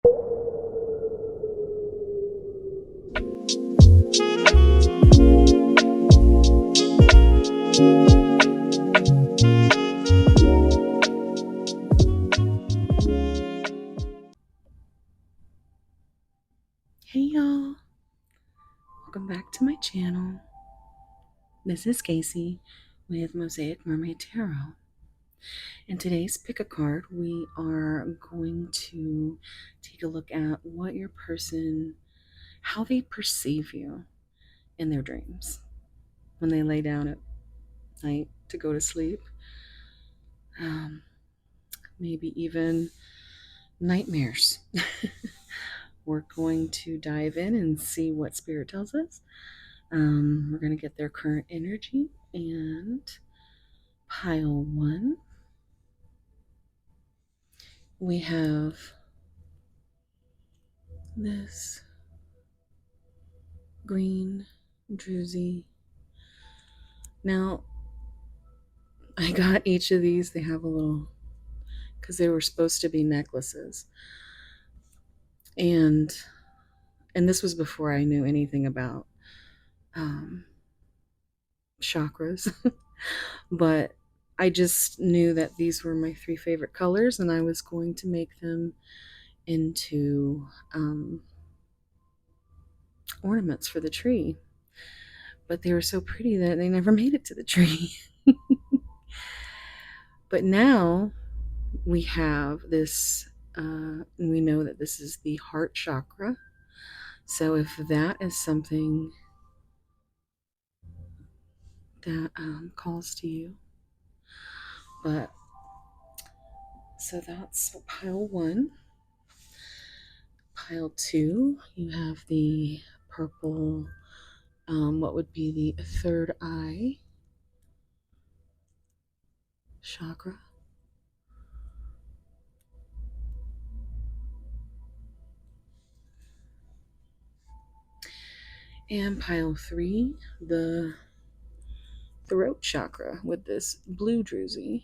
Hey y'all, welcome back to my channel. This is Casey with Mosaic Mermaid Tarot. In today's pick a card, we are going to take a look at what your person, how they perceive you in their dreams when they lay down at night to go to sleep. Maybe even nightmares. We're going to dive in and see what Spirit tells us. We're going to get their current energy and pile one. We have this green druzy. Now, I got each of these. They have a little, because they were supposed to be necklaces. And this was before I knew anything about chakras. But I just knew that these were my three favorite colors, and I was going to make them into ornaments for the tree. But they were so pretty that they never made it to the tree. But now we have this, and we know that this is the heart chakra. So if that is something that calls to you, but so that's pile one. Pile two, you have the purple, what would be the third eye chakra. And pile three, the throat chakra with this blue druzy.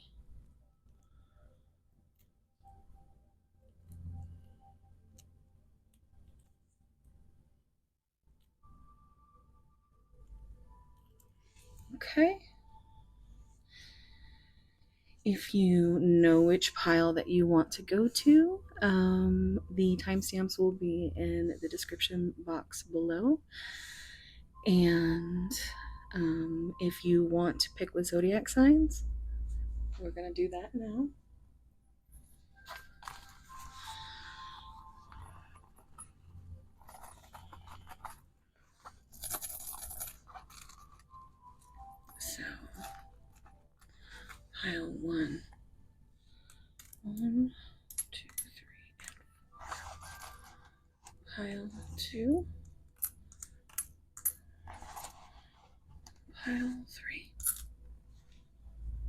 Okay. If you know which pile that you want to go to, the timestamps will be in the description box below. And if you want to pick with zodiac signs, we're going to do that now. So, pile one. 1, 2, 3. Pile two. Pile three.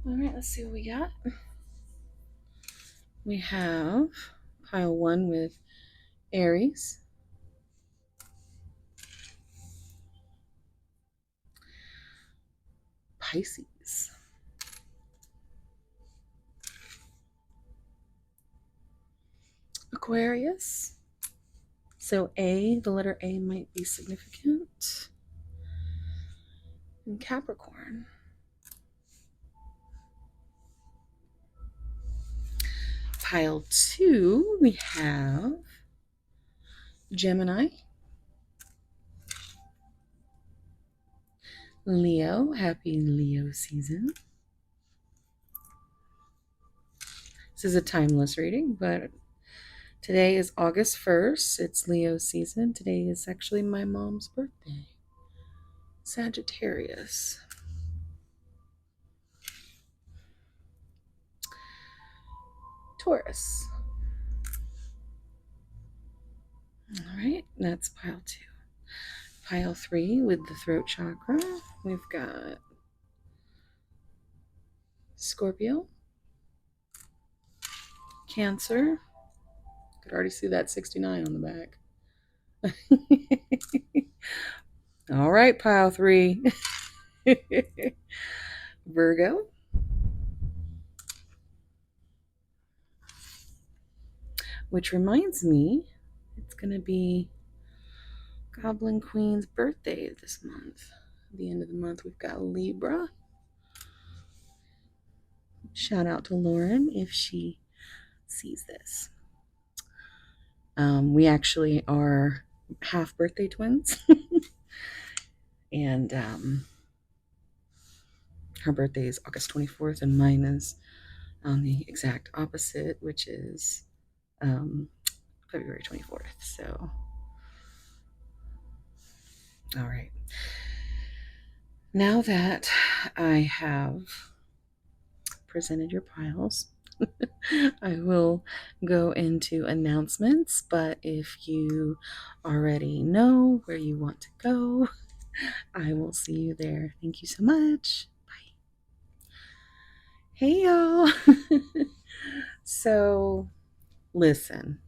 All right, let's see what we got. We have pile one with Aries, Pisces, Aquarius. So A, the letter A might be significant. And Capricorn. Pile two, we have Gemini, Leo. Happy Leo season. This is a timeless reading, but today is August 1st. It's Leo season. Today is actually my mom's birthday. Sagittarius. Taurus. All right, that's pile two. Pile three with the throat chakra, we've got Scorpio, Cancer. Could already see that 69 on the back. All right, pile three. Virgo, which reminds me, It's going to be Goblin Queen's birthday this month. At the end of the month, we've got Libra. Shout out to Lauren if she sees this. We actually are half birthday twins. And her birthday is August 24th, and mine is on the exact opposite, which is February 24th. So, all right. Now that I have presented your piles, I will go into announcements, but if you already know where you want to go, I will see you there. Thank you so much. Bye. Hey, y'all. So, listen,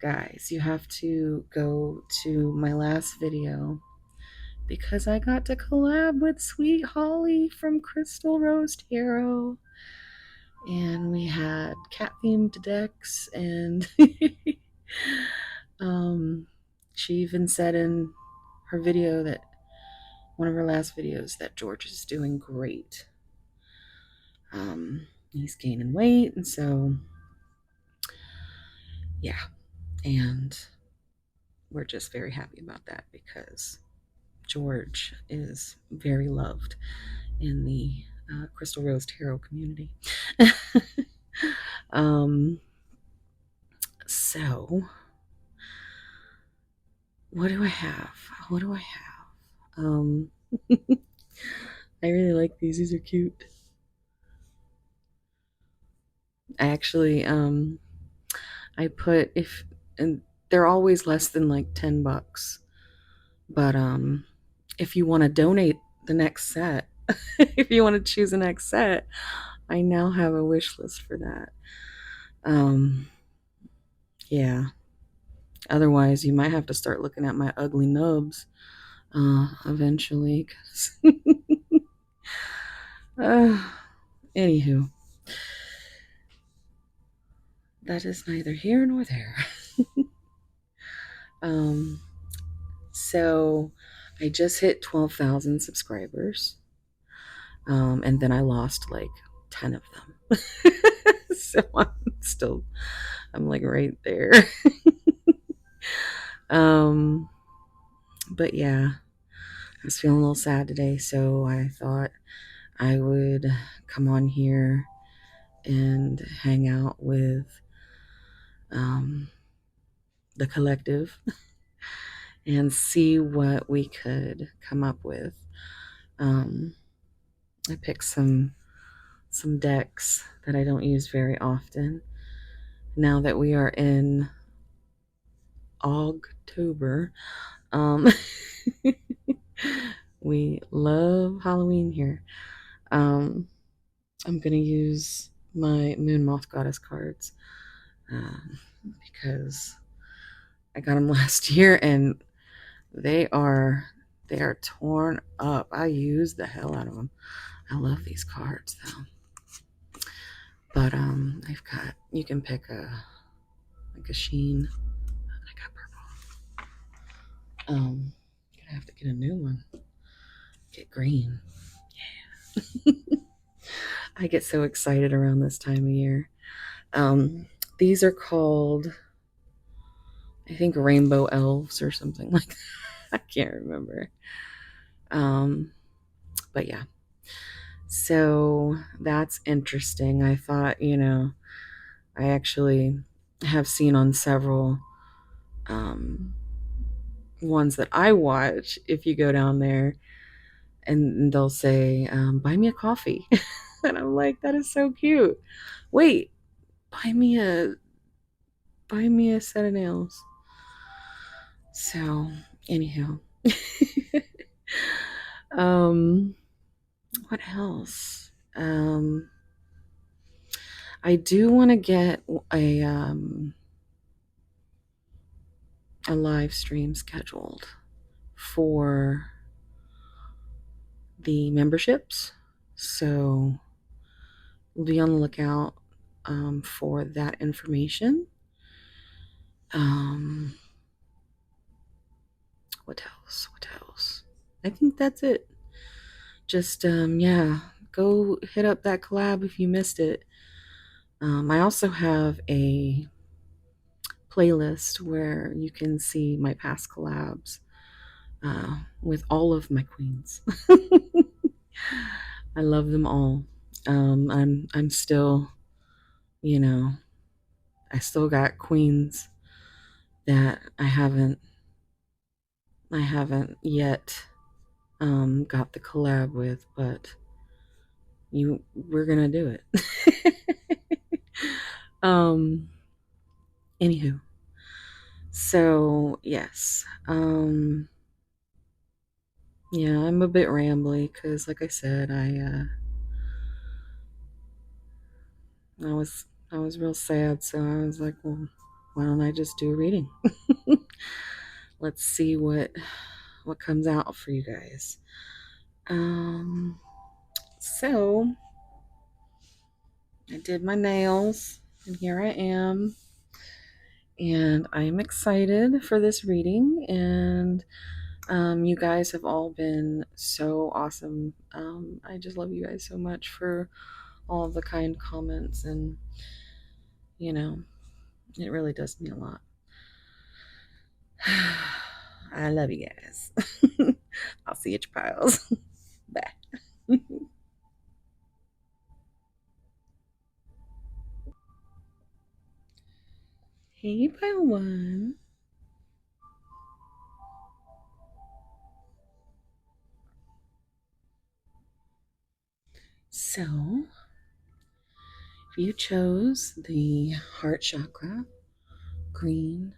guys, you have to go to my last video because I got to collab with Sweet Holly from Crystal Rose Tarot. And we had cat themed decks, and she even said in her video, that one of her last videos, that George is doing great. He's gaining weight, and so yeah, and we're just very happy about that because George is very loved in the Crystal Rose Tarot community. So what do I have? I really like these. These are cute. I actually I put, and they're always less than like $10, but if you want to donate the next set, if you want to choose the next set, I now have a wish list for that. Yeah. Otherwise, you might have to start looking at my ugly nubs eventually. Anywho, that is neither here nor there. So I just hit 12,000 subscribers, and then I lost like 10 of them. So I'm like right there. But yeah, I was feeling a little sad today, so I thought I would come on here and hang out with the collective and see what we could come up with. I picked some decks that I don't use very often. Now that we are in October, we love Halloween here. I'm gonna use my Moon Moth Goddess cards because I got them last year and they are torn up. I use the hell out of them. I love these cards though. But I've got, you can pick a sheen. I got purple. Gonna have to get a new one. Get green. Yeah. I get so excited around this time of year. These are called, I think, rainbow elves or something like that. I can't remember. But yeah. So that's interesting. I thought, I actually have seen on several ones that I watch, if you go down there and they'll say, buy me a coffee. And I'm like, that is so cute. Wait, buy me a set of nails. So anyhow. What else? I do want to get a live stream scheduled for the memberships, so be on the lookout for that information. I think that's it. Just, yeah, go hit up that collab if you missed it. I also have a playlist where you can see my past collabs with all of my queens. I love them all. I'm still, you know, I still got queens that I haven't yet got the collab with, but we're gonna do it. um Anywho, so yes, yeah, I'm a bit rambly because, like I said, I was real sad, so I was like, well, why don't I just do a reading? Let's see what comes out for you guys. Um, so I did my nails, and here I am, and I'm excited for this reading, and you guys have all been so awesome. I just love you guys so much for all of the kind comments, and you know, it really does mean a lot. I love you guys. I'll see you at your piles. Bye. Hey, pile one. So, if you chose the heart chakra, green,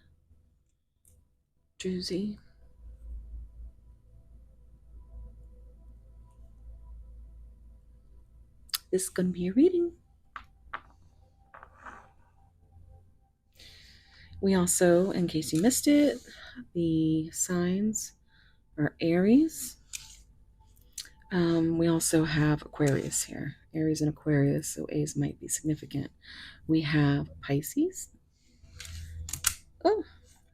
druzy, this is going to be your reading. We also, in case you missed it, the signs are Aries. We also have Aquarius here. Aries and Aquarius, so A's might be significant. We have Pisces. Oh,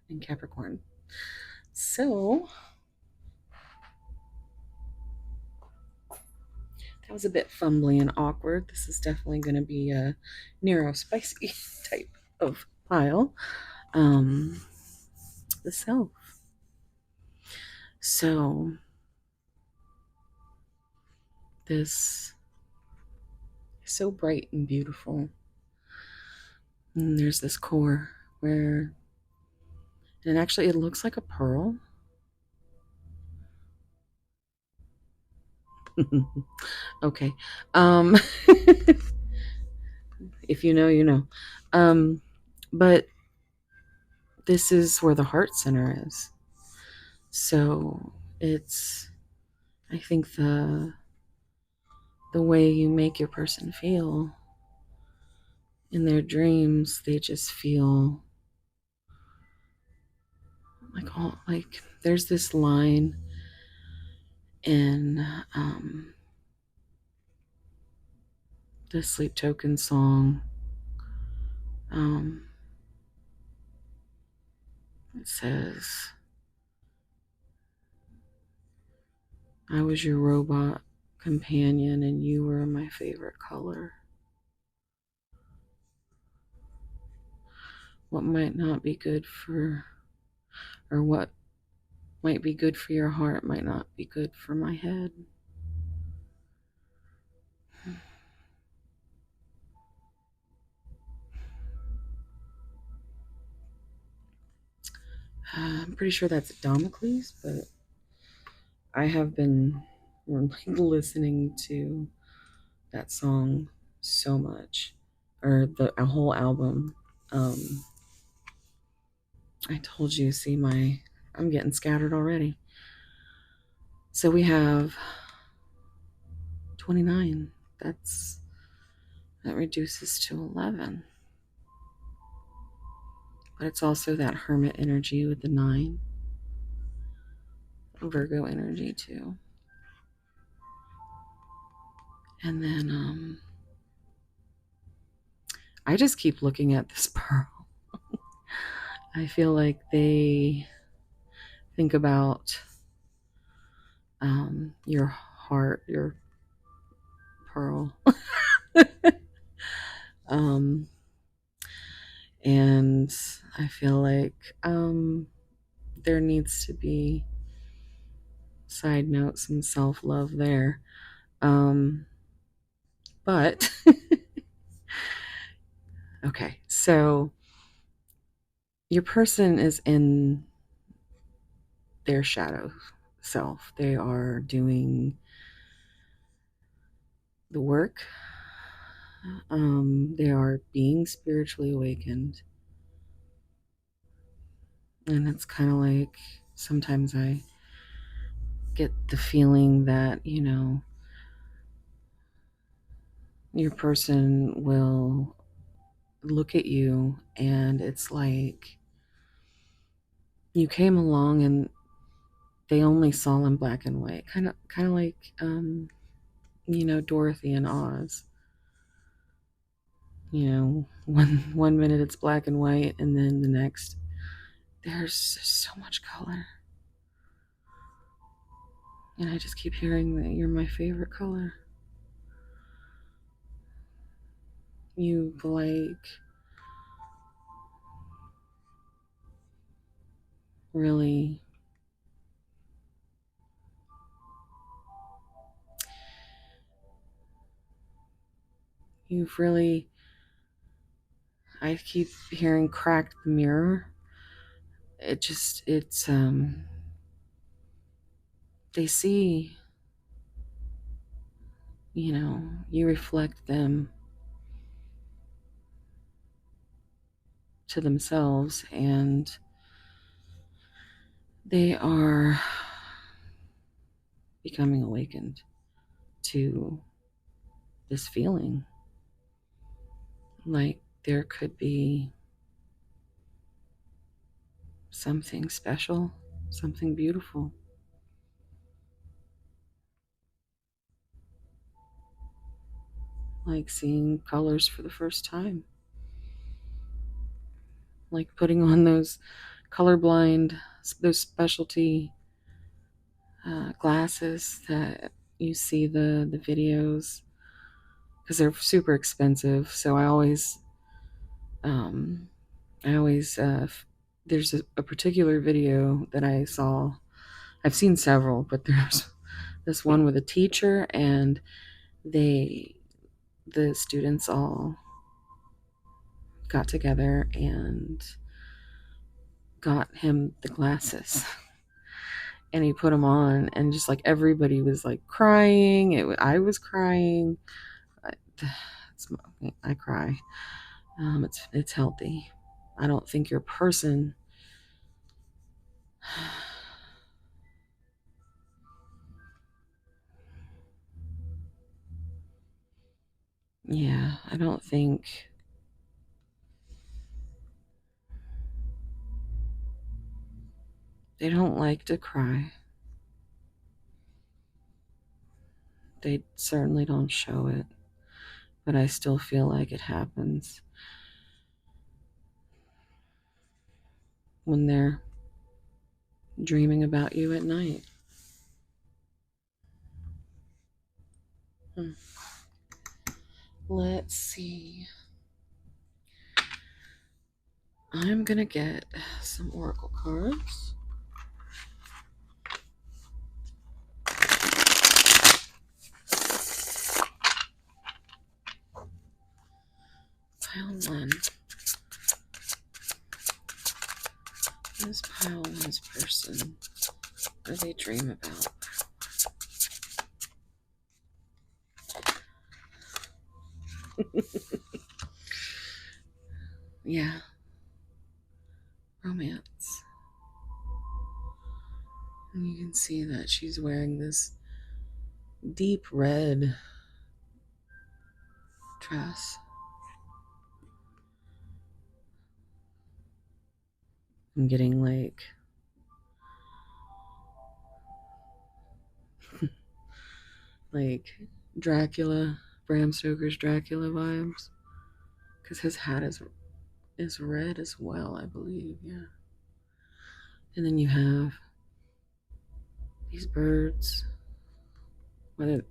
and Capricorn. So that was a bit fumbly and awkward. This is definitely going to be a neurospicy type of pile. The self. So this is so bright and beautiful. And there's this core where, and actually it looks like a pearl. Okay. Um if you know, you know. But this is where the heart center is. So it's, I think, the way you make your person feel in their dreams, they just feel like there's this line in the Sleep Token song. It says, I was your robot companion and you were my favorite color. What might not be good for, or what might be good for your heart might not be good for my head. I'm pretty sure that's Damocles, but I have been listening to that song so much, or a whole album. I told you, see, I'm getting scattered already. So we have 29. That reduces to 11. But it's also that hermit energy with the 9. Virgo energy too. And then I just keep looking at this pearl. I feel like they think about your heart, your pearl. um, and I feel like there needs to be, side note, some self-love there. But okay, so your person is in their shadow self. They are doing the work. They are being spiritually awakened. And it's kind of like sometimes I get the feeling that, your person will look at you and it's like you came along and they only saw in black and white. Kind of like Dorothy and Oz. One minute it's black and white, and then the next there's so much color. And I just keep hearing that you're my favorite color. You really, you've really, I keep hearing cracked the mirror. It's they see, you reflect them to themselves, and they are becoming awakened to this feeling. Like there could be something special, something beautiful. Like seeing colors for the first time. Like putting on those colorblind, those specialty glasses that you see the videos, because they're super expensive. So um, I always there's a particular video that I saw. I've seen several, but there's this one with a teacher, and the students all got together and got him the glasses. And he put them on, and just like everybody was like crying. I was crying. I, I cry. It's healthy. I don't think your person. Yeah, I don't think they don't like to cry. They certainly don't show it, but I still feel like it happens when they're dreaming about you at night. Hmm. Let's see. I'm gonna get some oracle cards. Pile one. What is pile one's person? What do they dream about? Yeah. Romance. And you can see that she's wearing this deep red dress. I'm getting like Dracula, Bram Stoker's Dracula vibes, because his hat is red as well, I believe. Yeah. And then you have these birds Whether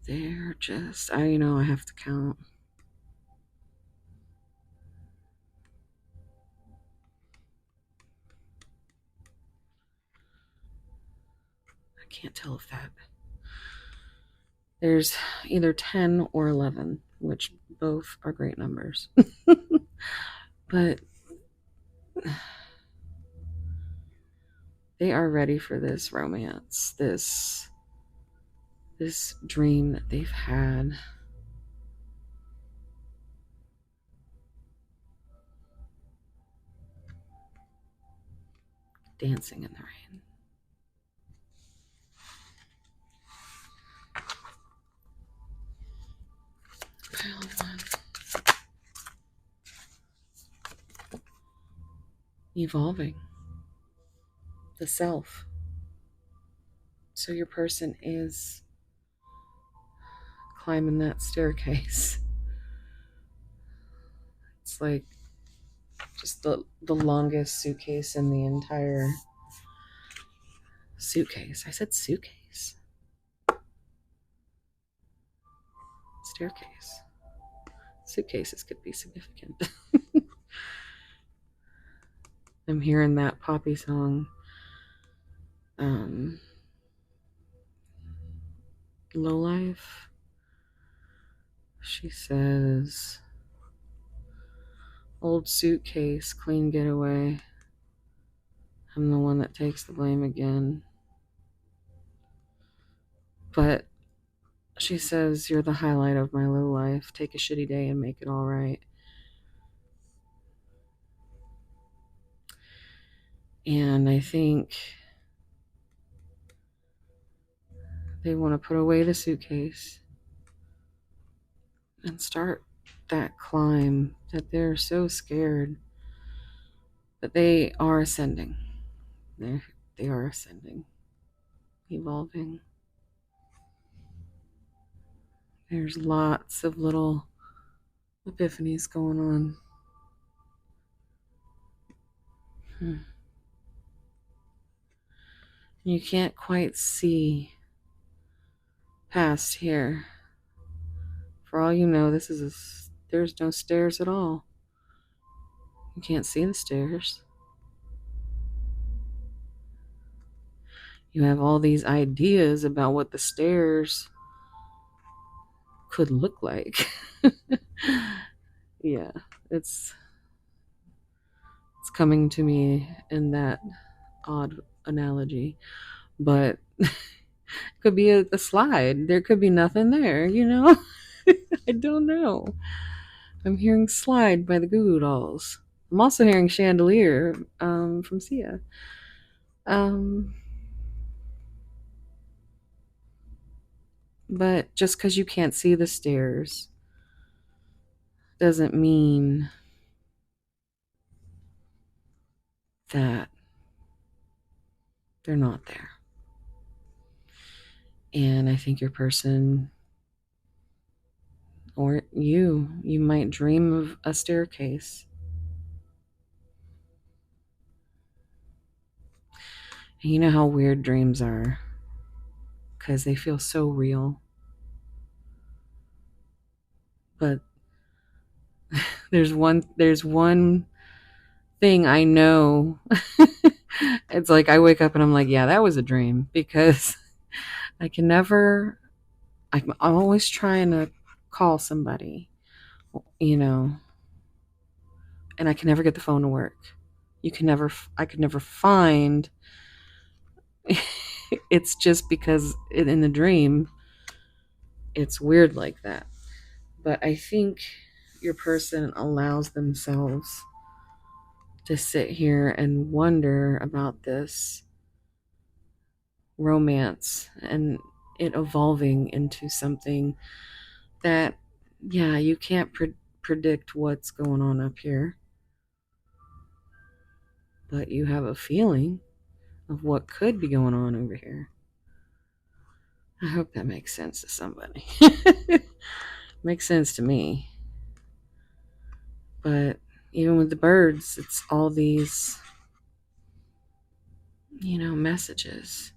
they're just, I have to count. I can't tell if that. There's either 10 or 11, which both are great numbers. But they are ready for this romance, this dream that they've had. Dancing in the rain. Pile one. Evolving. The self. So your person is climbing that staircase. It's like just the longest suitcase in the entire suitcase. I said suitcase. Staircase. Suitcases could be significant. I'm hearing that Poppy song. Low life. She says, old suitcase, clean getaway. I'm the one that takes the blame again. But she says, you're the highlight of my low life. Take a shitty day and make it all right. And I think they want to put away the suitcase and start that climb that they're so scared. But they are ascending. They are ascending, evolving. There's lots of little epiphanies going on. You can't quite see past here. For all you know, there's no stairs at all. You can't see the stairs. You have all these ideas about what the stairs could look like. Yeah, it's coming to me in that odd analogy, but it could be a slide. There could be nothing there, I don't know. I'm hearing Slide by the Goo Goo Dolls. I'm also hearing Chandelier from Sia. But just because you can't see the stairs doesn't mean that they're not there. And I think your person, or you might dream of a staircase. And you know how weird dreams are, because they feel so real. But there's one thing I know. It's like I wake up and I'm like, yeah, that was a dream, because I'm always trying to call somebody, and I can never get the phone to work. I could never find. It's just because in the dream, it's weird like that. But I think your person allows themselves to sit here and wonder about this romance and it evolving into something that, yeah, you can't predict what's going on up here, but you have a feeling of what could be going on over here. I hope that makes sense to somebody. Makes sense to me. But even with the birds, it's all these, messages.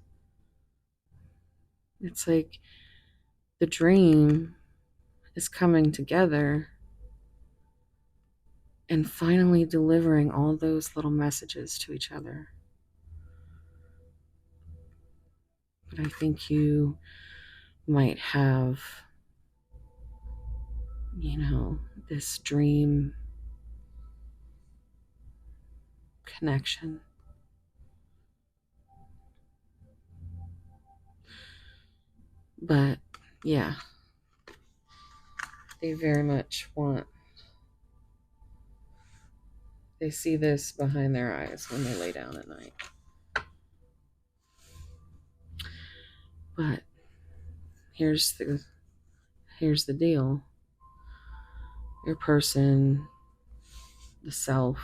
It's like the dream is coming together and finally delivering all those little messages to each other. But I think you might have, this dream connection. But yeah, they very much they see this behind their eyes when they lay down at night. But here's the deal. Your person, the self,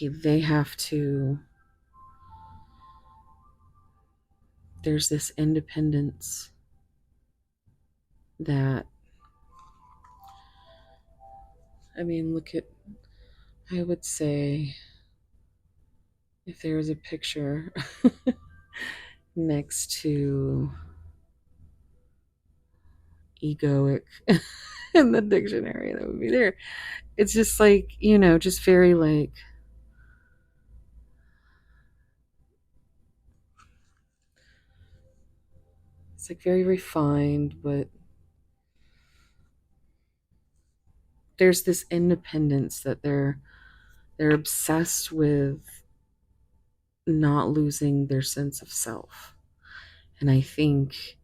they have to, there's this independence that, look at, I would say, if there was a picture next to egoic in the dictionary, that would be there. It's just like, just very like, it's like very refined, but there's this independence that they're obsessed with not losing their sense of self. And I think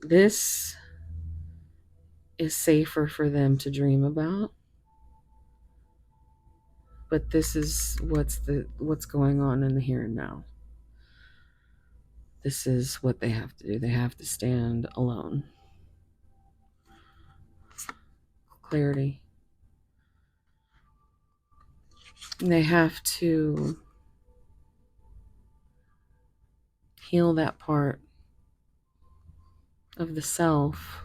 this is safer for them to dream about. But this is what's going on in the here and now. This is what they have to do. They have to stand alone. Clarity. And they have to heal that part of the self,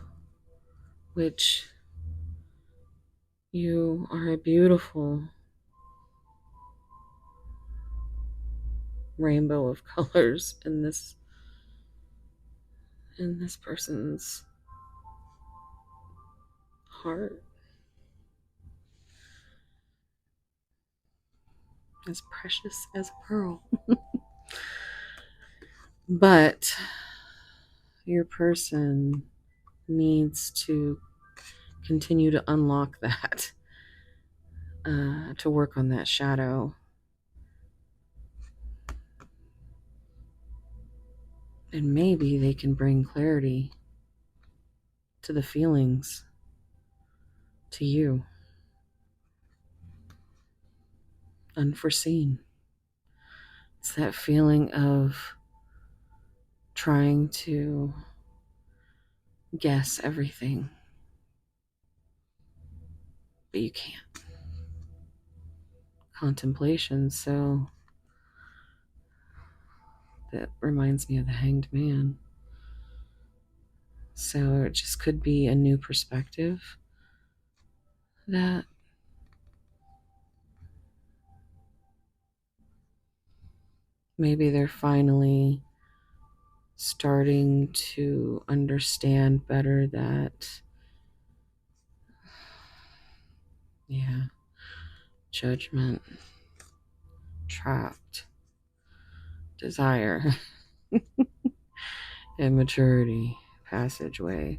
which you are a beautiful rainbow of colors in this person's heart. As precious as a pearl. But your person needs to continue to unlock that, to work on that shadow. And maybe they can bring clarity to the feelings, to you. Unforeseen. It's that feeling of trying to guess everything, but you can't. Contemplation, so that reminds me of the Hanged Man. So it just could be a new perspective that maybe they're finally starting to understand better that, judgment, trapped, desire, immaturity, passageway.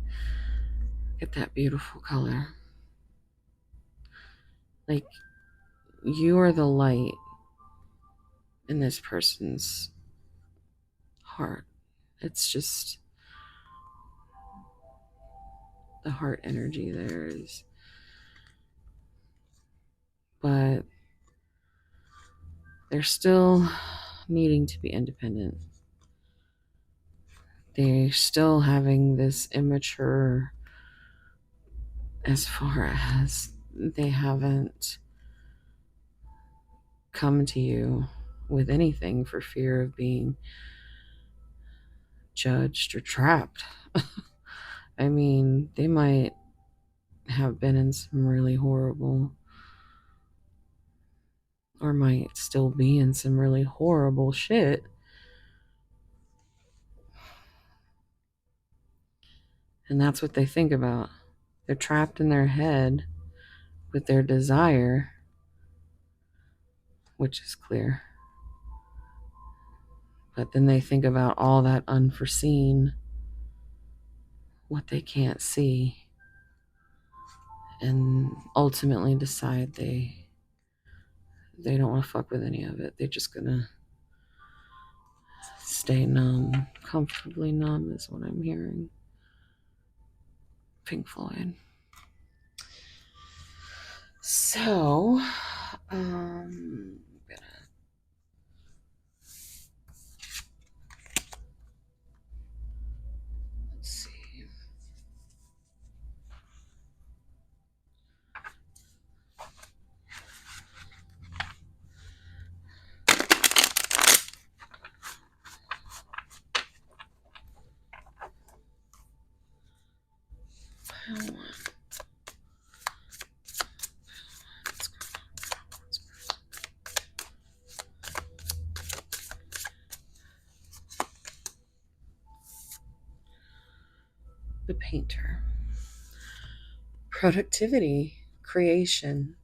Get that beautiful color. Like, you are the light in this person's heart. It's just the heart energy there is. But they're still needing to be independent. They're still having this immature, as far as they haven't come to you with anything for fear of being judged or trapped. They might have been in some really horrible, or might still be in some really horrible shit, And that's what they think about. They're trapped in their head with their desire, which is clear. But then they think about all that unforeseen, what they can't see, and ultimately decide they don't want to fuck with any of it. They're just gonna stay numb. Comfortably numb is what I'm hearing. Pink Floyd. So, let's see. The painter. Productivity, creation.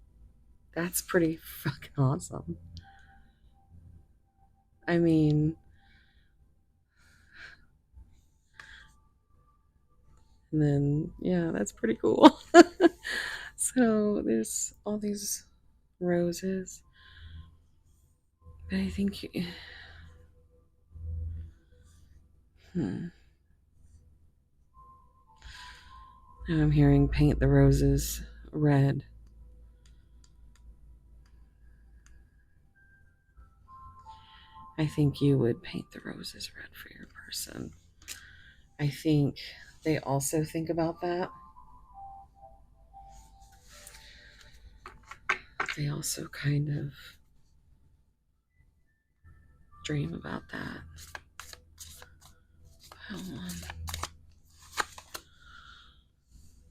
That's pretty fucking awesome. I mean, and then, yeah, that's pretty cool. So there's all these roses. But I think, now I'm hearing paint the roses red. I think you would paint the roses red for your person. I think they also think about that. They also kind of dream about that. Hold on.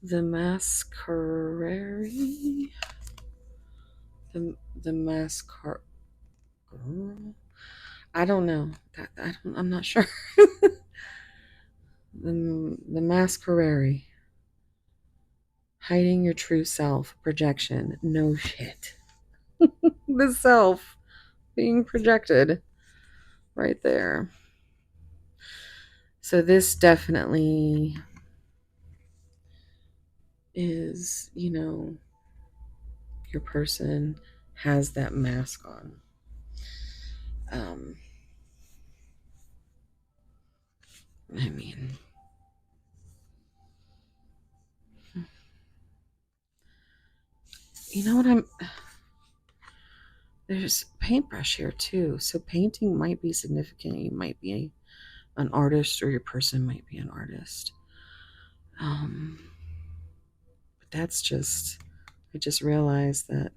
The masquerade. The masquerade. I don't know. I'm not sure. the masquerade. Hiding your true self. Projection. No shit. The self being projected right there. So this definitely is, your person has that mask on. I mean, you know what there's paintbrush here too. So painting might be significant. You might be an artist, or your person might be an artist. But that's just, I just realized that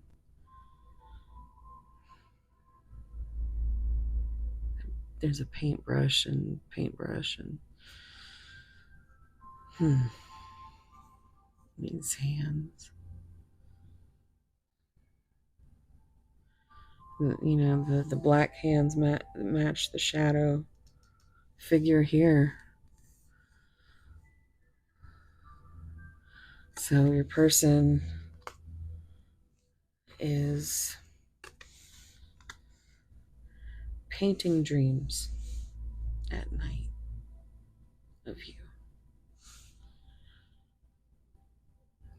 there's a paintbrush and these hands. The black hands match the shadow figure here. So your person is painting dreams at night of you.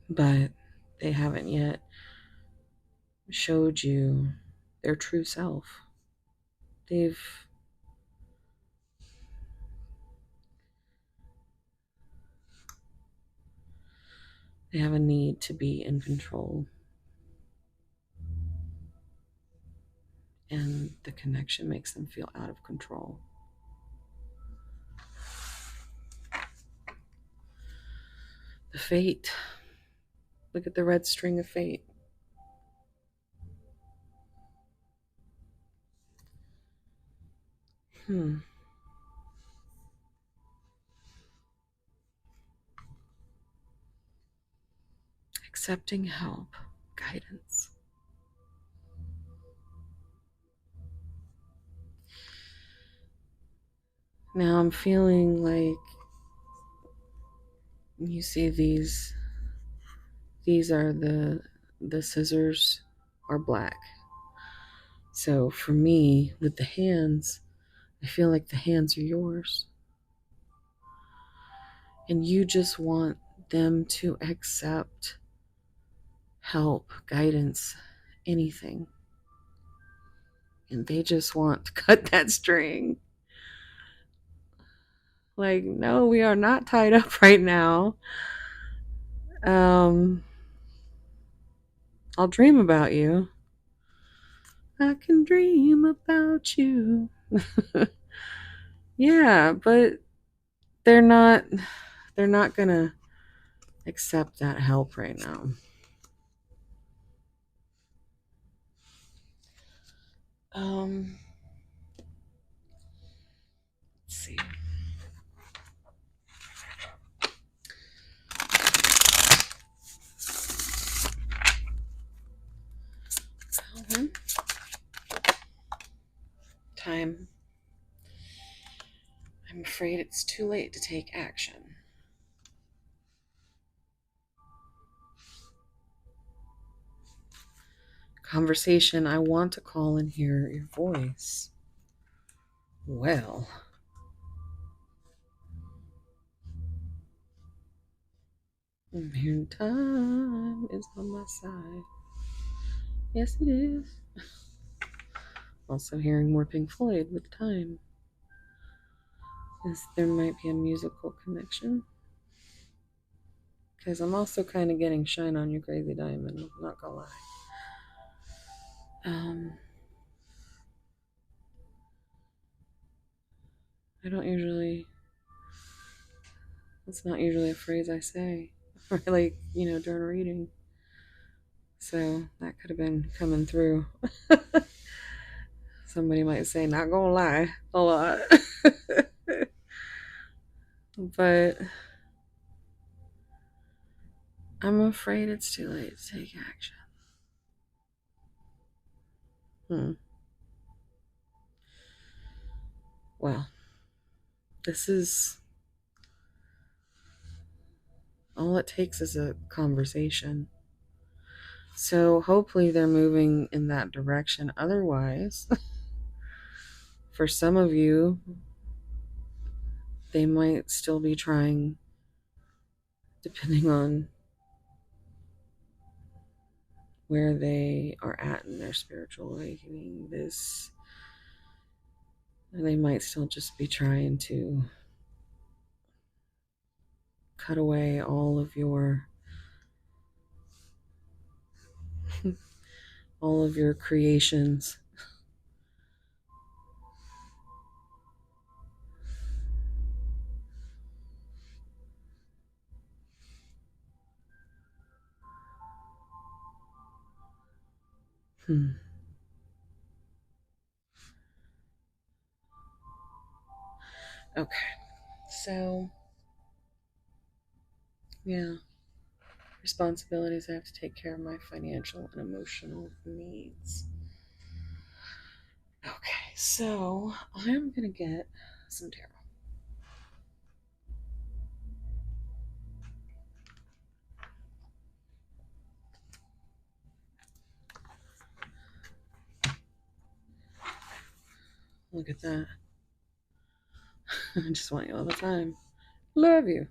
But they haven't yet showed you their true self. They have a need to be in control. And the connection makes them feel out of control. The fate. Look at the red string of fate. Accepting help, guidance. Now I'm feeling like You see these are the scissors are black. So for me, with the hands, I feel like the hands are yours. And you just want them to accept help, guidance, anything. And they just want to cut that string. Like, no, we are not tied up right now. Um, I'll dream about you. I can dream about you. Yeah, but they're not they're not gonna accept that help right now. Um, let's see. Time. I'm afraid it's too late to take action. Conversation. I want to call and hear your voice. Well, I'm hearing time is on my side. Yes, it is. Also hearing more Pink Floyd with time. There might be a musical connection. Because I'm also kind of getting Shine on You Crazy Diamond, I'm not gonna lie. I don't usually, that's not usually a phrase I say, or like, during a reading. So that could have been coming through. Somebody might say, not gonna lie, a lot. But I'm afraid it's too late to take action. Well, this is all it takes is a conversation. So hopefully they're moving in that direction. Otherwise, for some of you, they might still be trying, depending on where they are at in their spiritual awakening. They might still just be trying to cut away all of your creations. Okay, so yeah, responsibilities. I have to take care of my financial and emotional needs. Okay, so I'm gonna get some tarot. Look at that. I just want you all the time. Love you.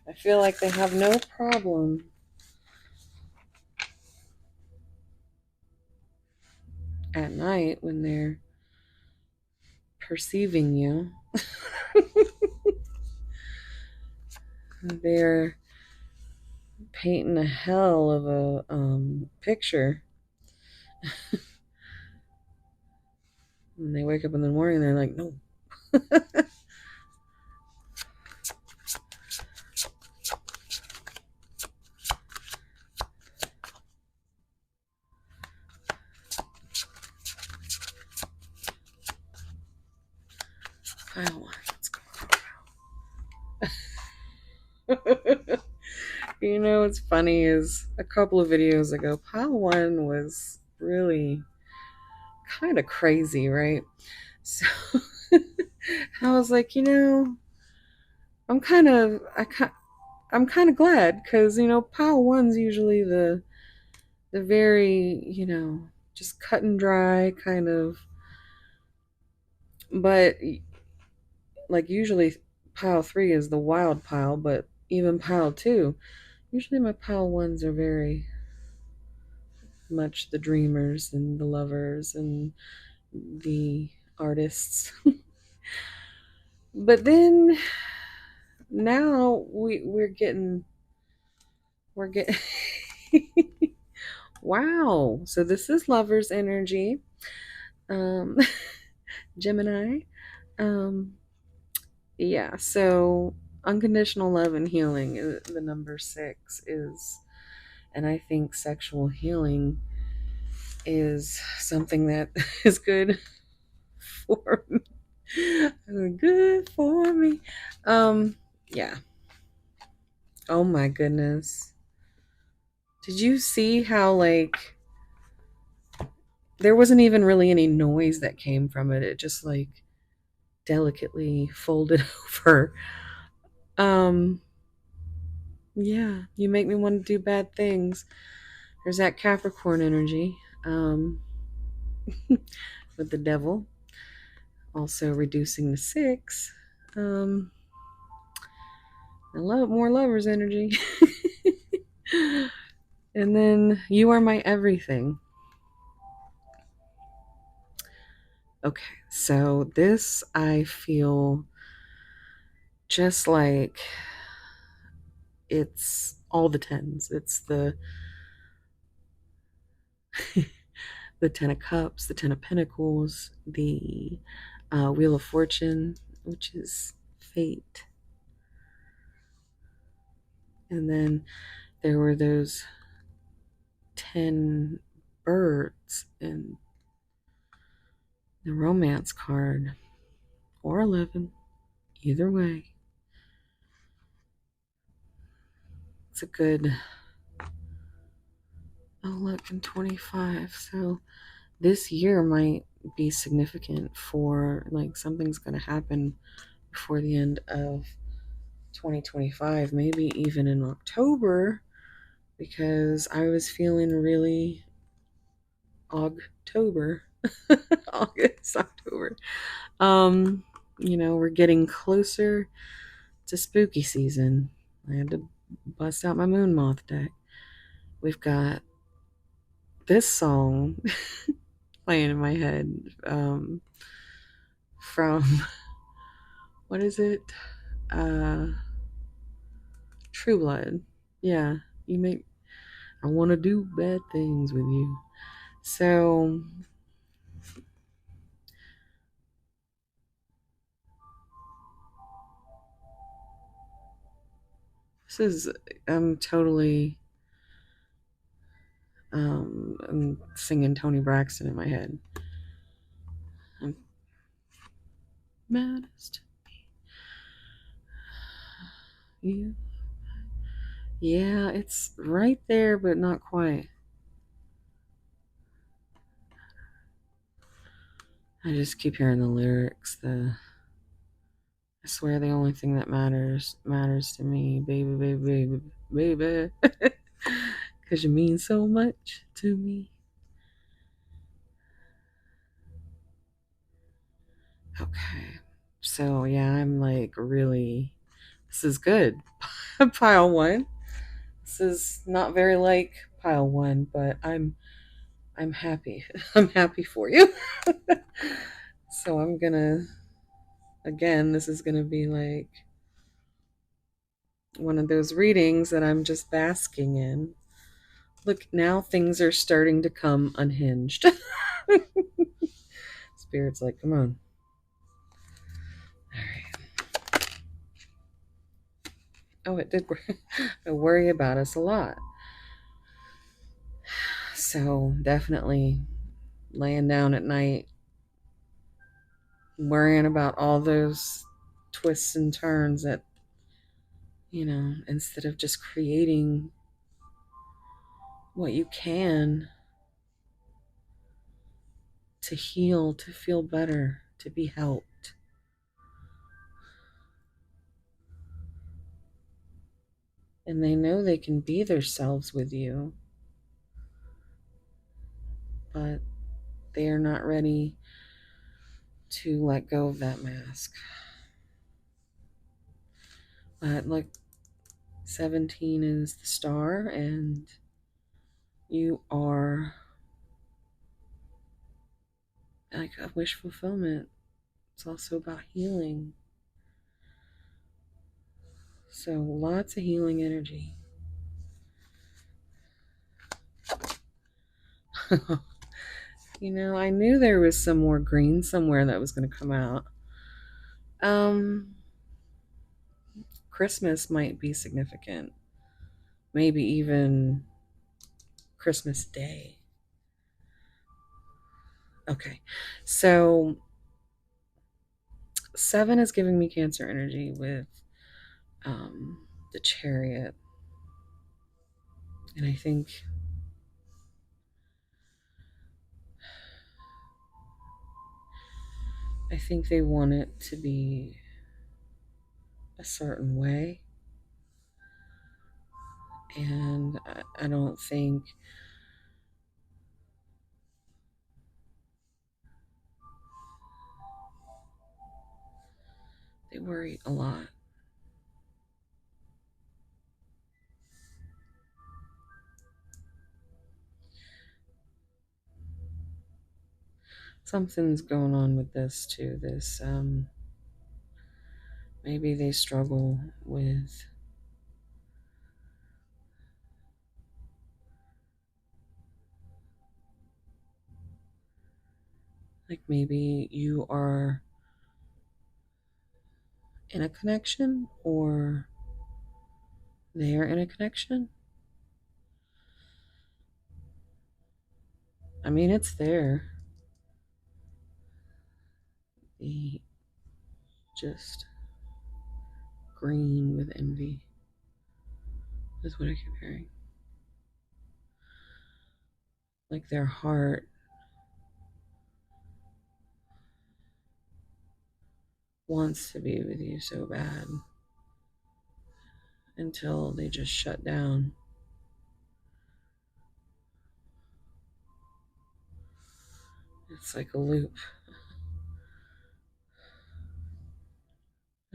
I feel like they have no problem at night when they're perceiving you. They're painting a hell of a picture. When they wake up in the morning, they're like, no. Pile one. Let's go. What's funny is a couple of videos ago, pile one was really kind of crazy, right? So I was like, I'm kind of I'm kind of glad because pile one's usually the very just cut and dry kind of, but like usually pile three is the wild pile, but even pile two, usually my pile ones are very much the dreamers and the lovers and the artists. But then now we're getting wow. So this is lovers energy. Um Gemini. Um yeah, so unconditional love and healing, the number 6 is, and I think sexual healing is something that is good for me. Good for me. Yeah. Oh my goodness. Did you see how there wasn't even really any noise that came from it? It just delicately folded over. Um yeah, you make me want to do bad things. There's that Capricorn energy. Um with the devil also reducing the 6. Um I love more lovers energy. And then you are my everything. Okay, so this I feel just like it's all the tens. It's the 10 of cups, the 10 of pentacles, the wheel of fortune, which is fate. And then there were those 10 birds in the romance card, or 11, either way. It's a good, oh look, in 25. So this year might be significant for something's going to happen before the end of 2025, maybe even in October, because I was feeling really October. August, October. We're getting closer to spooky season. I had to bust out my moon moth deck. We've got this song playing in my head, from what is it? Uh True Blood. Yeah, you make I want to do bad things with you. So this is I'm totally I'm singing Tony Braxton in my head. I'm maddest you. Yeah, it's right there, but not quite. I just keep hearing the lyrics. I swear the only thing that matters to me, baby, baby, baby, baby, because you mean so much to me. Okay, so yeah, I'm really. This is good. Pile one. This is not very like pile one, but I'm happy. I'm happy for you. So I'm gonna again. This is gonna be one of those readings that I'm just basking in. Look, now things are starting to come unhinged. Spirit's like, come on. All right. Oh, it did. I worry about us a lot. So definitely laying down at night, worrying about all those twists and turns that, instead of just creating what you can to heal, to feel better, to be helped. And they know they can be themselves with you, but they are not ready to let go of that mask. But like 17 is the star, and you are like a wish fulfillment. It's also about healing. So lots of healing energy. You know, I knew there was some more green somewhere that was going to come out. Christmas might be significant. Maybe even Christmas Day. Okay. So 7 is giving me Cancer energy with the Chariot. And I think they want it to be a certain way. And I don't think they worry a lot. Something's going on with this too. This maybe they struggle with like maybe you are in a connection or they're in a connection. I mean, it's there. The just green with envy is what I keep hearing. Like their heart wants to be with you so bad until they just shut down. It's like a loop.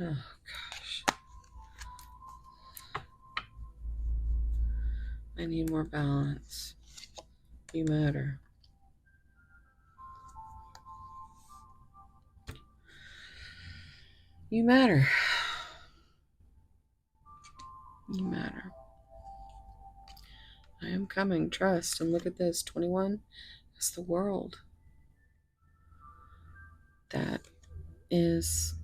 Oh gosh. I need more balance. You matter. You matter. You matter. I am coming. Trust. And look at this. 21. It's the world. That is,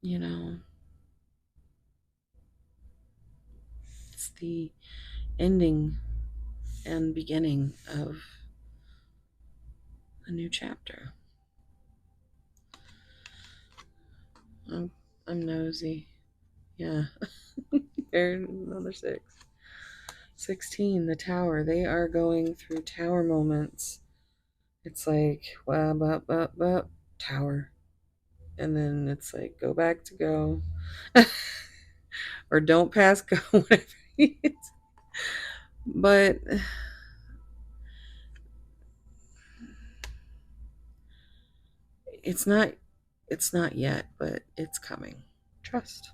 you know, it's the ending and beginning of a new chapter. I'm nosy. Yeah. There's another 6. 16, the tower. They are going through tower moments. It's like, wab, up, up, tower. And then it's like, go back to go. Or don't pass go, whatever it is. But it's not yet, but it's coming. Trust.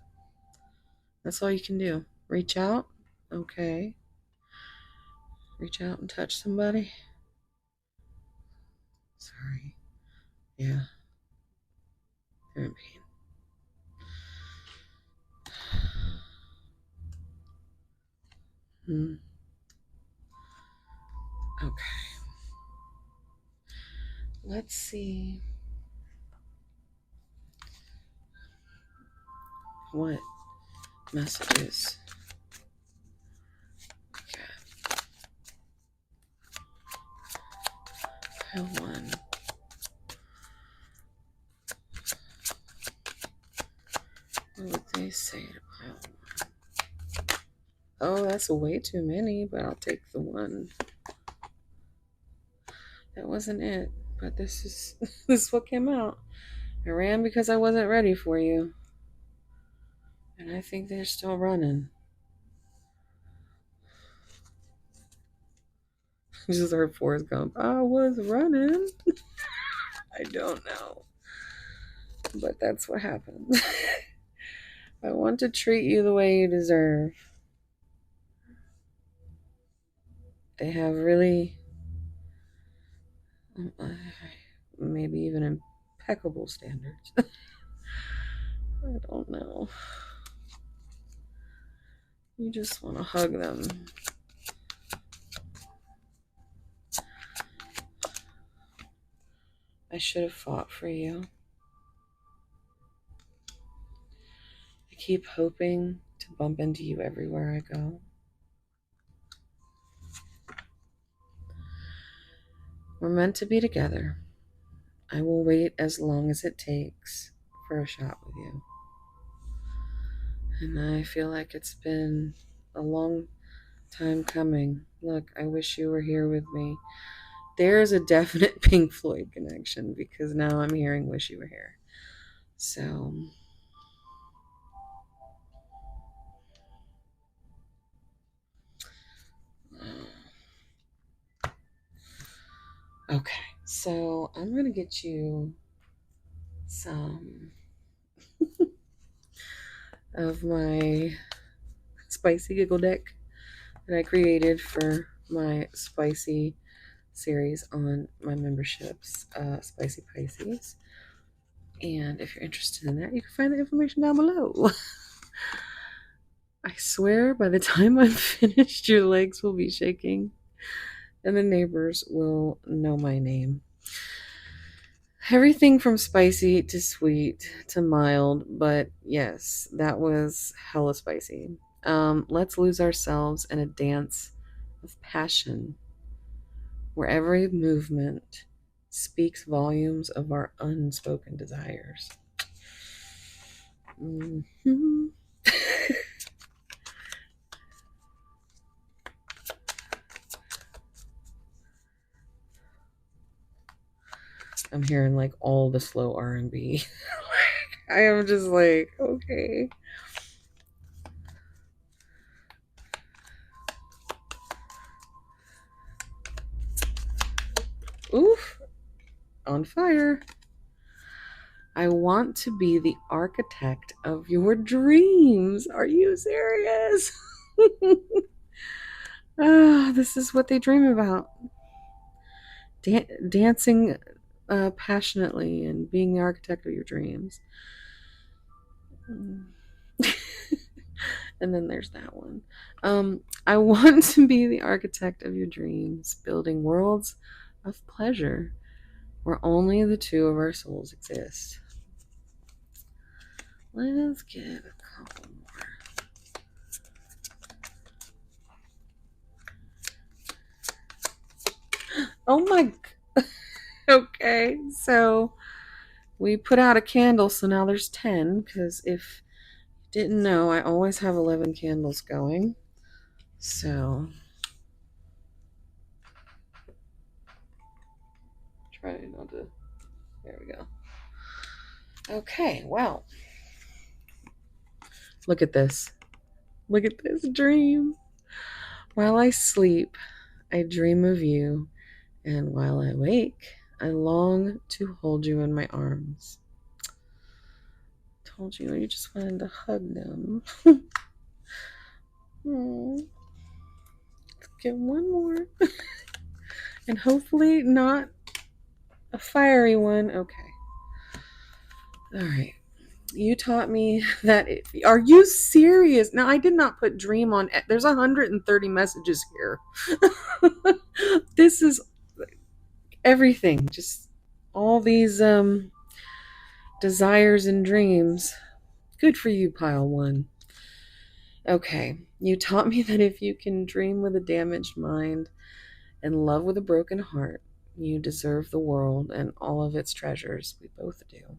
That's all you can do. Reach out. Okay. Reach out and touch somebody. Sorry. Yeah. They're in pain. Okay. Let's see what messages we got. Pile 1. What would they say to pile 1? Oh, that's way too many, but I'll take the 1. That wasn't it, but this is this is what came out. I ran because I wasn't ready for you. And I think they're still running. Just heard Forrest Gump. I was running. I don't know. But that's what happens. I want to treat you the way you deserve. They have really, maybe even impeccable standards. I don't know. You just want to hug them. I should have fought for you. I keep hoping to bump into you everywhere I go. We're meant to be together. I will wait as long as it takes for a shot with you. And I feel like it's been a long time coming. Look, I wish you were here with me. There's a definite Pink Floyd connection because now I'm hearing Wish You Were Here. So, okay. So I'm going to get you some of my spicy giggle deck that I created for my spicy series on my memberships, Spicy Pisces. And if you're interested in that, you can find the information down below. I swear by the time I'm finished, your legs will be shaking and the neighbors will know my name. Everything from spicy to sweet to mild, but yes, that was hella spicy. Let's lose ourselves in a dance of passion where every movement speaks volumes of our unspoken desires. Mm-hmm. I'm hearing like all the slow R&B. I am just like, okay. Oof, on fire. I want to be the architect of your dreams. Are you serious? This is what they dream about. Dancing passionately and being the architect of your dreams. And then there's that one. I want to be the architect of your dreams, building worlds of pleasure where only the two of our souls exist. Let's get a couple more. Oh my. Okay, so we put out a candle, so now there's 10, because if you didn't know, I always have 11 candles going. So, try not to. There we go. Okay, well, look at this. Look at this dream. While I sleep, I dream of you, and while I wake, I long to hold you in my arms. Told you just wanted to hug them. Let's get one more. And hopefully not a fiery one. Okay. All right. You taught me that. Are you serious? Now, I did not put dream on. There's 130 messages here. This is everything. Just all these desires and dreams. Good for you, pile one. Okay. You taught me that if you can dream with a damaged mind and love with a broken heart, you deserve the world and all of its treasures. We both do.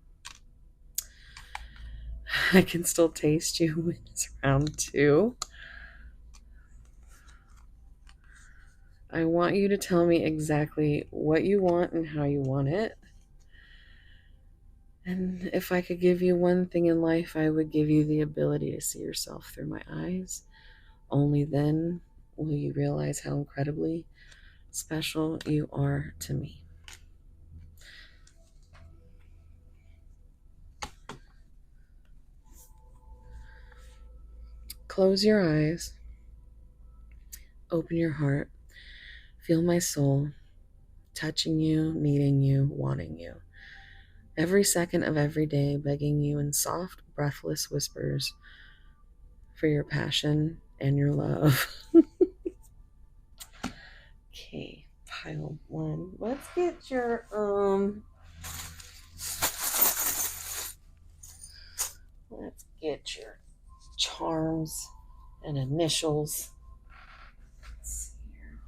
I can still taste you when it's round 2. I want you to tell me exactly what you want and how you want it. And if I could give you one thing in life, I would give you the ability to see yourself through my eyes. Only then will you realize how incredibly special you are to me. Close your eyes, open your heart, feel my soul touching you, needing you, wanting you. Every second of every day, begging you in soft, breathless whispers for your passion and your love. Okay, pile one. Let's get your let's get your charms and initials. Let's see here.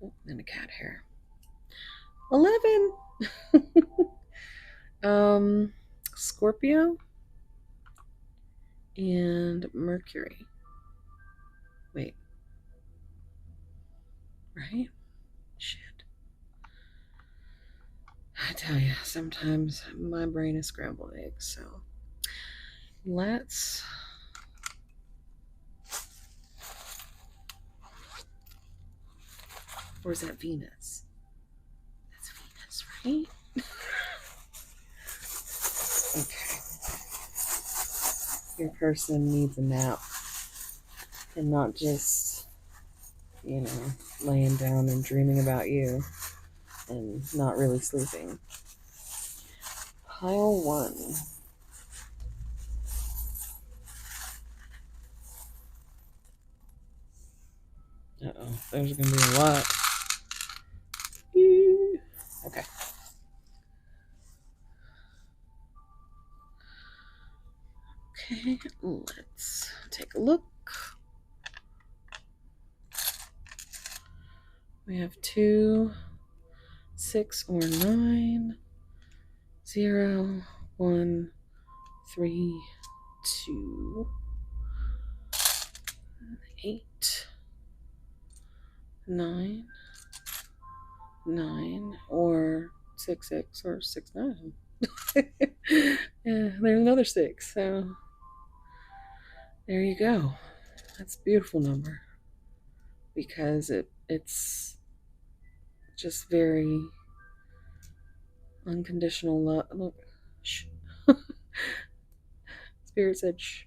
Oh, and a cat hair. 11. Scorpio and Mercury. Wait. Right? Shit. I tell you, sometimes my brain is scrambled eggs, so let's. Or is that Venus? That's Venus, right? Okay. Your person needs a nap and not just, laying down and dreaming about you and not really sleeping. Pile one. Uh-oh, there's going to be a lot. Okay. Okay, let's take a look. We have 2, 6, or 9, 0, 1, 3, 2, 8, 9, 9, or 6, 6, or 6, 9. Yeah, there's another 6, so there you go. That's a beautiful number because it's just very unconditional love. Look, shh. Spirit said shh.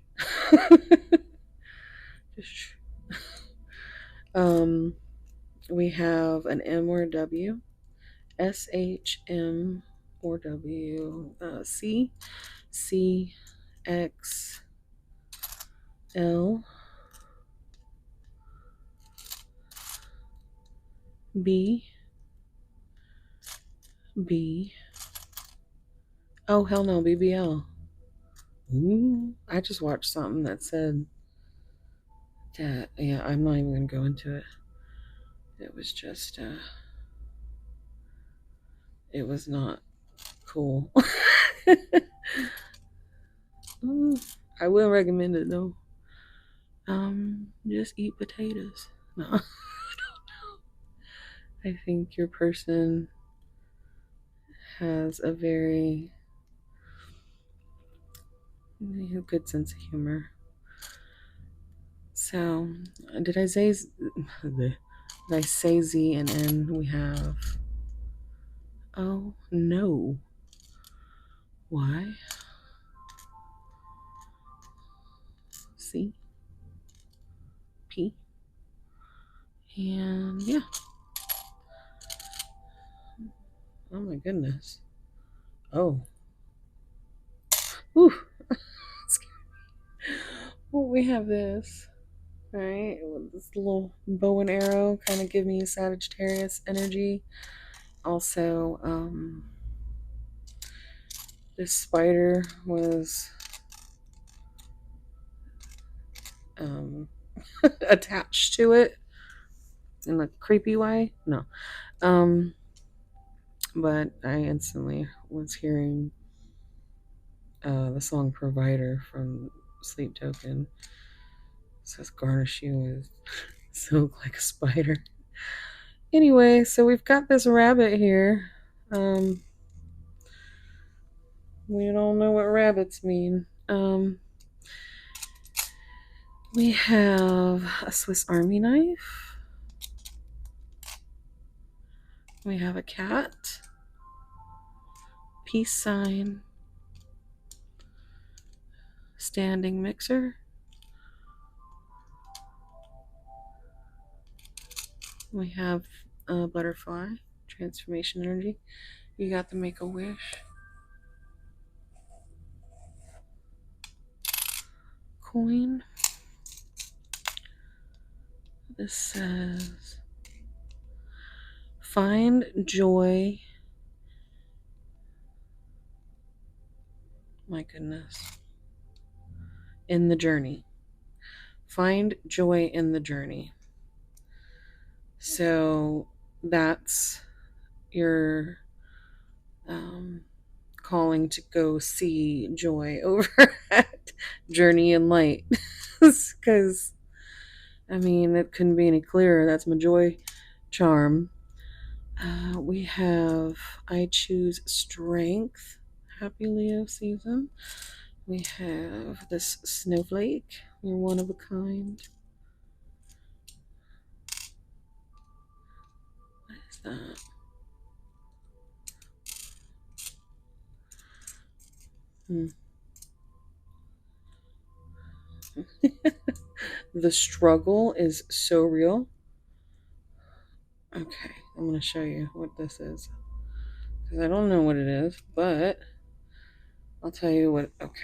Just shh. We have an M or a W, S H M or W, C, C, X, L, B, B. Oh, hell no, BBL. Ooh, I just watched something that said that, yeah, I'm not even going to go into it. It was just, it was not cool. I will recommend it though. Just eat potatoes. No, I don't know. I think your person has a very good sense of humor. So, did I say Z and N? We have. Oh no. Y, C, P, and yeah. Oh my goodness. Oh. Whew. Well, we have this. Alright, with this little bow and arrow kind of give me Sagittarius energy. Also, this spider was attached to it in a creepy way. No. But I instantly was hearing the song Provider from Sleep Token. says garnish you with silk like a spider. Anyway, so we've got this rabbit here. We don't know what rabbits mean. We have a Swiss Army knife. We have a cat. Peace sign. Standing mixer. We have a butterfly. Transformation energy. You got the Make-A-Wish. Coin. This says find joy. My goodness. In the journey. Find joy in the journey. So that's your calling to go see joy over at Journey and Light. Because, I mean, it couldn't be any clearer. That's my joy charm. We have I Choose Strength. Happy Leo season. We have this snowflake. You're one of a kind. What is that? The struggle is so real. Okay, I'm going to show you what this is. Because I don't know what it is, but I'll tell you what. Okay.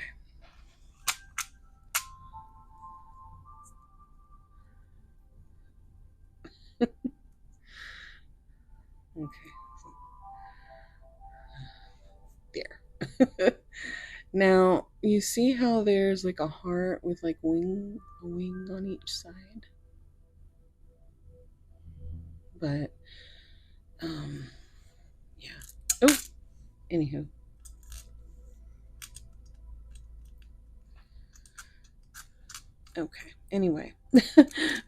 Okay. There. Now, you see how there's like a heart with like a wing on each side? But, yeah. Oh, anywho. Okay, anyway.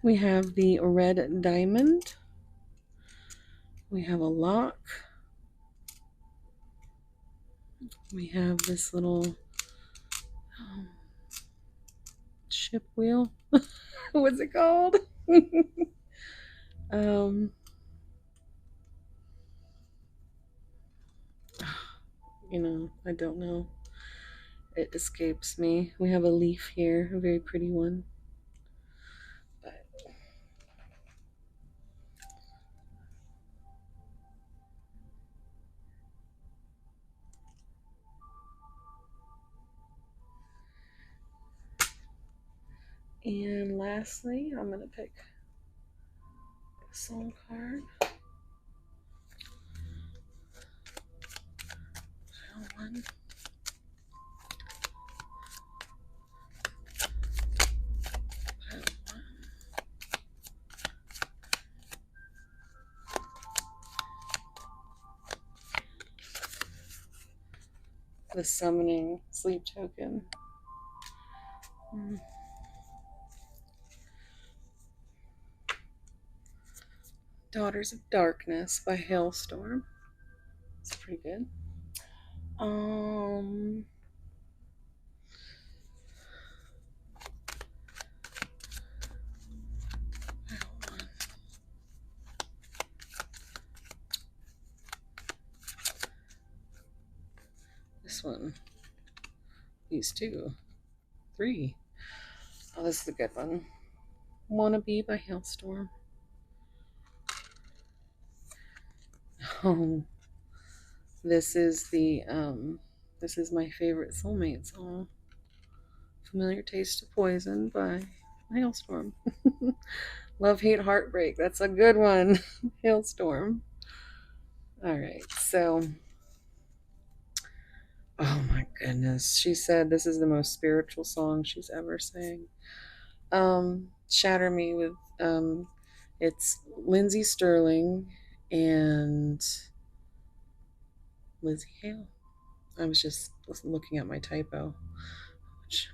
We have the red diamond. We have a lock. We have this little ship wheel. What's it called? You know, I don't know. It escapes me. We have a leaf here, a very pretty one. But and lastly, I'm gonna pick a soul card. One. The summoning sleep token. Daughters of Darkness by Hailstorm. It's pretty good. This one. These two. Three. Oh, this is a good one. Wannabe by Hailstorm. Oh, this is my favorite soulmate song. Familiar Taste of Poison by Hailstorm. Love, Hate, Heartbreak. That's a good one. Hailstorm. All right, so oh my goodness, she said this is the most spiritual song she's ever sang. Shatter Me with it's Lindsey Sterling and Lizzie Hale. I was just looking at my typo, which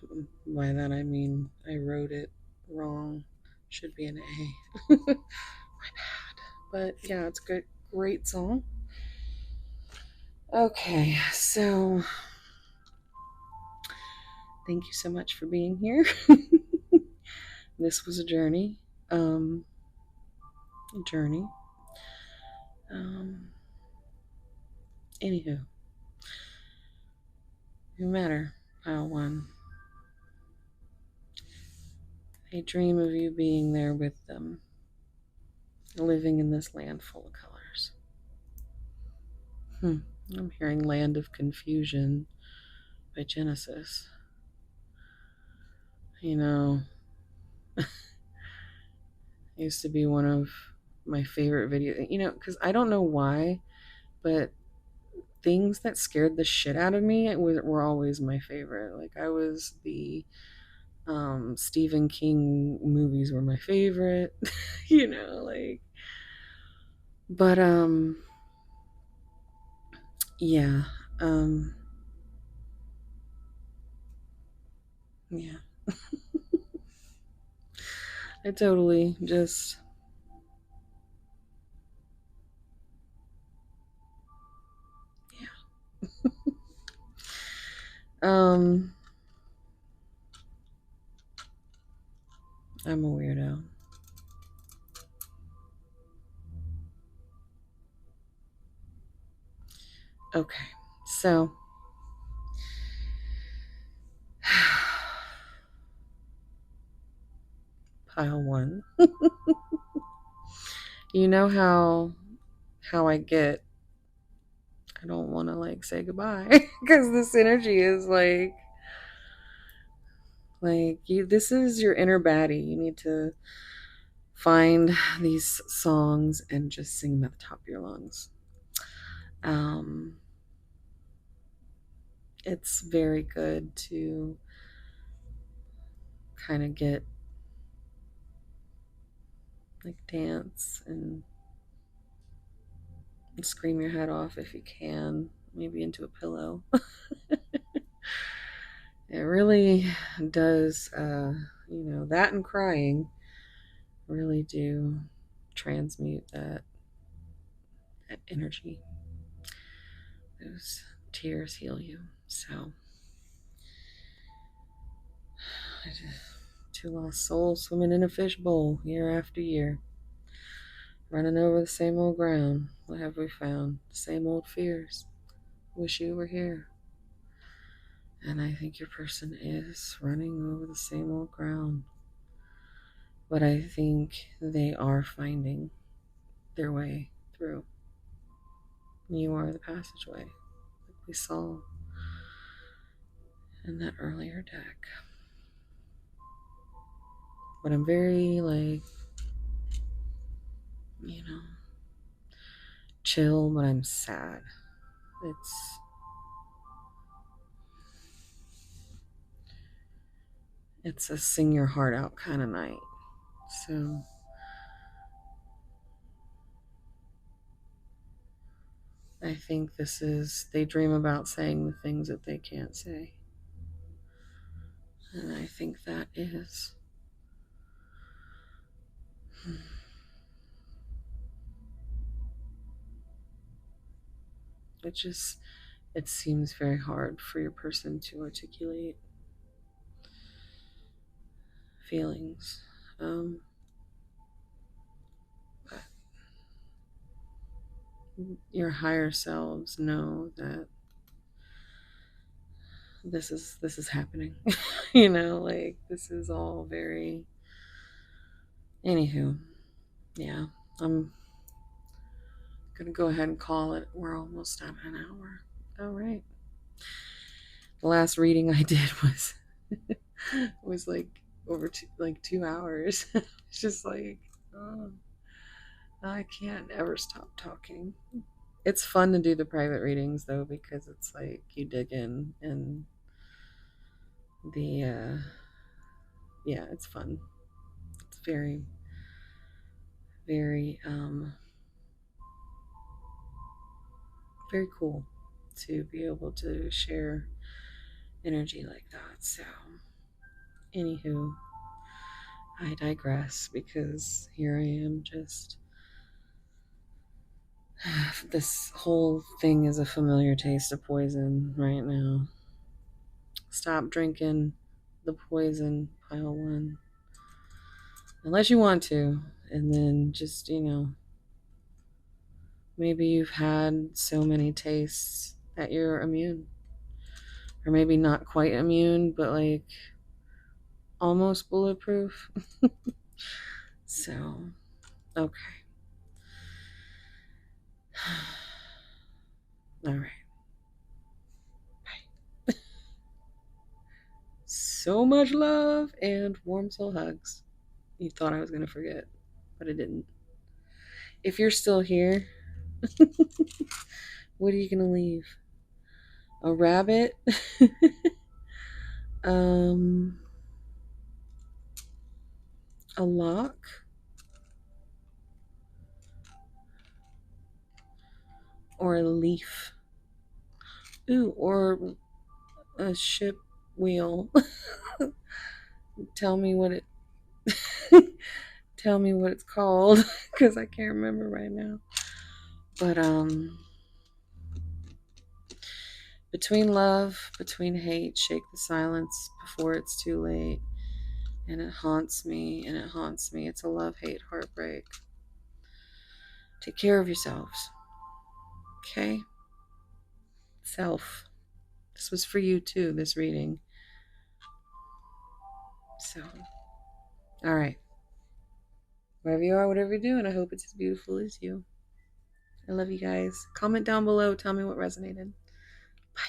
by that I mean I wrote it wrong. Should be an A. My bad. But yeah, it's a good, great song. Okay, so thank you so much for being here. This was a journey. Um, journey. Um, Anywho, no matter pile one. They dream of you being there with them, living in this land full of colors. I'm hearing Land of Confusion by Genesis. You know, it used to be one of my favorite videos. You know, because I don't know why, but things that scared the shit out of me were always my favorite. Like I was the Stephen King movies were my favorite. You know, like, but yeah, um yeah. I totally just yeah. um I'm a weirdo. Okay, so pile one. You know how I get. I don't want to like say goodbye because this energy is like you. This is your inner baddie. You need to find these songs and just sing them at the top of your lungs. Um, it's very good to kind of get like dance and scream your head off if you can, maybe into a pillow. It really does, that and crying really do transmute that energy. Those tears heal you. So, two lost souls swimming in a fishbowl year after year, running over the same old ground. What have we found? The same old fears. Wish you were here. And I think your person is running over the same old ground. But I think they are finding their way through. You are the passageway, like we saw in that earlier deck. But I'm very, like, you know, chill, but I'm sad. It's a sing your heart out kind of night. So I think this is, they dream about saying the things that they can't say. And I think that is it seems very hard for your person to articulate feelings. But your higher selves know that this is happening. Like this is all very. Anywho, yeah, I'm gonna go ahead and call it. We're almost at an hour. All right. The last reading I did was like over 2 hours. It's just like, oh, I can't ever stop talking. It's fun to do the private readings though because it's like you dig in and the yeah, it's fun. It's very very very cool to be able to share energy like that. So, anywho, I digress because here I am just. This whole thing is a familiar taste of poison right now. Stop drinking the poison, pile one. Unless you want to. And then just, maybe you've had so many tastes that you're immune. Or maybe not quite immune, but like almost bulletproof. So, okay. All right. Bye. So much love and warm soul hugs. You thought I was going to forget, but I didn't. If you're still here, what are you going to leave? A rabbit? um, a lock? Or a leaf? Ooh, or a ship wheel. Tell me what it tell me what it's called because I can't remember right now. But between love, between hate, shake the silence before it's too late. And it haunts me, and it haunts me. It's a love, hate, heartbreak. Take care of yourselves. Okay? Self. This was for you too, this reading. So, all right. Wherever you are, whatever you're doing, I hope it's as beautiful as you. I love you guys. Comment down below. Tell me what resonated. Bye.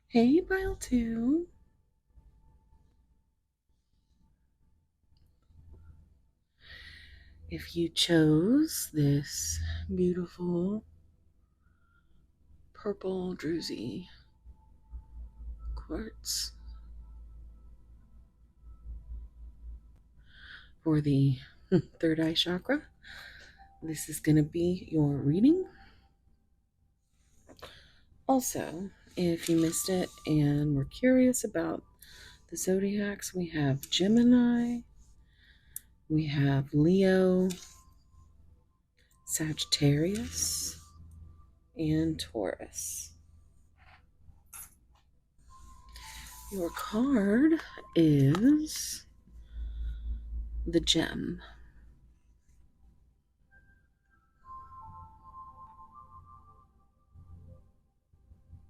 Hey, Pile 2. If you chose this beautiful purple druzy quartz for the third eye chakra, this is going to be your reading. Also, if you missed it and were curious about the zodiacs, we have Gemini, we have Leo, Sagittarius, and Taurus. Your card is the Gem.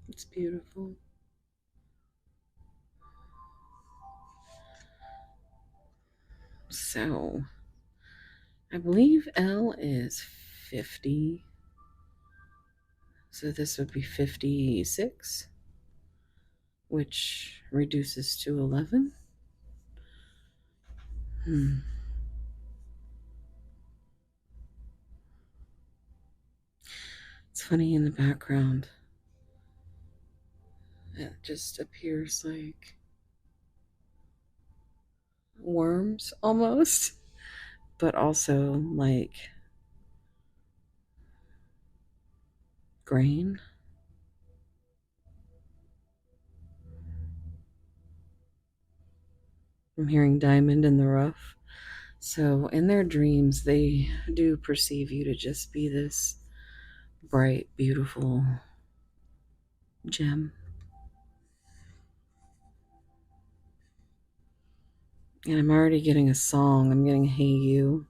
It's beautiful. So, I believe L is 50. So this would be 56, which reduces to 11. It's funny in the background. It just appears like worms almost, but also like grain. I'm hearing diamond in the rough. So in their dreams, they do perceive you to just be this bright, beautiful gem. And I'm already getting a song. I'm getting Hey You.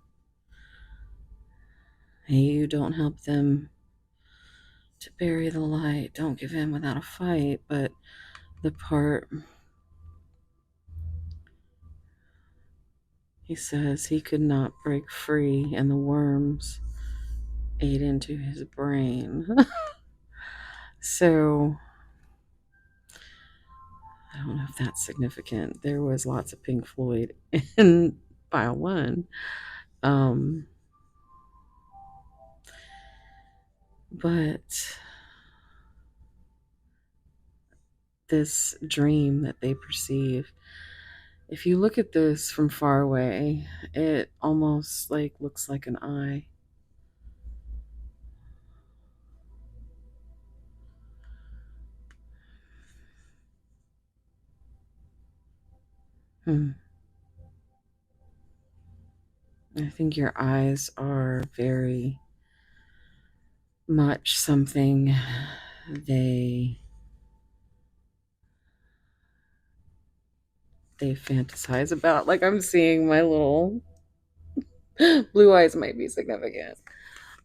Hey You, don't help them to bury the light. Don't give in without a fight. But the part he says he could not break free and the worms ate into his brain. So I don't know if that's significant. There was lots of Pink Floyd in File 1. But this dream that they perceive, if you look at this from far away, it almost like looks like an eye. Hmm. I think your eyes are very much something they they fantasize about. Like I'm seeing my little blue eyes might be significant.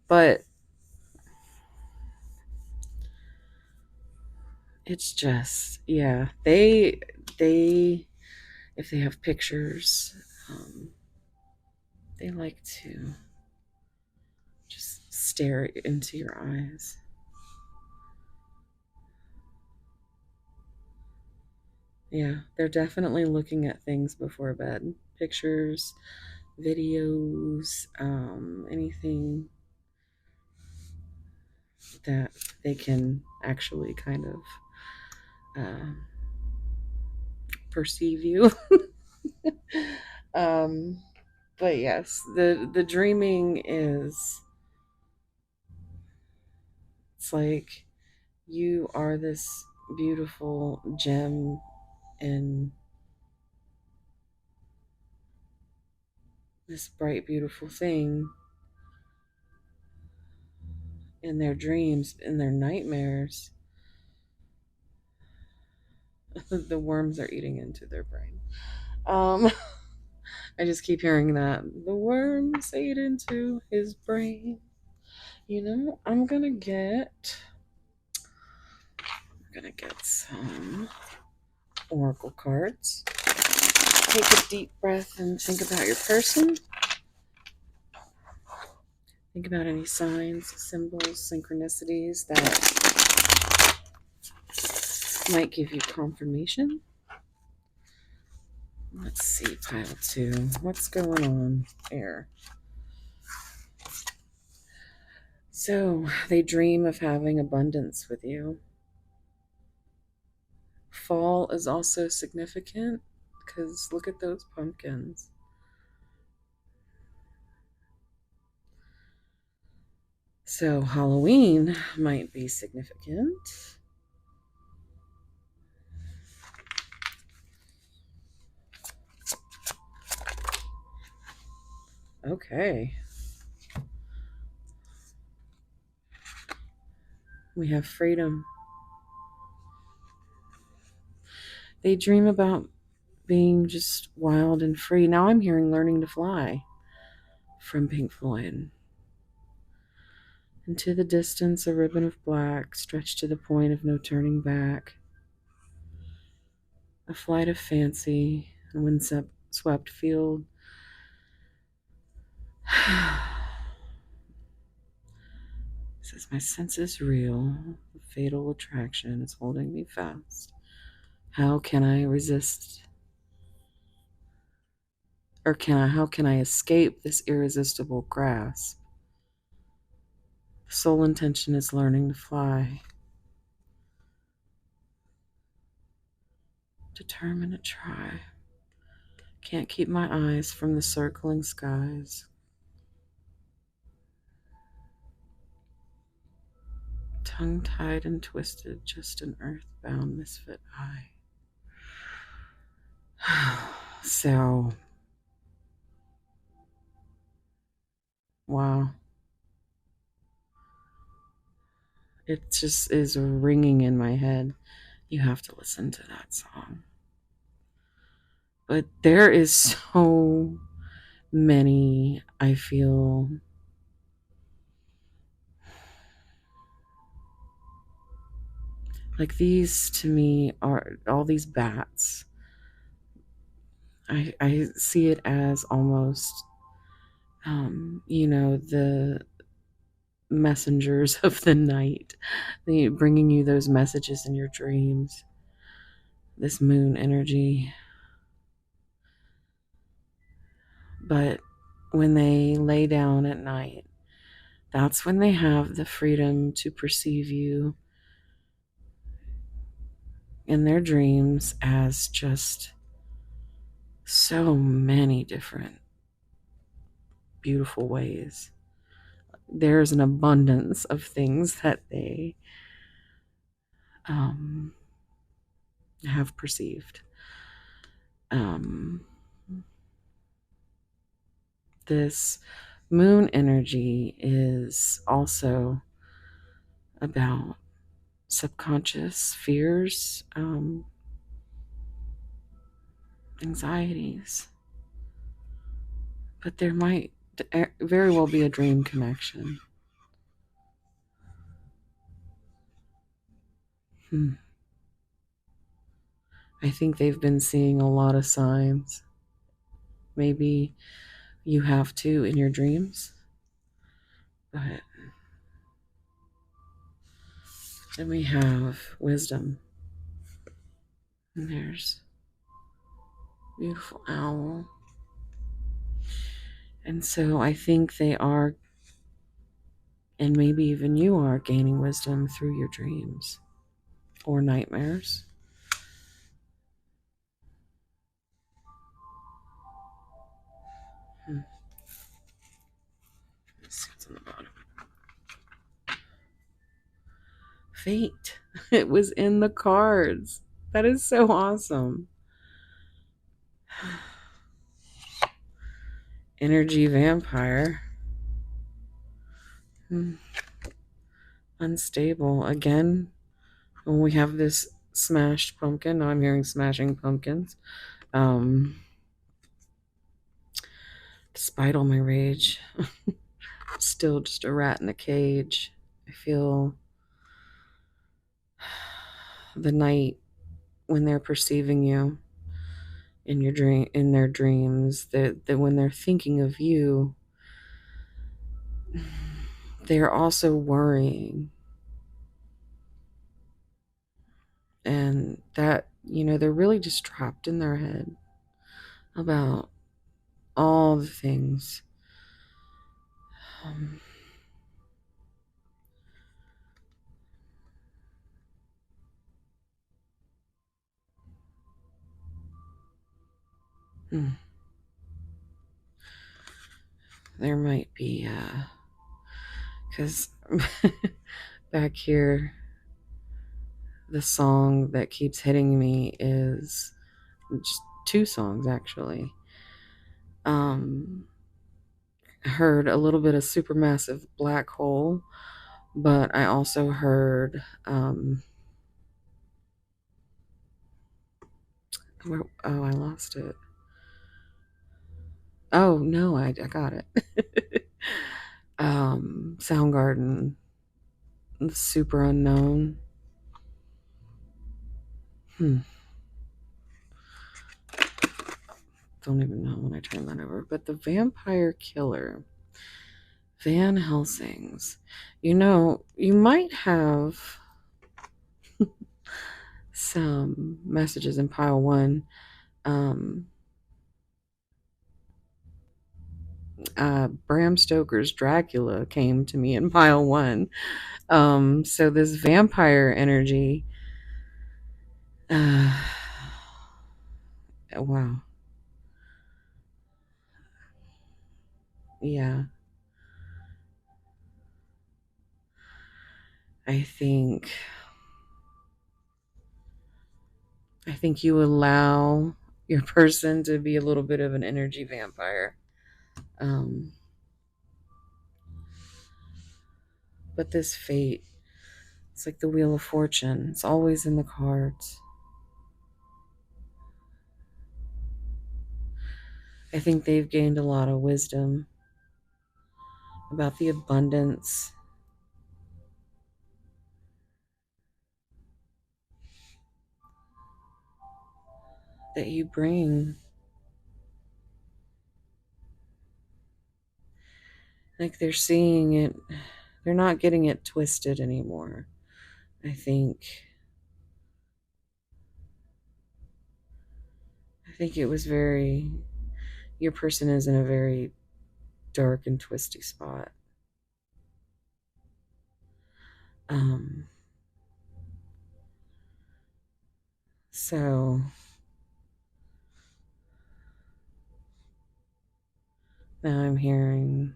But it's just, yeah, they if they have pictures, they like to just stare into your eyes. Yeah, they're definitely looking at things before bed. Pictures, videos, anything that they can actually kind of uh, perceive you. um, but yes, the dreaming is, it's like you are this beautiful gem in this bright, beautiful thing in their dreams, in their nightmares. The worms are eating into their brain. Um, I just keep hearing that. The worms ate into his brain. You know, I'm gonna get some oracle cards. Take a deep breath and think about your person. Think about any signs, symbols, synchronicities that might give you confirmation. Let's see, pile two. What's going on here? So, they dream of having abundance with you. Fall is also significant because look at those pumpkins. So, Halloween might be significant. Okay. We have freedom. They dream about being just wild and free. Now I'm hearing learning to fly from Pink Floyd. Into the distance, a ribbon of black stretched to the point of no turning back. A flight of fancy, a windswept field. Says my sense is real. The fatal attraction is holding me fast. How can I resist? Or how can I escape this irresistible grasp? The sole intention is learning to fly. Determined to try. Can't keep my eyes from the circling skies. Tongue-tied and twisted, just an earthbound misfit eye. So, wow. It just is ringing in my head. You have to listen to that song. But there is so many, I feel, like these to me are all these bats. I see it as almost, the messengers of the night, bringing you those messages in your dreams, this moon energy. But when they lay down at night, that's when they have the freedom to perceive you in their dreams as just so many different beautiful ways. There's an abundance of things that they have perceived. Um, this moon energy is also about subconscious fears, anxieties, but there might very well be a dream connection. Hmm. I think they've been seeing a lot of signs. Maybe you have to in your dreams, but then we have wisdom. And there's beautiful owl. And so I think they are, and maybe even you are, gaining wisdom through your dreams or nightmares. Hmm. Let's see what's on the bottom. Fate. It was in the cards. That is so awesome. Energy vampire. Hmm. Unstable. Again, when we have this smashed pumpkin, now I'm hearing smashing pumpkins. Despite all my rage, still just a rat in a cage. I feel the night when they're perceiving you in your dream, in their dreams, that when they're thinking of you, they're also worrying. And that, they're really just trapped in their head about all the things. Um, hmm. There might be, because back here, the song that keeps hitting me is just two songs actually. I heard a little bit of supermassive black hole, but I also heard I lost it. Oh no, I got it. Soundgarden, super unknown. Hmm. Don't even know when I turn that over. But the vampire killer, Van Helsing's. You might have some messages in pile one. Um, Bram Stoker's Dracula came to me in pile one. So this vampire energy. Uh, wow. Yeah. I think I think you allow your person to be a little bit of an energy vampire. Um, but this fate, it's like the Wheel of Fortune. It's always in the cards. I think they've gained a lot of wisdom about the abundance that you bring. Like they're seeing it, they're not getting it twisted anymore. I think I think it was very your person is in a very dark and twisty spot. Um so now I'm hearing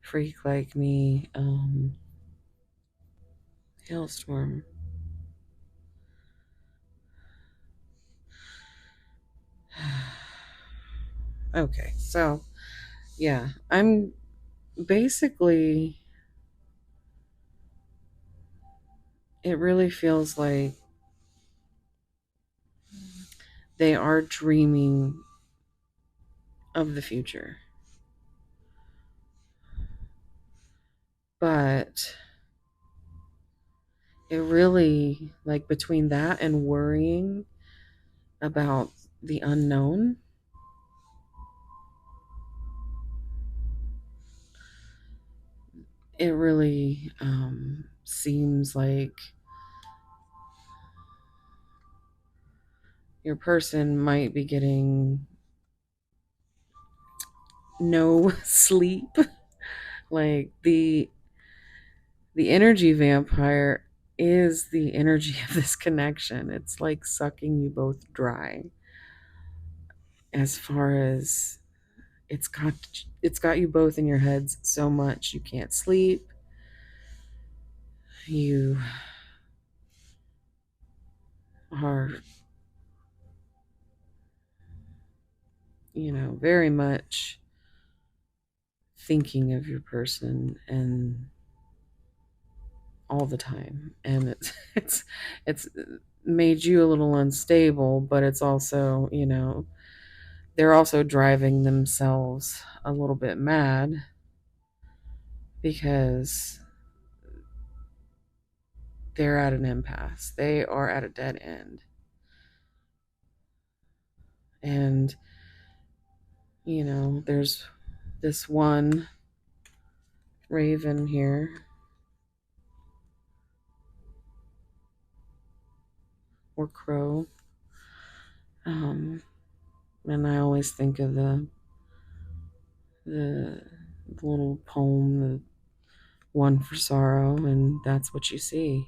freak like me, hailstorm. Okay, so yeah, I'm basically, it really feels like they are dreaming of the future. But it really, like, between that and worrying about the unknown, it really seems like your person might be getting no sleep. Like the energy vampire is the energy of this connection. It's like sucking you both dry, as far as it's got it's got you both in your heads so much you can't sleep. You are, very much thinking of your person and all the time, and it's made you a little unstable, but it's also, they're also driving themselves a little bit mad because they're at an impasse. They are at a dead end. And, there's this one raven here, or crow. Um, and I always think of the little poem, the one for sorrow, and that's what you see.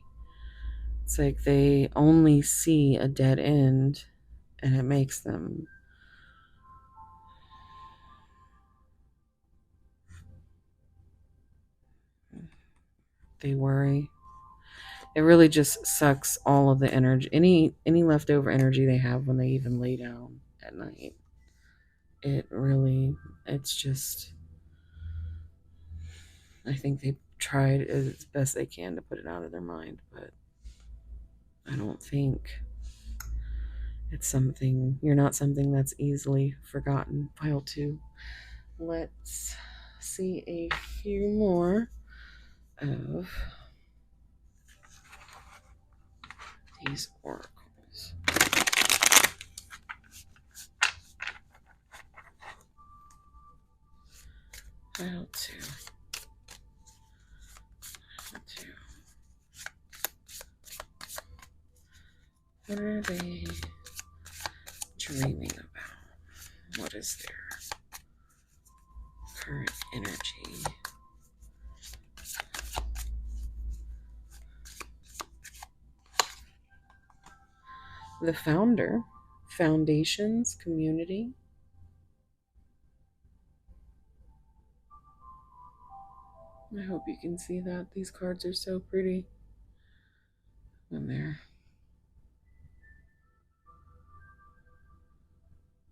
It's like they only see a dead end, and it makes them, they worry. It really just sucks all of the energy, any leftover energy they have when they even lay down at night. It really, it's just, I think they tried as best they can to put it out of their mind, but I don't think it's something, you're not something that's easily forgotten. Pile two. Let's see a few more of these oracles. Pile two. Pile two. What are they dreaming about? What is their current energy? The founder, foundations, community. I hope you can see that. These cards are so pretty when they're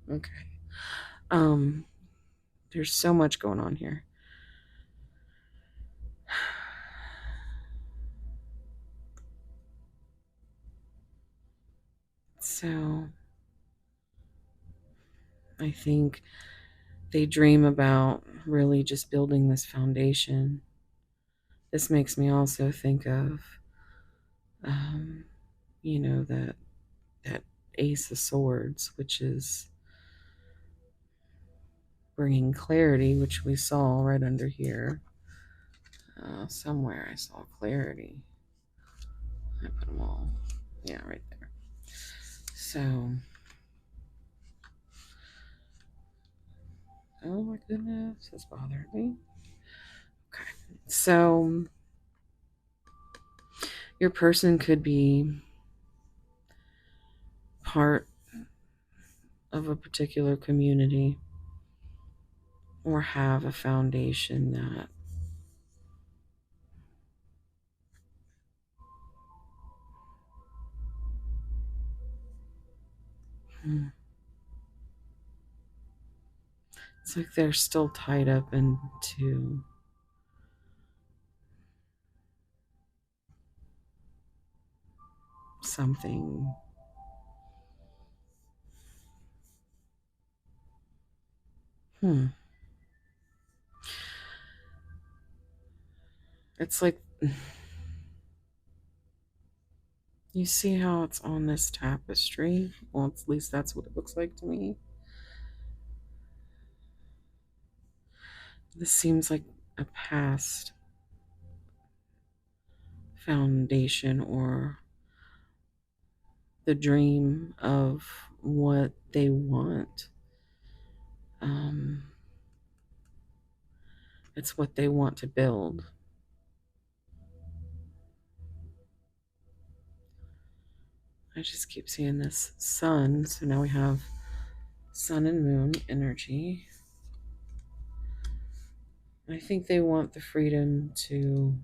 okay. Um, there's so much going on here. So I think they dream about really just building this foundation. This makes me also think of, um, that Ace of Swords, which is bringing clarity, which we saw right under here. Somewhere I saw clarity. I put them all, yeah, right there. So, oh my goodness, this bothered me. Okay, so your person could be part of a particular community or have a foundation that It's like they're still tied up into something. It's like, you see how it's on this tapestry? Well, at least that's what it looks like to me. This seems like a past foundation or the dream of what they want. Um, it's what they want to build. I just keep seeing this sun. So now we have sun and moon energy. I think they want the freedom to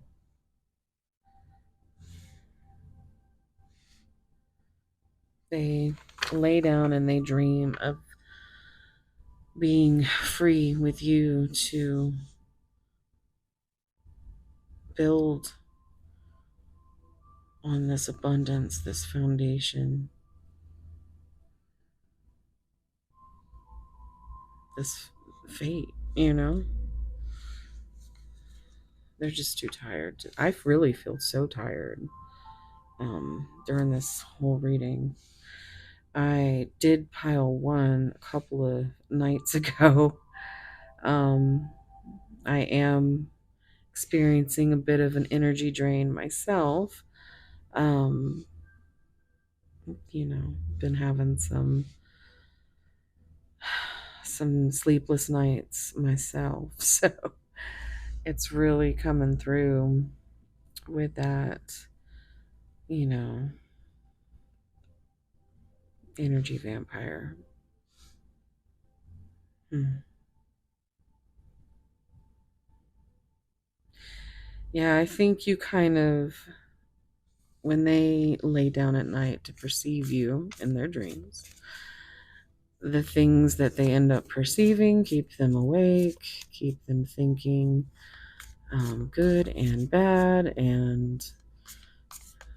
they lay down and they dream of being free with you to build on this abundance, this foundation, this fate, you know? They're just too tired. I really feel so tired during this whole reading. I did pile one a couple of nights ago. Um, I am experiencing a bit of an energy drain myself. Um, been having some sleepless nights myself. So it's really coming through with that, you know, energy vampire. Hmm. Yeah, I think you kind of, when they lay down at night to perceive you in their dreams, the things that they end up perceiving keep them awake, keep them thinking good and bad, and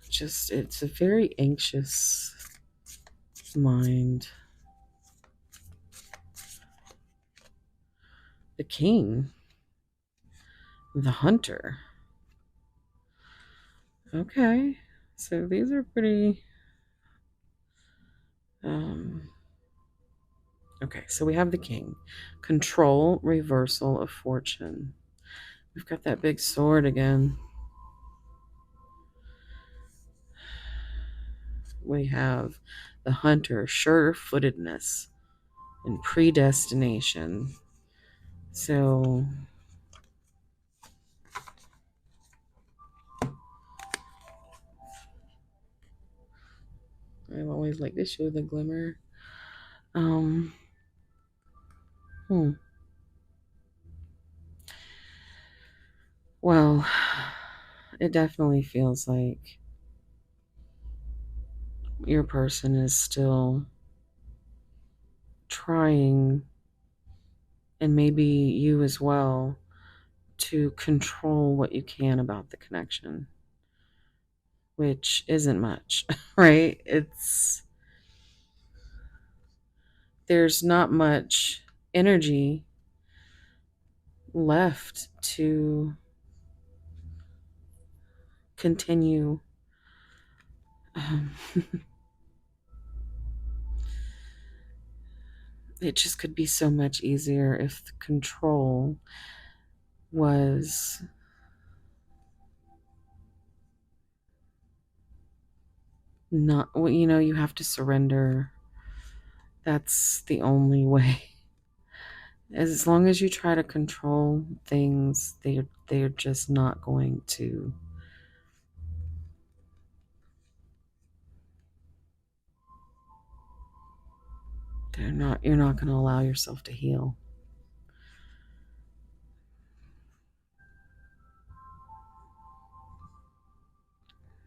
just it's a very anxious mind. The king, the hunter. Okay, so these are pretty. Um, okay, so we have the king, control, reversal of fortune. We've got that big sword again. We have the hunter, sure-footedness and predestination. So I always like to show the glimmer. Um, hmm. Well, it definitely feels like your person is still trying, and maybe you as well, to control what you can about the connection, which isn't much, right? There's not much energy left to continue. Um, it just could be so much easier if the control was not, well, you have to surrender. That's the only way. As long as you try to control things, they're just not going to. You're not going to allow yourself to heal.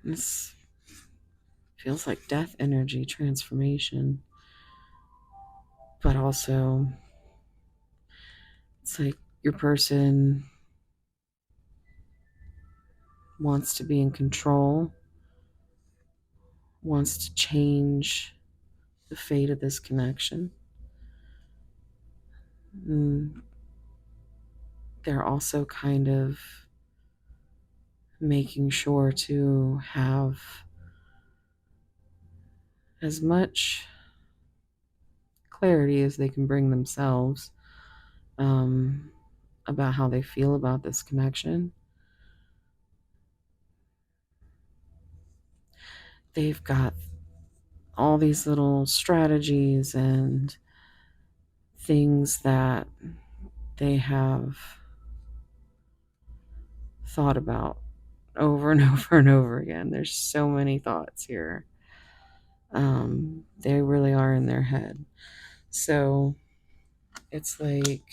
This feels like death energy transformation, but also It's like your person wants to be in control, wants to change the fate of this connection. And they're also kind of making sure to have as much clarity as they can bring themselves um, about how they feel about this connection. They've got all these little strategies and things that they have thought about over and over and over again. There's so many thoughts here. They really are in their head. So it's like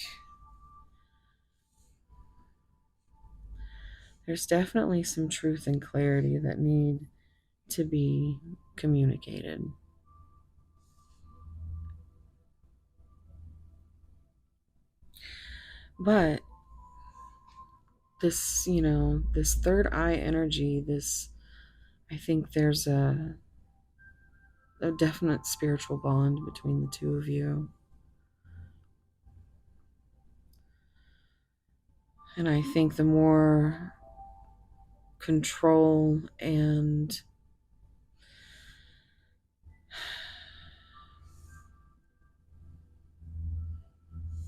there's definitely some truth and clarity that need to be communicated. But this, this third eye energy, I think there's a definite spiritual bond between the two of you. And I think the more control and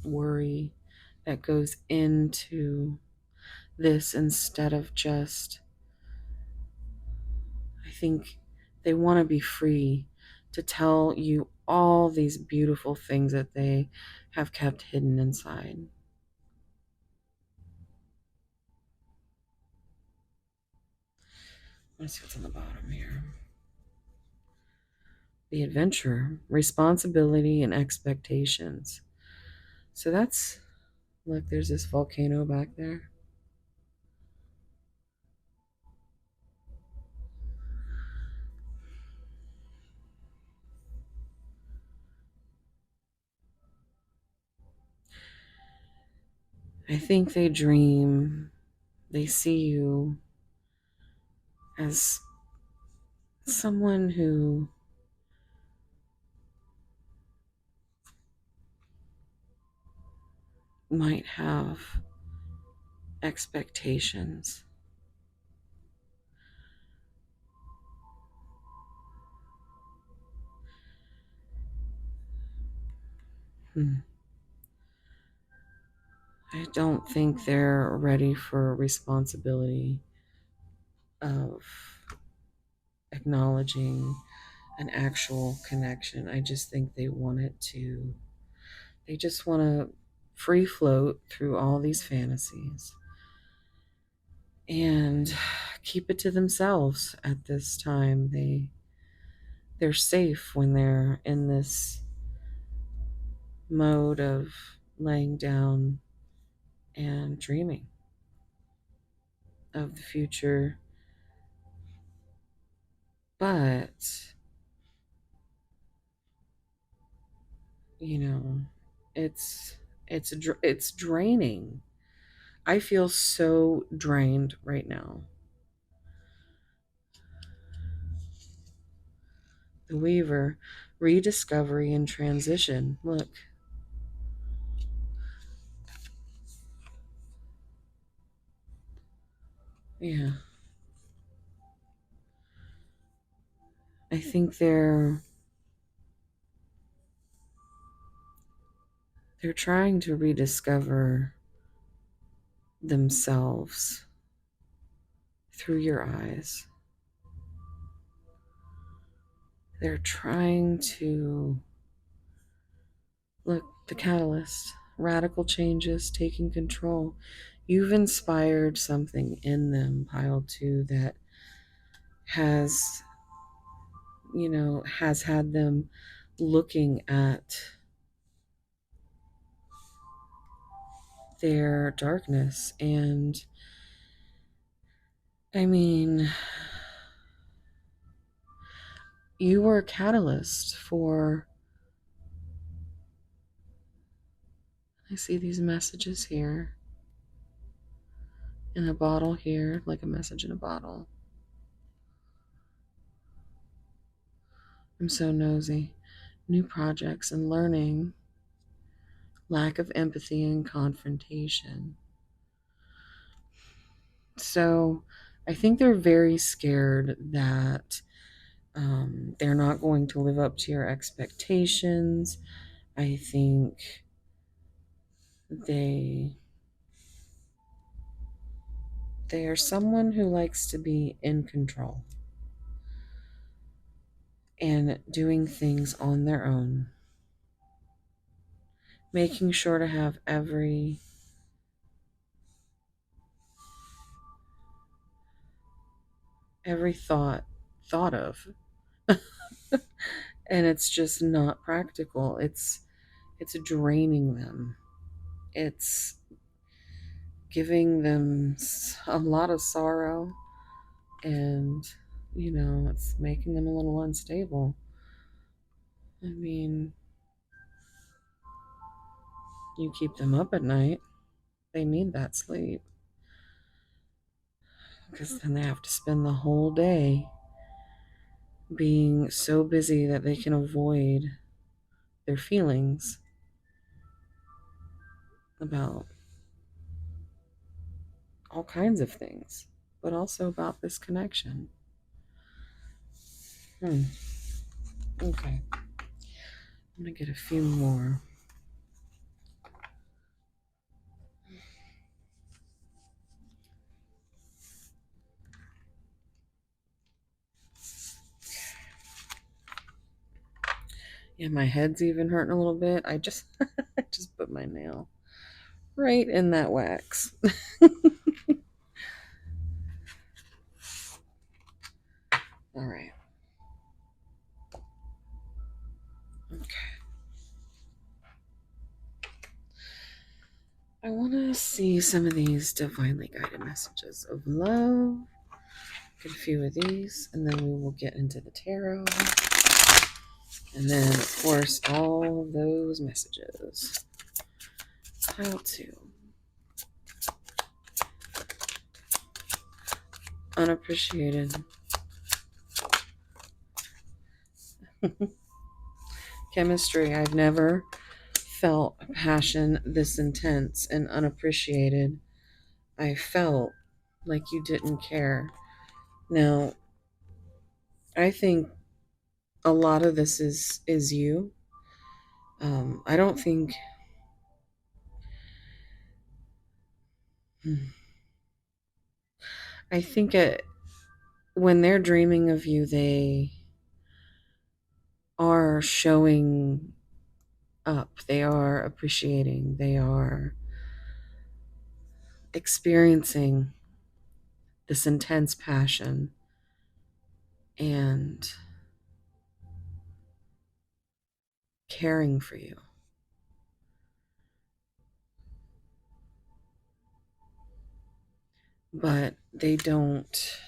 worry that goes into this, instead of just, I think they want to be free to tell you all these beautiful things that they have kept hidden inside. Let's see what's on the bottom here. The adventure, responsibility, and expectations. So that's, look, there's this volcano back there. I think they dream, they see you as someone who might have expectations. I don't think they're ready for responsibility of acknowledging an actual connection. I just think they just want to free float through all these fantasies and keep it to themselves at this time. They're safe when they're in this mode of laying down and dreaming of the future. But, you know, it's it's draining. I feel so drained right now. The Weaver, rediscovery and transition. Look. Yeah. I think they're trying to rediscover themselves through your eyes. They're trying to look, the catalyst, radical changes, taking control. You've inspired something in them, pile two, that has, has had them looking at their darkness. And I mean, you were a catalyst for I see these messages here in a bottle here, like a message in a bottle. I'm so nosy. New projects and learning, lack of empathy and confrontation. So I think they're very scared that they're not going to live up to your expectations. I think they they are someone who likes to be in control and doing things on their own, making sure to have every thought of. And it's just not practical. It's draining them. It's giving them a lot of sorrow, and it's making them a little unstable. I mean, you keep them up at night, they need that sleep, because then they have to spend the whole day being so busy that they can avoid their feelings about all kinds of things, but also about this connection. Okay, I'm gonna get a few more. Yeah, my head's even hurting a little bit. I just I just put my nail right in that wax. All right. Okay. I want to see some of these divinely guided messages of love. Get a few of these, and then we will get into the tarot. And then, of course, all of those messages. Pile 2. Unappreciated. Chemistry. I've never felt passion this intense and unappreciated. I felt like you didn't care. Now, I think a lot of this is you. I don't think. I think when they're dreaming of you, they are showing up. They are appreciating. They are experiencing this intense passion and caring for you. But they don't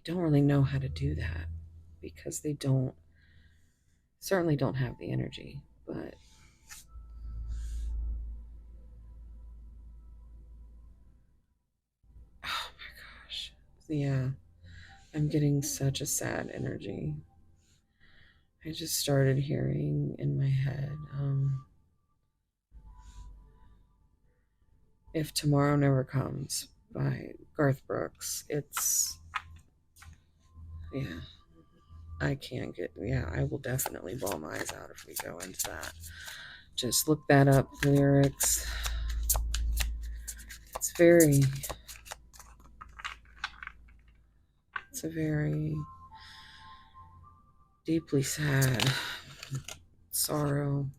really know how to do that, because they certainly don't have the energy. But oh my gosh, yeah, I'm getting such a sad energy. I just started hearing in my head, If Tomorrow Never Comes by Garth Brooks. Yeah, I can't get, yeah, I will definitely bawl my eyes out if we go into that. Just look that up, the lyrics. It's a very deeply sad, sorrowful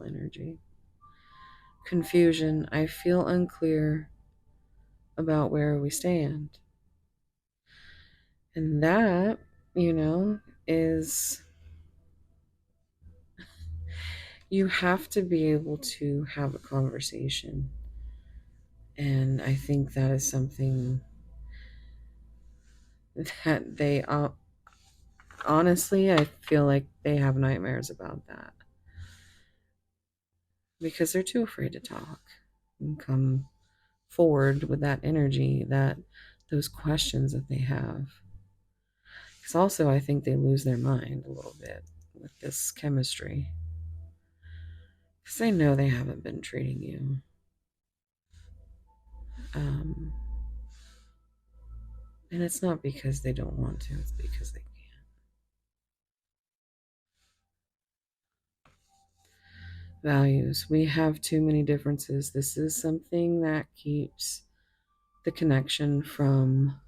energy. Confusion. I feel unclear about where we stand. And that, is, you have to be able to have a conversation. And I think that is something that honestly, I feel like they have nightmares about that because they're too afraid to talk and come forward with that energy, that those questions that they have. Because also, I think they lose their mind a little bit with this chemistry because they know they haven't been treating you. Um, and it's not because they don't want to, it's because they can't. Values. We have too many differences. This is something that keeps the connection from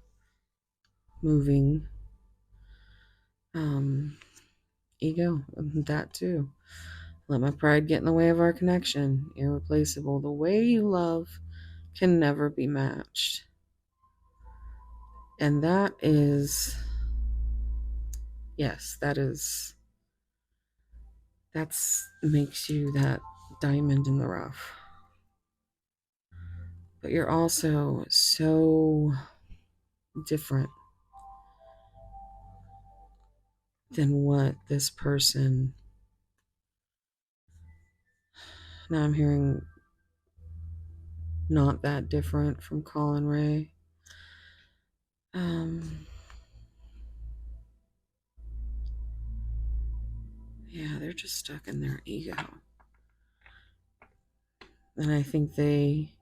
moving. Um, ego, that too. Let my pride get in the way of our connection. Irreplaceable. The way you love can never be matched. And that is, yes, that's makes you that diamond in the rough. But you're also so different than what this person. Now I'm hearing not that different from Colin Ray. Um, yeah, they're just stuck in their ego. And I think they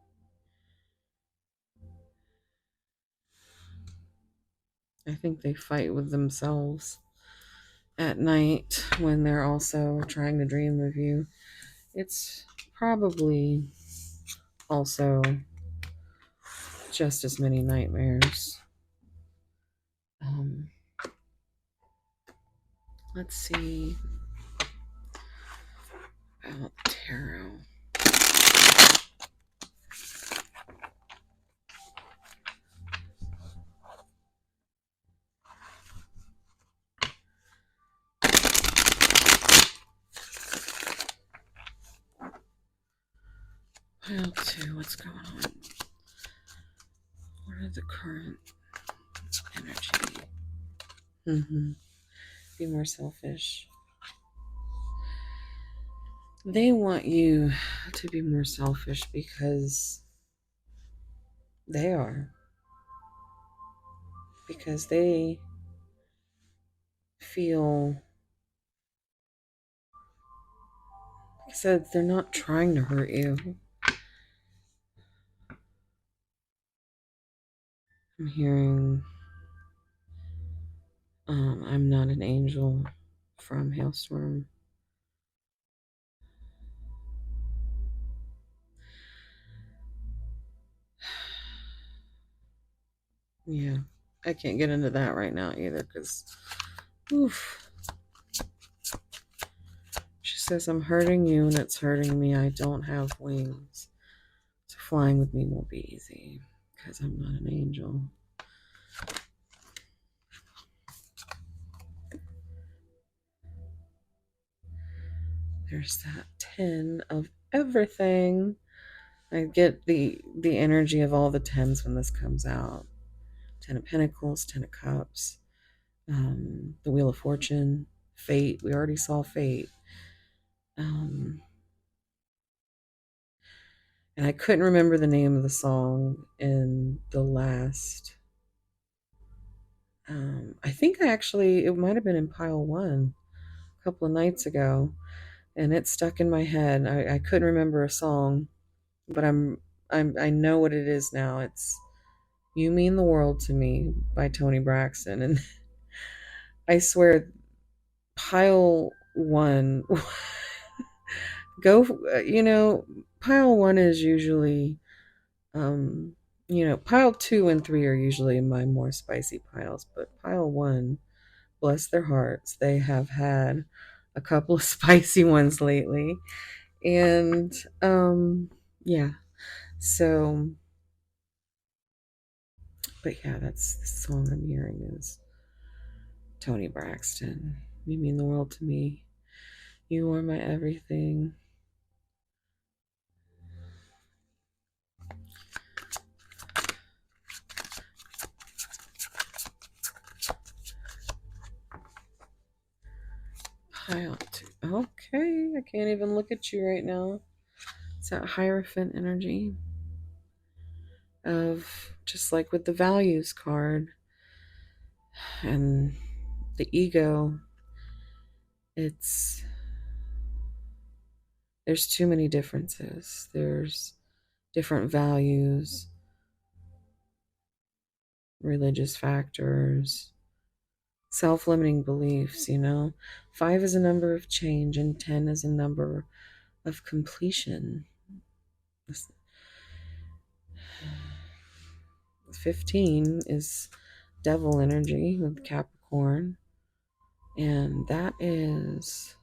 fight with themselves at night when they're also trying to dream of you. It's probably also just as many nightmares. Um, let's see about tarot. Pile 2, what's going on? What are the current energy? Be more selfish. They want you to be more selfish because they are. Because they feel, like I said, they're not trying to hurt you. I'm hearing I'm not an angel from Hailstorm. Yeah, I can't get into that right now either because, oof. She says, I'm hurting you and it's hurting me. I don't have wings. So flying with me won't be easy because I'm not an angel. There's that 10 of everything. I get the energy of all the 10s when this comes out. 10 of Pentacles, 10 of Cups, the Wheel of Fortune, Fate. We already saw Fate. And I couldn't remember the name of the song in the last. I think it might have been in pile 1 a couple of nights ago, and it stuck in my head. I couldn't remember a song, but I know what it is now. It's "You Mean the World to Me" by Toni Braxton, and I swear, pile 1, go. Pile 1 is usually, pile 2 and 3 are usually my more spicy piles, but pile 1, bless their hearts, they have had a couple of spicy ones lately. And yeah, so, but yeah, that's the song I'm hearing is Toni Braxton. You mean the world to me. You are my everything. Okay, I can't even look at you right now. It's that Hierophant energy of just like with the values card and the ego. There's too many differences. There's different values, religious factors, self-limiting beliefs, 5 is a number of change and 10 is a number of completion. 15 is devil energy with Capricorn, and that is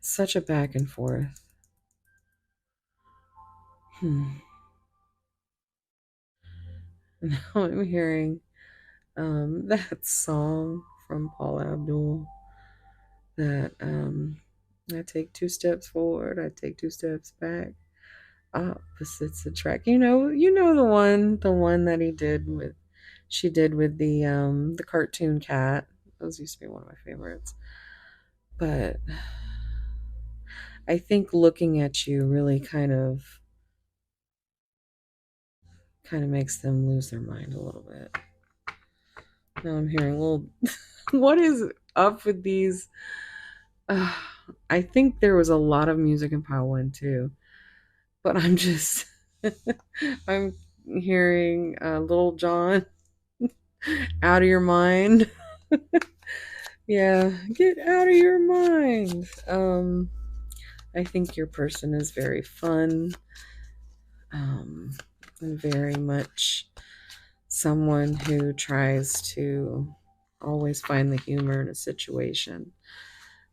such a back and forth. Now I'm hearing that song from Paul Abdul that I take 2 steps forward, I take 2 steps back. Opposites attract. The one that she did with the cartoon cat. Those used to be one of my favorites. But I think looking at you really kind of makes them lose their mind a little bit. Now I'm hearing a little what is up with these? I think there was a lot of music in Pile 1 too, but I'm just I'm hearing Little John, out of your mind. Yeah, get out of your mind. I think your person is very fun, and very much someone who tries to always find the humor in a situation.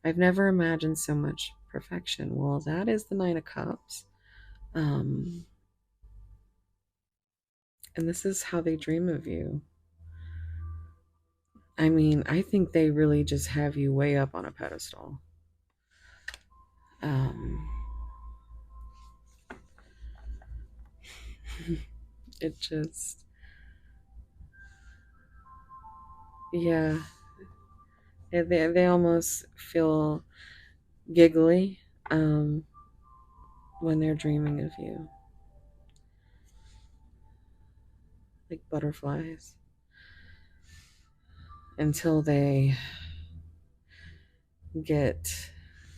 I've never imagined so much perfection. Well, that is the Nine of Cups. And this is how they dream of you. I mean, I think they really just have you way up on a pedestal. It just, yeah, they almost feel giggly when they're dreaming of you, like butterflies, until they get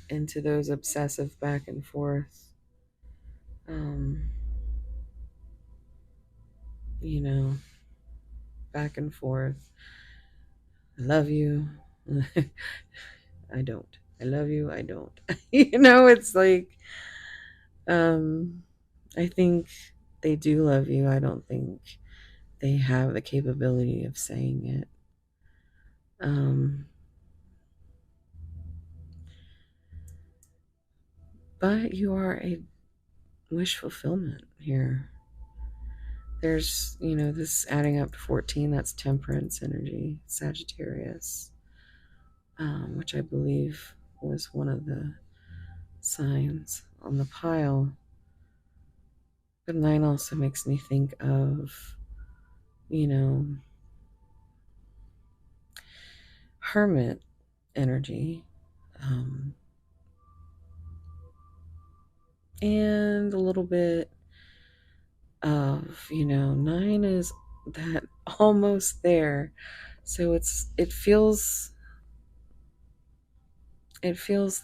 into those obsessive back and forth, um, you know, back and forth. I love you. I don't. I love you. I don't. It's like, I think they do love you. I don't think they have the capability of saying it. But you are a wish fulfillment here. There's, this adding up to 14, that's temperance energy, Sagittarius, which I believe was one of the signs on the pile. But 9 also makes me think of, hermit energy. And a little bit of, 9 is that almost there. So it feels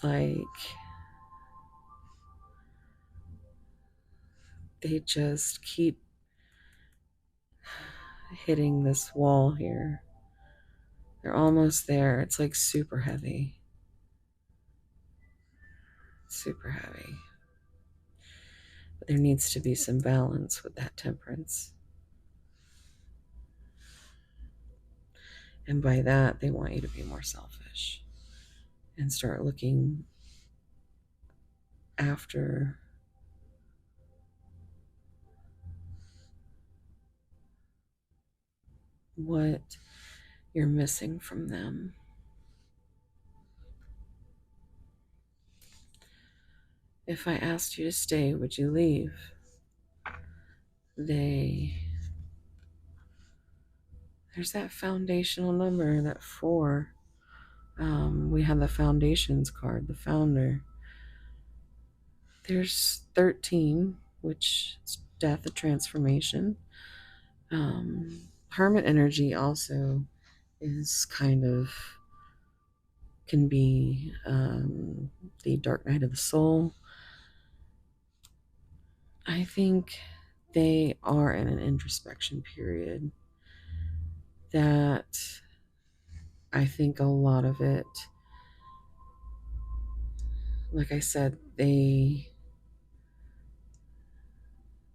like they just keep hitting this wall here. They're almost there. It's like super heavy. Super heavy. But there needs to be some balance with that temperance. And by that, they want you to be more selfish and start looking after what you're missing from them. If I asked you to stay, would you leave? They There's that foundational number, that 4. We have the foundations card, the founder. There's 13, which is death, a transformation. Hermit energy also is kind of, can be the dark night of the soul. I think they are in an introspection period that I think a lot of it, like I said,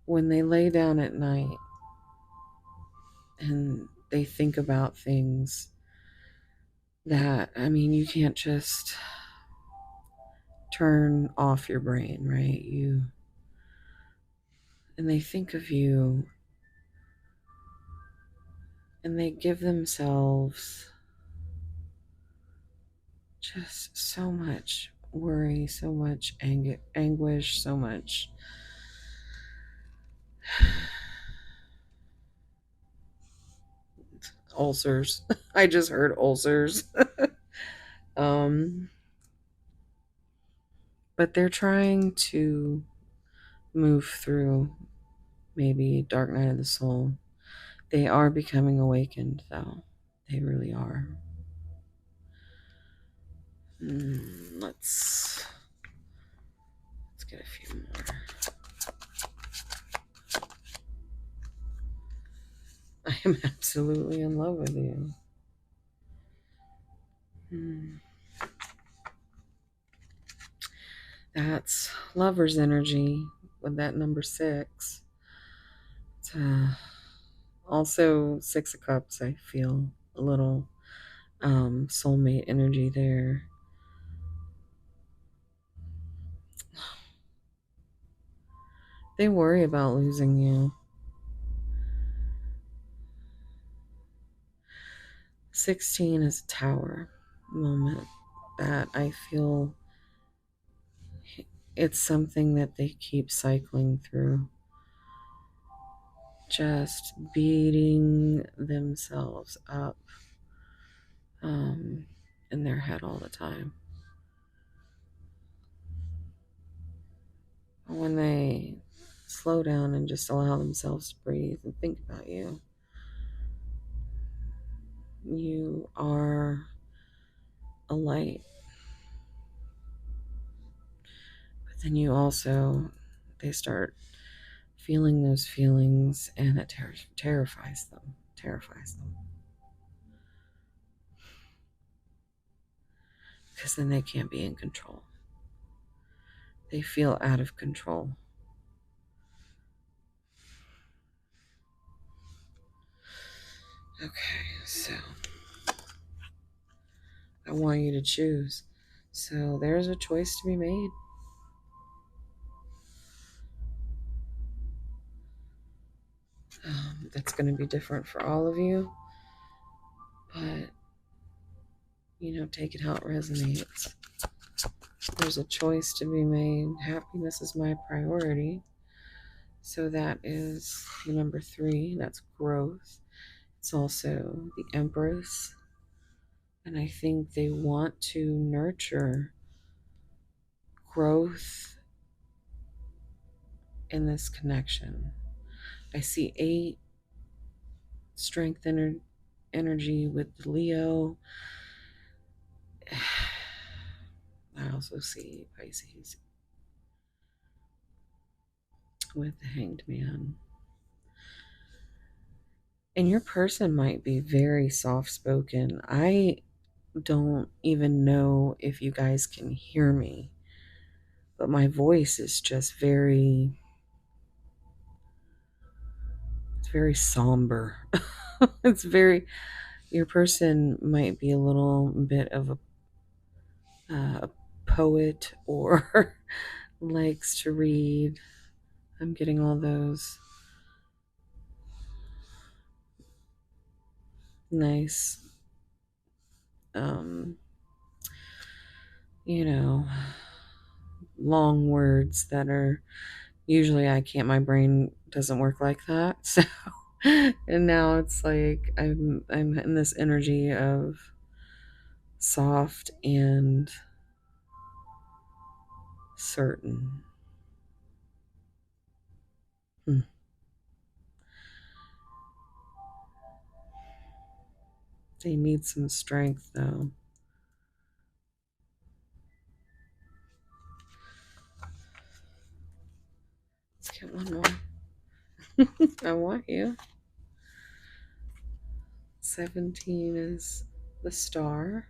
when they lay down at night and they think about things that, I mean, you can't just turn off your brain, right? And they think of you and they give themselves just so much worry, so much anguish, so much ulcers. I just heard ulcers. um, but they're trying to move through maybe dark night of the soul. They are becoming awakened, though. They really are. Let's get a few more. I am absolutely in love with you. That's lover's energy with that number 6. It's, also 6 of Cups. I feel a little soulmate energy there. They worry about losing you. 16 is a Tower moment that I feel it's something that they keep cycling through. Just beating themselves up in their head all the time. When they slow down and just allow themselves to breathe and think about you, you are a light. But then you also, they start feeling those feelings and it terrifies them. Because then they can't be in control. They feel out of control. Okay, so I want you to choose. So there's a choice to be made. That's going to be different for all of you. But, take it how it resonates. There's a choice to be made. Happiness is my priority. So that is number 3. That's growth. It's also the Empress. And I think they want to nurture growth in this connection. I see 8 strength energy with Leo. I also see Pisces with the Hanged Man. And your person might be very soft-spoken. I don't even know if you guys can hear me, but my voice is just it's very somber. Your person might be a little bit of a poet or likes to read. I'm getting all those nice, long words that are usually my brain doesn't work like that. So And now it's like I'm in this energy of soft and certain. Hmm. They need some strength though. Let's get one more. I want you. 17 is the star,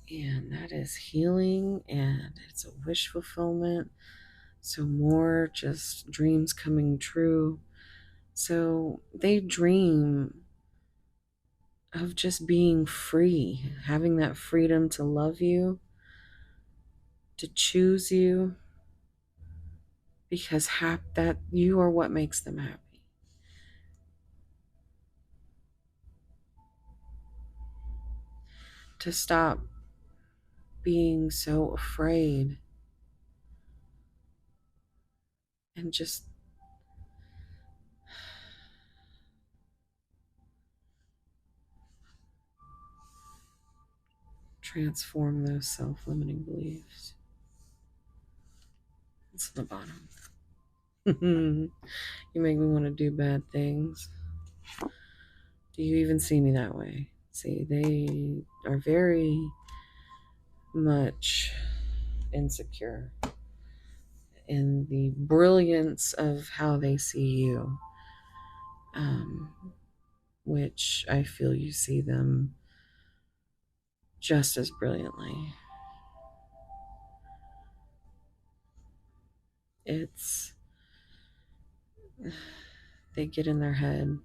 and that is healing and it's a wish fulfillment. So, more just dreams coming true. So, they dream of just being free, having that freedom to love you, to choose you, because that you are what makes them happy. To stop being so afraid and just transform those self-limiting beliefs. It's the bottom. You make me want to do bad things. Do you even see me that way? See, they are very much insecure in the brilliance of how they see you, um, which I feel you see them just as brilliantly. It's, they get in their head,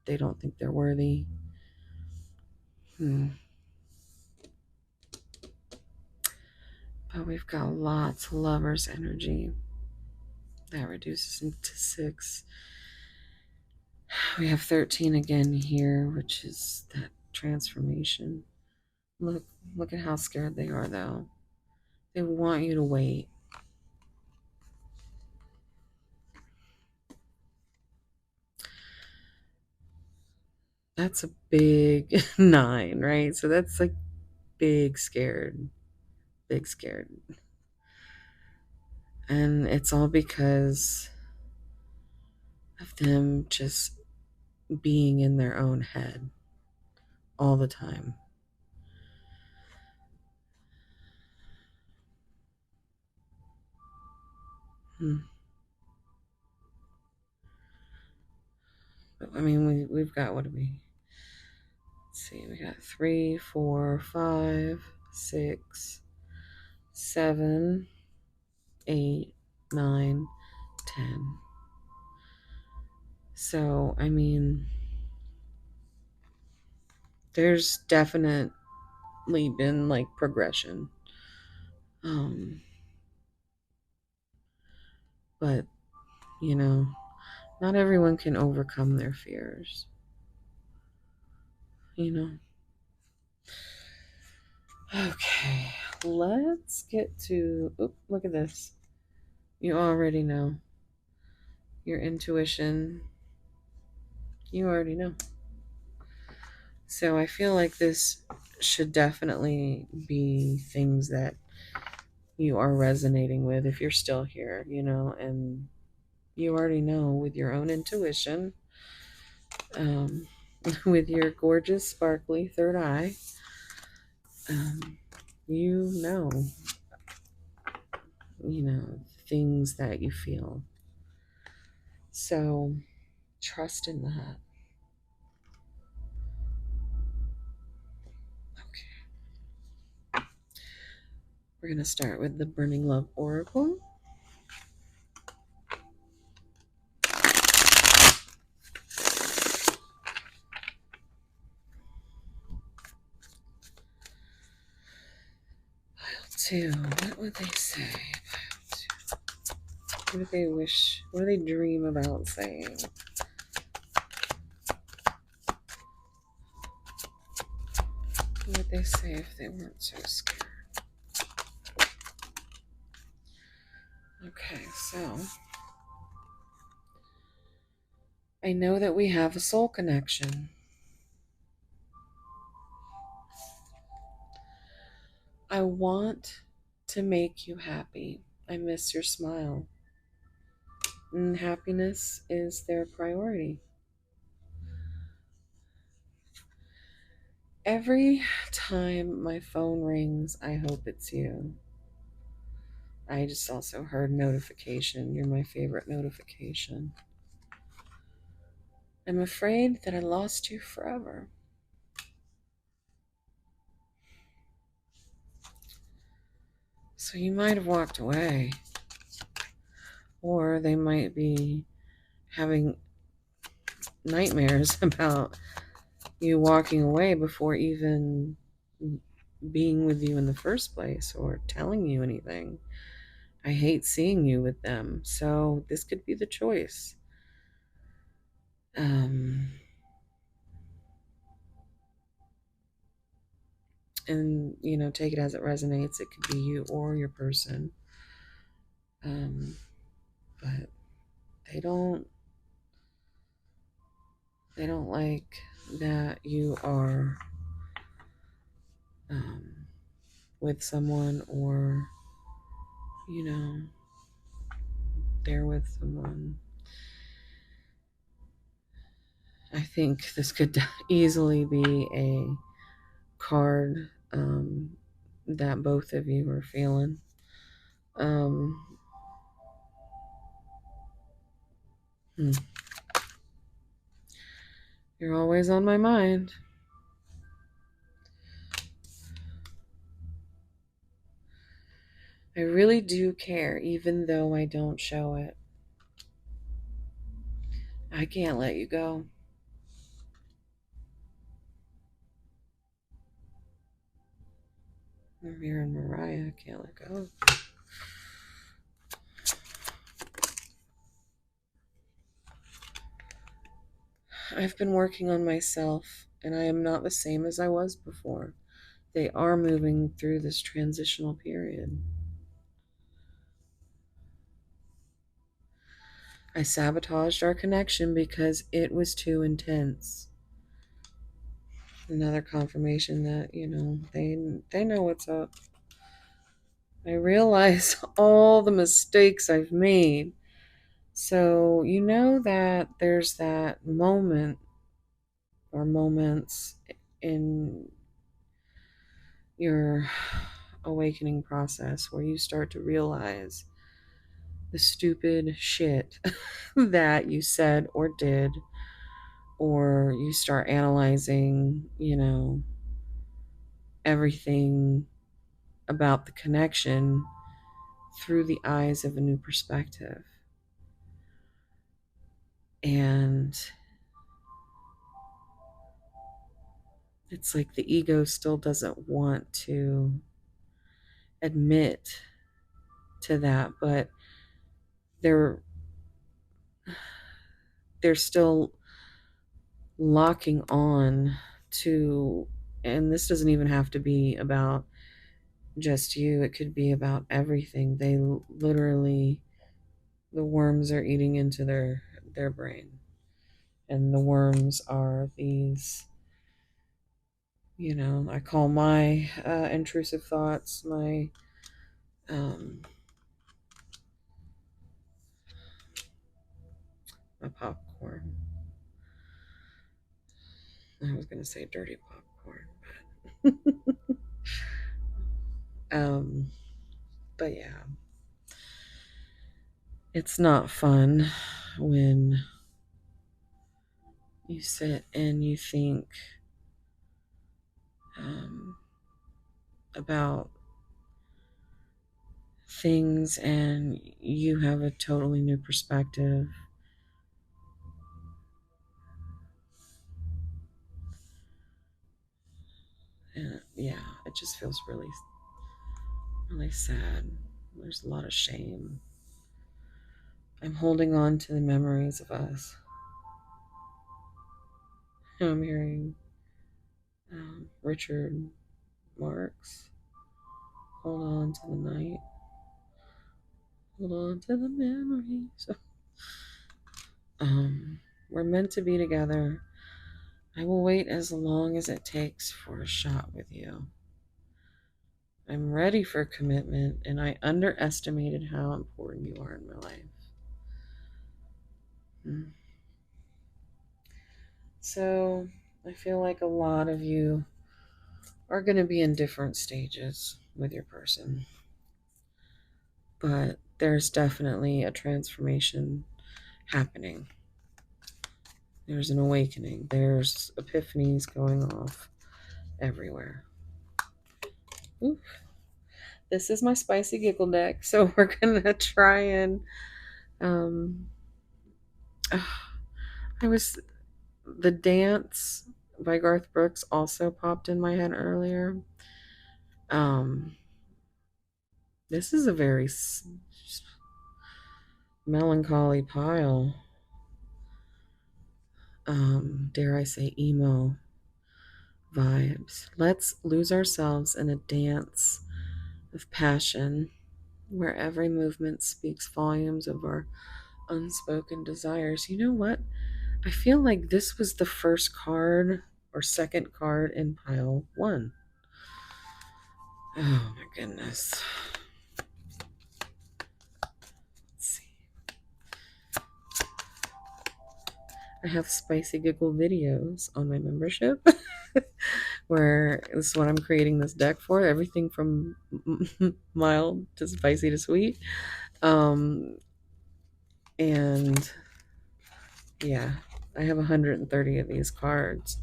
they don't think they're worthy. But we've got lots of lovers energy. That reduces into 6. We have 13 again here, which is that transformation. Look at how scared they are, though. They want you to wait. That's a big 9, right? So that's like big scared. Big scared. And it's all because of them just being in their own head all the time. But, I mean, we've got, what do we? Let's see, we got 3, 4, 5, 6, 7, 8, 9, 10. So, I mean, there's definitely been like progression. But, you know, not everyone can overcome their fears. You know? Okay, let's get to. Oop, look at this. You already know. Your intuition. You already know. So I feel like this should definitely be things that you are resonating with if you're still here, and you already know with your own intuition, um, with your gorgeous, sparkly third eye, um, you know, things that you feel. So trust in that. Okay. We're going to start with the Burning Love Oracle. Pile 2. What would they say? Pile 2. What do they wish? What do they dream about saying? What would they say if they weren't so scared? Okay, so I know that we have a soul connection. I want to make you happy. I miss your smile. And happiness is their priority. Every time my phone rings, I hope it's you. I just also heard notification. You're my favorite notification. I'm afraid that I lost you forever. So you might have walked away. Or they might be having nightmares about you walking away before even being with you in the first place or telling you anything. I hate seeing you with them. So this could be the choice. Um, and, take it as it resonates. It could be you or your person. But they don't like that you are with someone, or they're with someone. I think this could easily be a card that both of you are feeling. Um, hmm. You're always on my mind. I really do care, even though I don't show it. I can't let you go. Amir and Mariah can't let go. I've been working on myself, and I am not the same as I was before. They are moving through this transitional period. I sabotaged our connection because it was too intense. Another confirmation that, they know what's up. I realize all the mistakes I've made. So, you know that there's that moment or moments in your awakening process where you start to realize the stupid shit that you said or did, or you start analyzing, everything about the connection through the eyes of a new perspective. And it's like the ego still doesn't want to admit to that, but they're still locking on to, and this doesn't even have to be about just you, it could be about everything. They literally, the worms are eating into their brain, and the worms are these, I call my intrusive thoughts um my popcorn. I was gonna say dirty popcorn, but but yeah, it's not fun when you sit and you think um, about things and you have a totally new perspective. And yeah, it just feels really, really sad. There's a lot of shame. I'm holding on to the memories of us. I'm hearing Richard Marx. Hold on to the night. Hold on to the memories. Um, We're meant to be together. I will wait as long as it takes for a shot with you. I'm ready for commitment, and I underestimated how important you are in my life. So I feel like a lot of you are going to be in different stages with your person. But there's definitely a transformation happening. There's an awakening. There's epiphanies going off everywhere. Ooh. This is my spicy giggle deck, so we're gonna try and I was the dance by Garth Brooks also popped in my head earlier. This is a very melancholy pile. Dare I say emo vibes. Let's lose ourselves in a dance of passion where every movement speaks volumes of our unspoken desires. You know what? I feel like this was the first card or second card in pile 1. Oh my goodness. Let's see. I have spicy giggle videos on my membership where this is what I'm creating this deck for. Everything from mild to spicy to sweet. And yeah, I have 130 of these cards.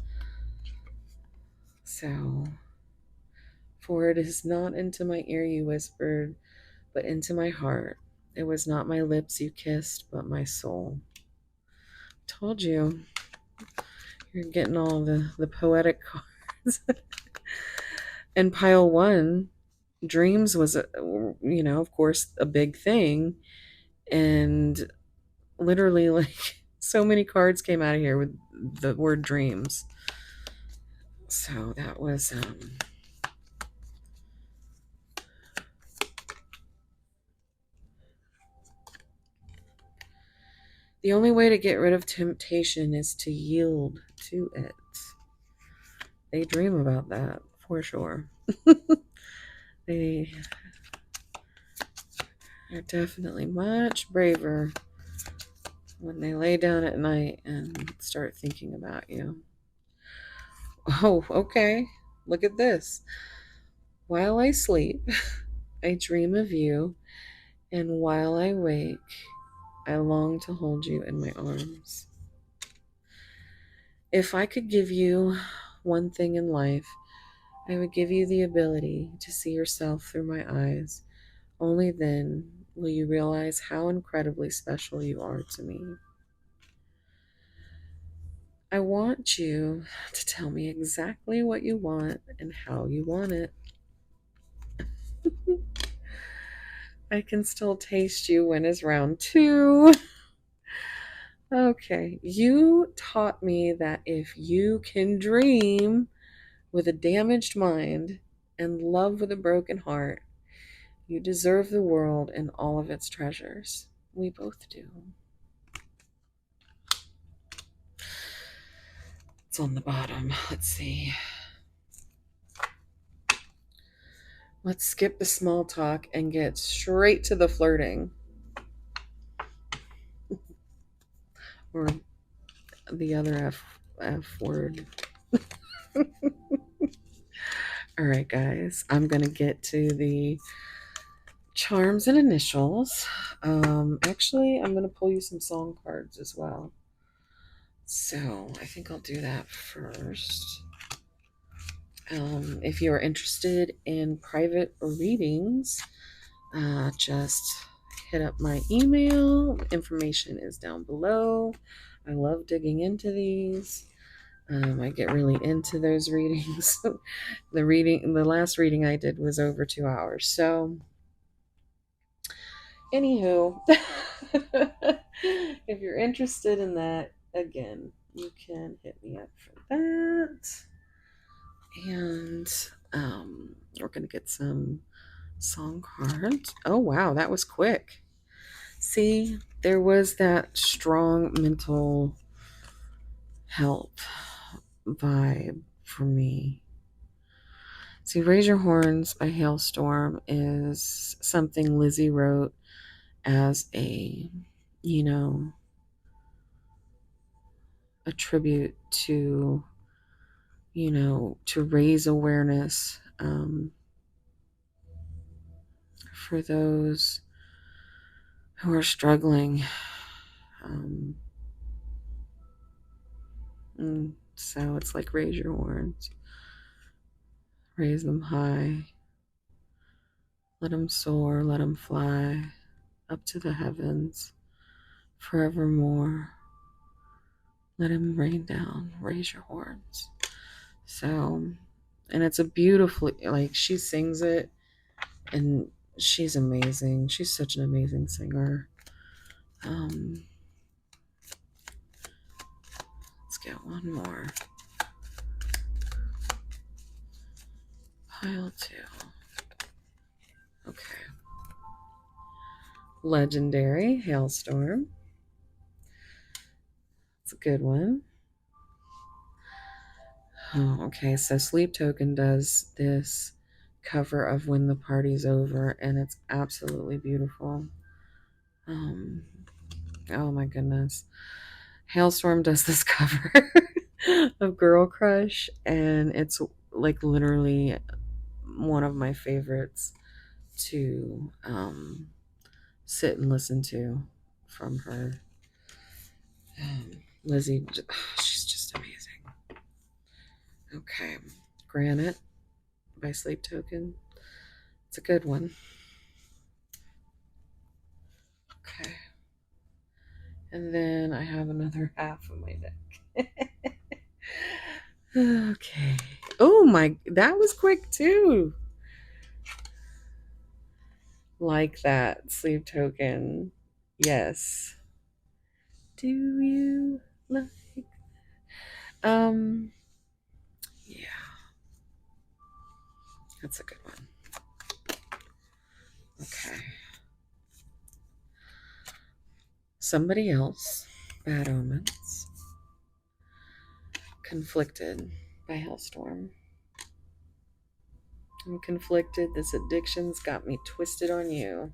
So, for it is not into my ear you whispered, but into my heart. It was not my lips you kissed, but my soul. Told you. You're getting all the poetic cards. And pile 1, dreams was, of course, a big thing. And literally, like, so many cards came out of here with the word dreams. So that was, the only way to get rid of temptation is to yield to it. They dream about that, for sure. They are definitely much braver when they lay down at night and start thinking about you. Oh, okay. Look at this. While I sleep, I dream of you, and while I wake, I long to hold you in my arms. If I could give you one thing in life, I would give you the ability to see yourself through my eyes. Only then will you realize how incredibly special you are to me. I want you to tell me exactly what you want and how you want it. I can still taste you when is round 2. Okay, you taught me that if you can dream with a damaged mind and love with a broken heart, you deserve the world and all of its treasures. We both do. It's on the bottom. Let's see. Let's skip the small talk and get straight to the flirting. Or the other F word. All right, guys. I'm going to get to the charms and initials. Actually, I'm going to pull you some song cards as well. So I think I'll do that first. If you are interested in private readings, just hit up my email. Information is down below. I love digging into these. I get really into those readings. The last reading I did was over 2 hours. So, anywho, if you're interested in that, again, you can hit me up for that. And we're gonna get some song cards. Oh wow, that was quick. See, there was that strong mental help vibe for me. See, Raise Your Horns by Hailstorm is something Lizzie wrote as you know, a tribute to, to raise awareness for those who are struggling. So it's like raise your horns, raise them high, let them soar, let them fly up to the heavens forevermore. Let him rain down, raise your horns. So, and it's a beautiful, like, she sings it, and she's amazing. She's such an amazing singer. Let's get one more. Pile 2. Okay. Legendary, Hailstorm. It's a good one. Oh, okay, so Sleep Token does this cover of When the Party's Over, and it's absolutely beautiful. Oh my goodness. Hailstorm does this cover of Girl Crush, and it's like literally one of my favorites to sit and listen to from her. Lizzie, she's just amazing. Okay, Granite by Sleep Token. It's a good one. Okay. And then I have another half of my deck. Okay. Oh my, that was quick too. Like that, Sleep Token. Yes. Do you like? Yeah, that's a good one. Okay. Somebody Else, Bad Omens. Conflicted by Hailstorm. I'm conflicted. This addiction's got me twisted on you.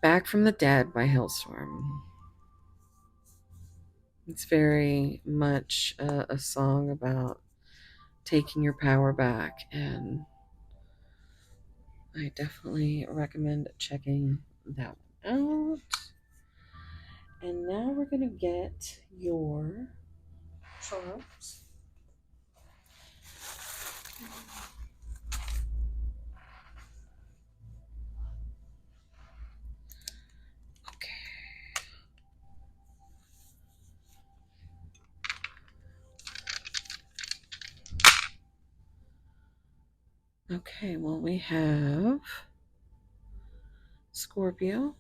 Back from the Dead by Hailstorm. It's very much a song about taking your power back, and I definitely recommend checking that one out. And now we're going to get your charms. Okay, well, we have Scorpio,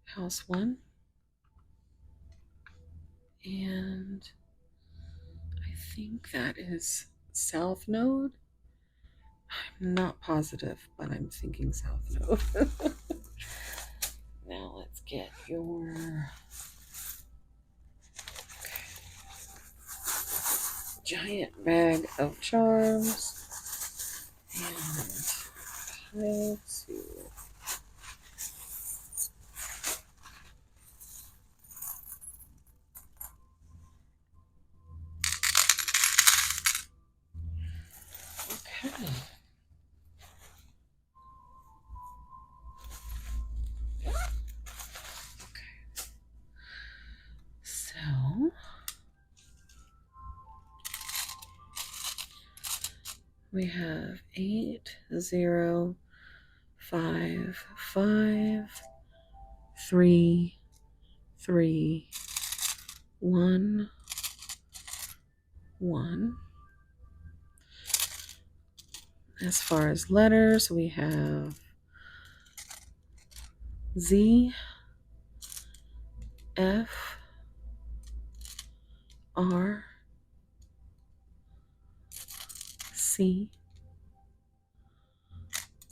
House 1, and I think that is South Node. I'm not positive, but I'm thinking South Node. Now let's get your giant bag of charms and pile 2. Okay. So we have 8, 0, 5, 5, 3, 3, 1, 1. As far as letters, we have Z, F, R, C,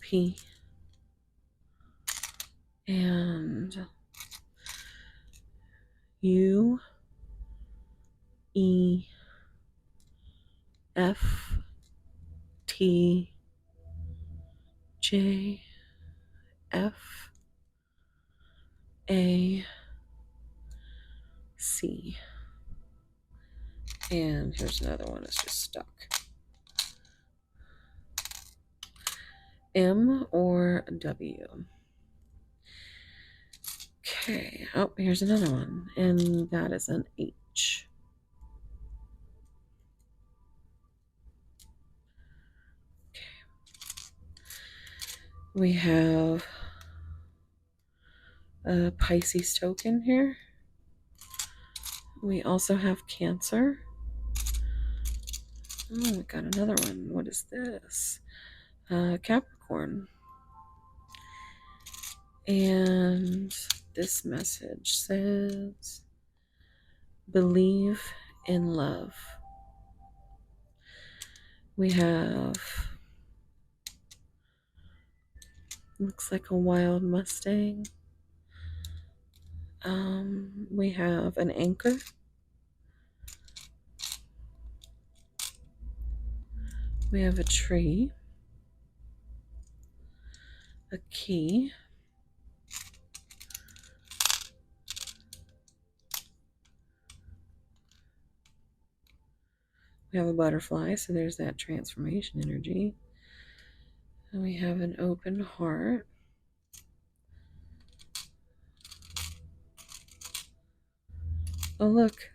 P, And UEFTJFAC. And here's another one that's just stuck. M or W. Okay. Oh, here's another one. And that is an H. Okay. We have a Pisces token here. We also have Cancer. Oh, we got another one. What is this? Capricorn. And this message says, believe in love. We have, looks like a wild Mustang. We have an anchor. We have a tree. A key. We have a butterfly, so there's that transformation energy. And we have an open heart. Oh, look.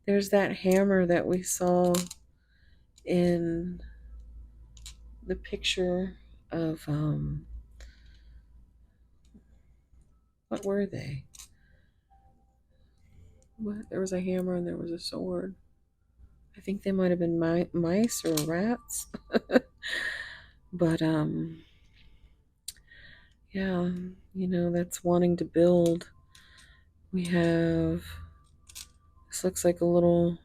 There's that hammer that we saw in the picture of, what were they? What? There was a hammer and there was a sword. I think they might have been mice or rats. But, yeah, you know, that's wanting to build. We have, this looks like a little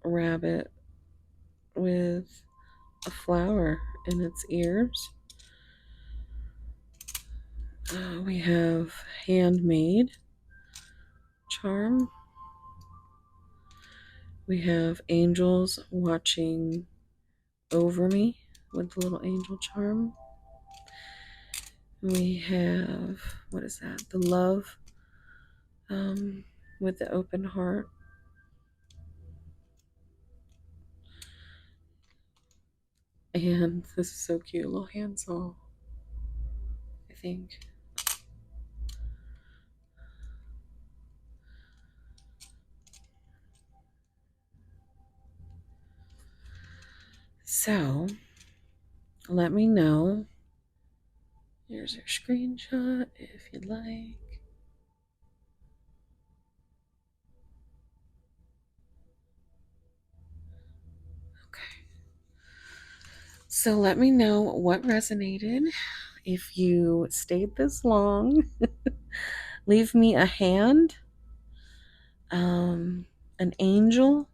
rabbit with a flower in its ears. We have handmade charm. We have angels watching over me with the little angel charm. We have, what is that? The love with the open heart. And this is so cute, a little handsaw, I think. So, let me know. Here's your screenshot if you'd like. Okay. So let me know what resonated. If you stayed this long, leave me a hand, an angel,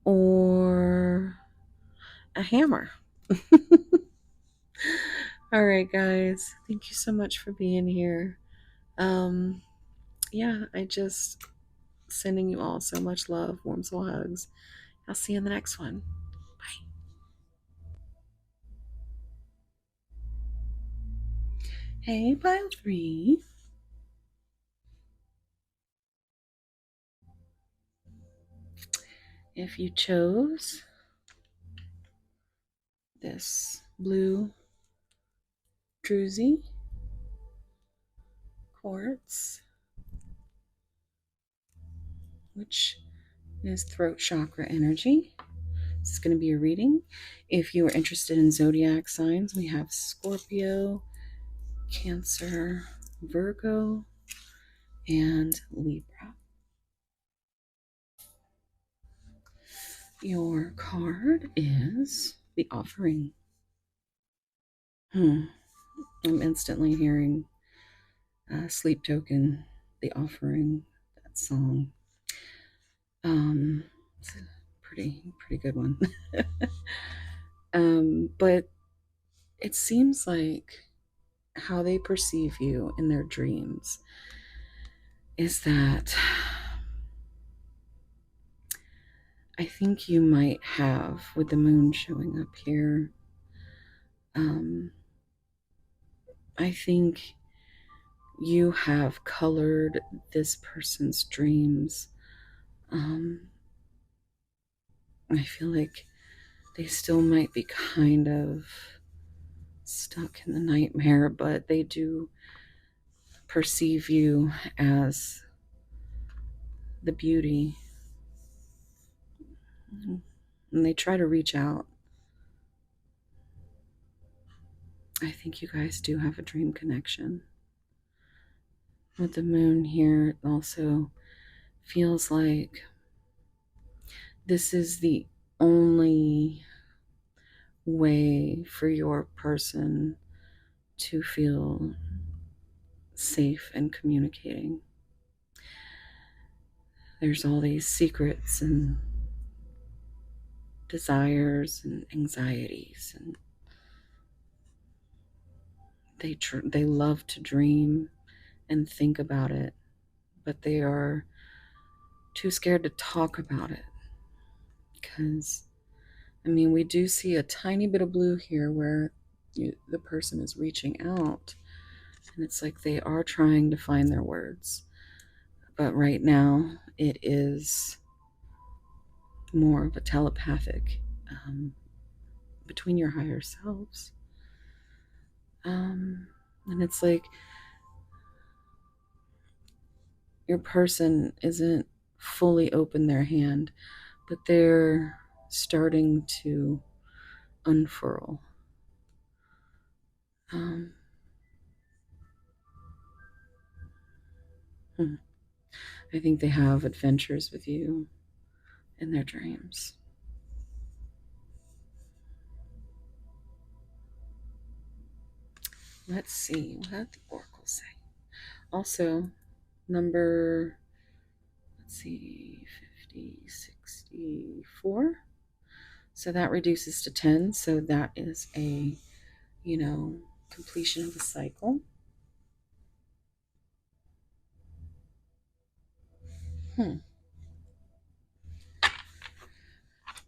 or a hammer. All right, guys. Thank you so much for being here. Yeah, I just sending you all so much love, warm soul hugs. I'll see you in the next one. Bye. Hey, pile 3. If you chose this blue druzy quartz, which is throat chakra energy, this is going to be a reading. If you are interested in zodiac signs, we have Scorpio, Cancer, Virgo, and Libra. Your card is the offering. I'm instantly hearing Sleep Token, the offering, that song. It's a pretty good one. But it seems like how they perceive you in their dreams is that I think you might have, with the moon showing up here, I think you have colored this person's dreams. I feel like they still might be kind of stuck in the nightmare, but they do perceive you as the beauty. And they try to reach out. I think you guys do have a dream connection. With the moon here, it also feels like this is the only way for your person to feel safe and communicating. There's all these secrets and desires and anxieties, and they love to dream and think about it, but they are too scared to talk about it. Because, I mean, we do see a tiny bit of blue here where the person is reaching out, and it's like they are trying to find their words. But right now, it is more of a telepathic between your higher selves. And it's like your person isn't fully open their hand, but they're starting to unfurl. I think they have adventures with you in their dreams. Let's see, what did the oracle say? Also, number, let's see, 50, 64. So that reduces to 10. So that is a, completion of a cycle. I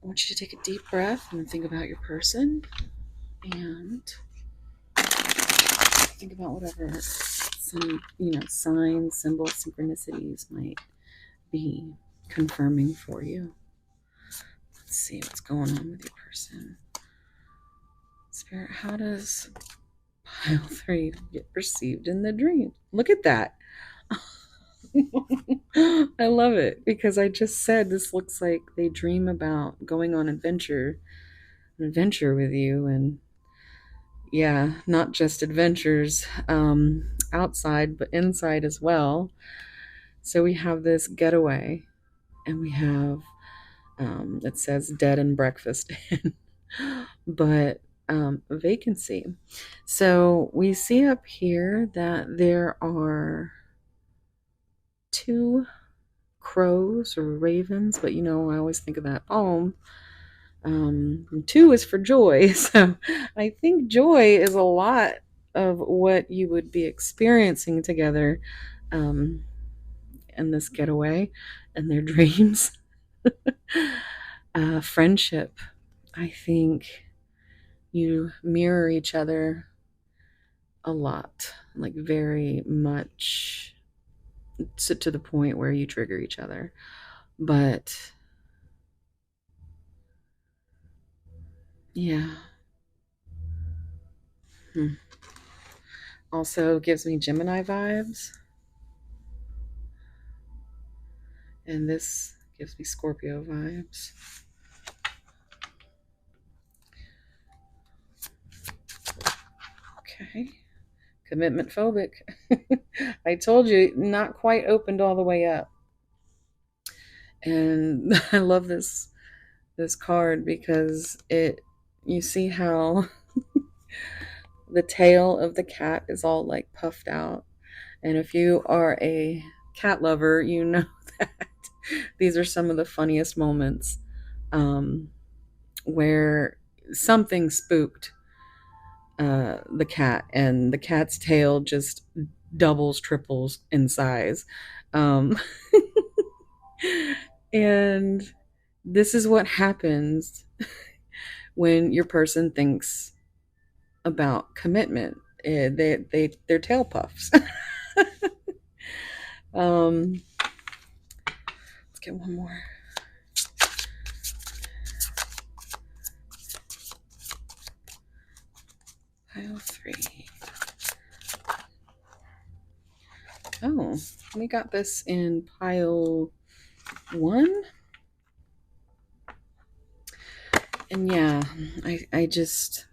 want you to take a deep breath and think about your person and think about whatever some, signs, symbols, synchronicities might be confirming for you. Let's see what's going on with your person. Spirit, how does pile 3 get perceived in the dream? Look at that. I love it because I just said this looks like they dream about going on an adventure with you, and yeah, not just adventures outside but inside as well. So we have this getaway, and we have it says dead and breakfast but vacancy. So we see up here that there are 2 crows or ravens, but I always think of that poem. 2 is for joy. So I think joy is a lot of what you would be experiencing together in this getaway and their dreams. Friendship. I think you mirror each other a lot, like very much to the point where you trigger each other. But yeah. Also gives me Gemini vibes. And this gives me Scorpio vibes. Okay. Commitment phobic. I told you, not quite opened all the way up. And I love this card because you see how the tail of the cat is all like puffed out. And if you are a cat lover, you know that these are some of the funniest moments where something spooked the cat, and the cat's tail just doubles, triples in size. Um, and this is what happens when your person thinks about commitment. Their tail puffs. Let's get one more. Pile 3. Oh, we got this in pile 1. And yeah, I just,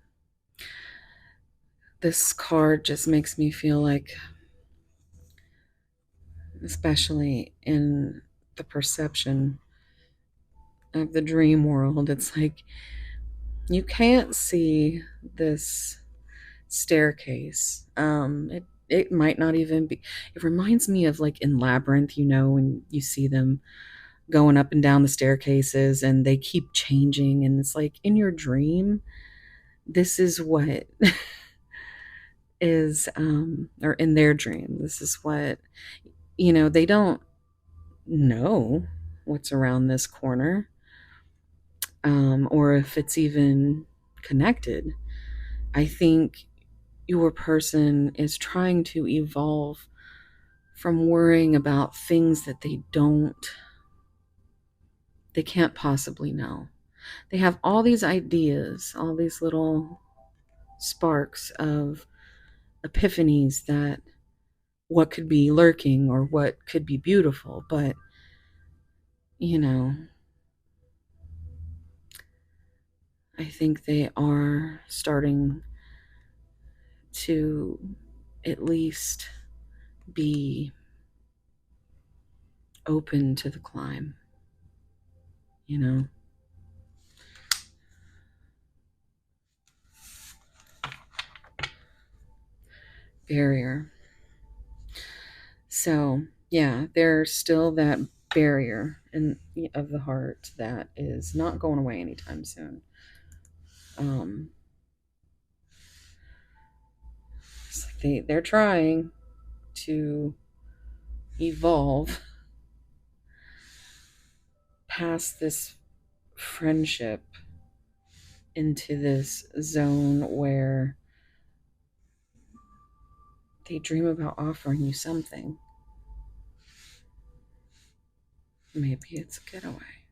this card just makes me feel like, especially in the perception of the dream world, it's like you can't see this staircase. It might not even be. It reminds me of like in Labyrinth, when you see them going up and down the staircases and they keep changing, and it's like in your dream, this is what is or in their dream, this is what, they don't know what's around this corner, or if it's even connected. I think your person is trying to evolve from worrying about things that they can't possibly know. They have all these ideas, all these little sparks of epiphanies that what could be lurking or what could be beautiful, but you know, I think they are starting to at least be open to the climb, you know. Barrier. So, yeah, there's still that barrier of the heart that is not going away anytime soon. It's like they're trying to evolve past this friendship into this zone where they dream about offering you something. Maybe it's a getaway,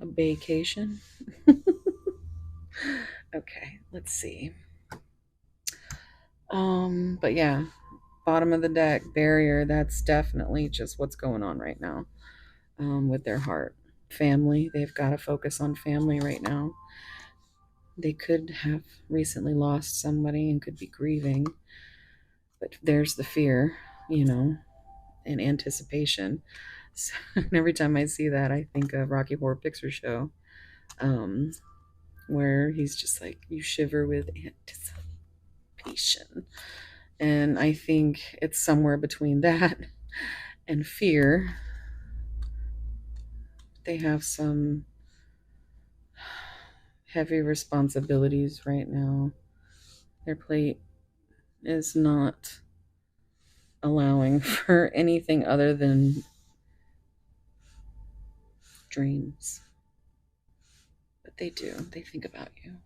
a vacation. Okay, let's see. But yeah, bottom of the deck, barrier, that's definitely just what's going on right now, with their heart. Family, they've got to focus on family right now. They could have recently lost somebody and could be grieving, but there's the fear, and anticipation. So, and every time I see that, I think of Rocky Horror Picture Show, where he's just like, you shiver with anticipation. And I think it's somewhere between that and fear. They have some heavy responsibilities right now. Their plate is not allowing for anything other than dreams. But they do. They think about you.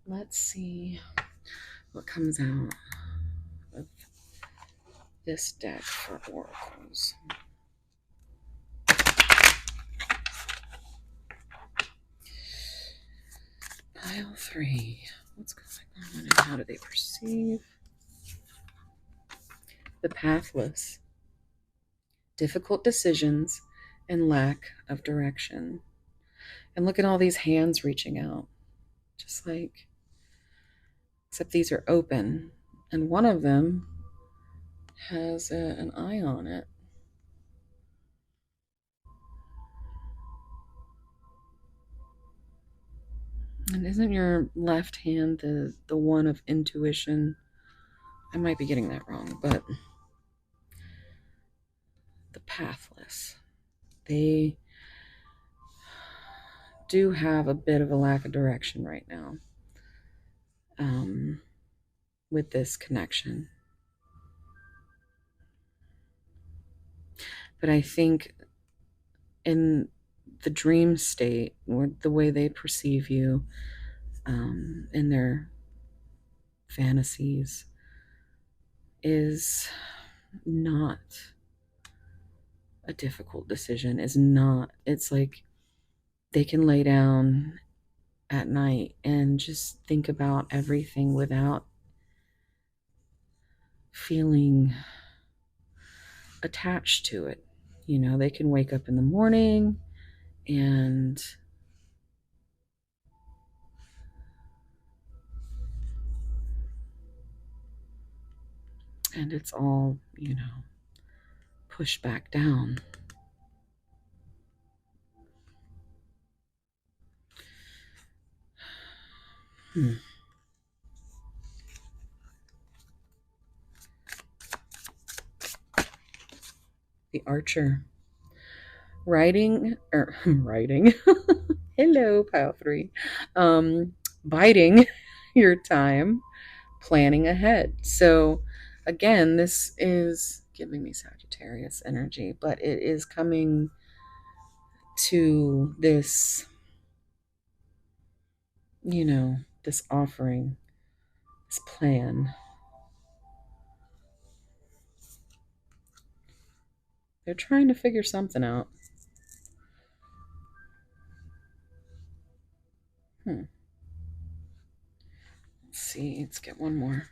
Let's see what comes out of this deck for oracles. Pile 3. What's going on and how do they perceive? The pathless. Difficult decisions and lack of direction. And look at all these hands reaching out. Just like, except these are open. And one of them has an eye on it. And isn't your left hand the one of intuition? I might be getting that wrong, but the pathless. They do have a bit of a lack of direction right now. with this connection. But I think in the dream state, or the way they perceive you, in their fantasies, is not a difficult decision. Is not, it's like they can lay down at night and just think about everything without feeling attached to it. You know, they can wake up in the morning and it's all, you know, pushed back down. The Archer. Writing, or writing. Hello, pile three. Biding your time, planning ahead. So, again, this is giving me Sagittarius energy, but it is coming to this, you know, this offering, this plan. They're trying to figure something out. Let's see, let's get one more.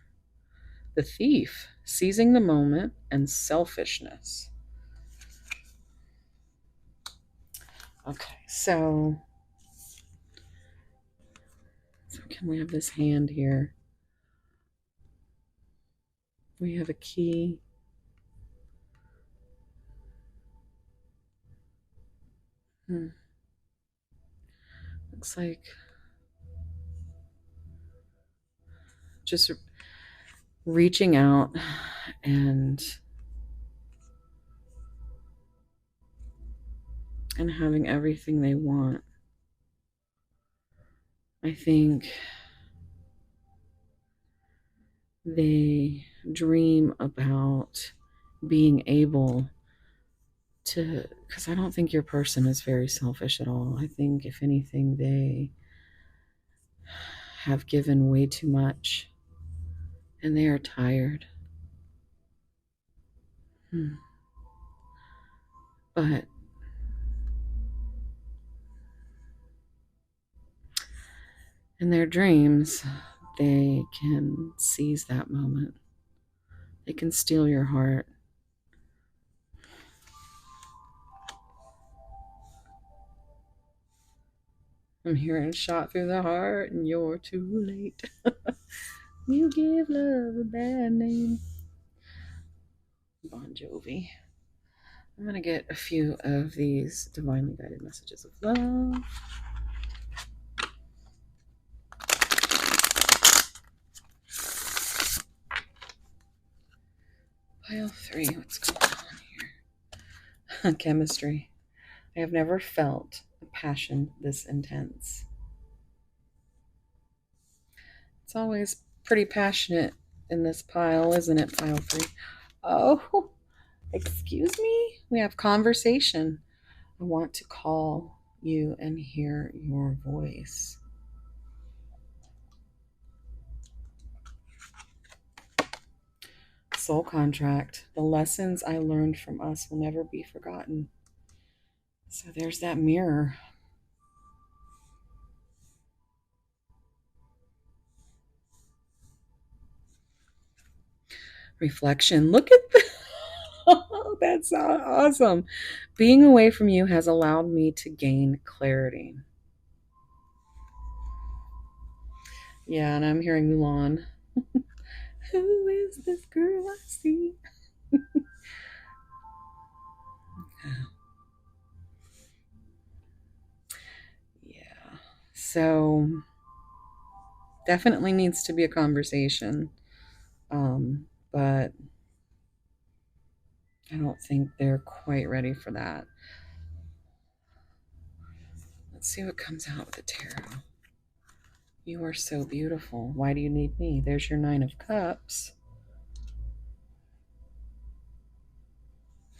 The Thief, seizing the moment and selfishness. Okay, so can we have this hand here? We have a key. Looks like just reaching out and having everything they want. I think they dream about being able to, because I don't think your person is very selfish at all. I think, if anything, they have given way too much and they are tired. But in their dreams, they can seize that moment. They can steal your heart. I'm hearing shot through the heart and you're too late. You give love a bad name. Bon Jovi. I'm going to get a few of these divinely guided messages of love. Pile 3, what's going on here? Chemistry. I have never felt a passion this intense. It's always pretty passionate in this pile, isn't it, pile 3? Oh, excuse me? We have conversation. I want to call you and hear your voice. Soul contract. The lessons I learned from us will never be forgotten. So there's that mirror. Reflection. Look at that. Oh, that's awesome. Being away from you has allowed me to gain clarity. Yeah, and I'm hearing Mulan. Who is this girl I see? Yeah. So definitely needs to be a conversation. But I don't think they're quite ready for that. Let's see what comes out with the tarot. You are so beautiful. Why do you need me? There's your 9 of Cups.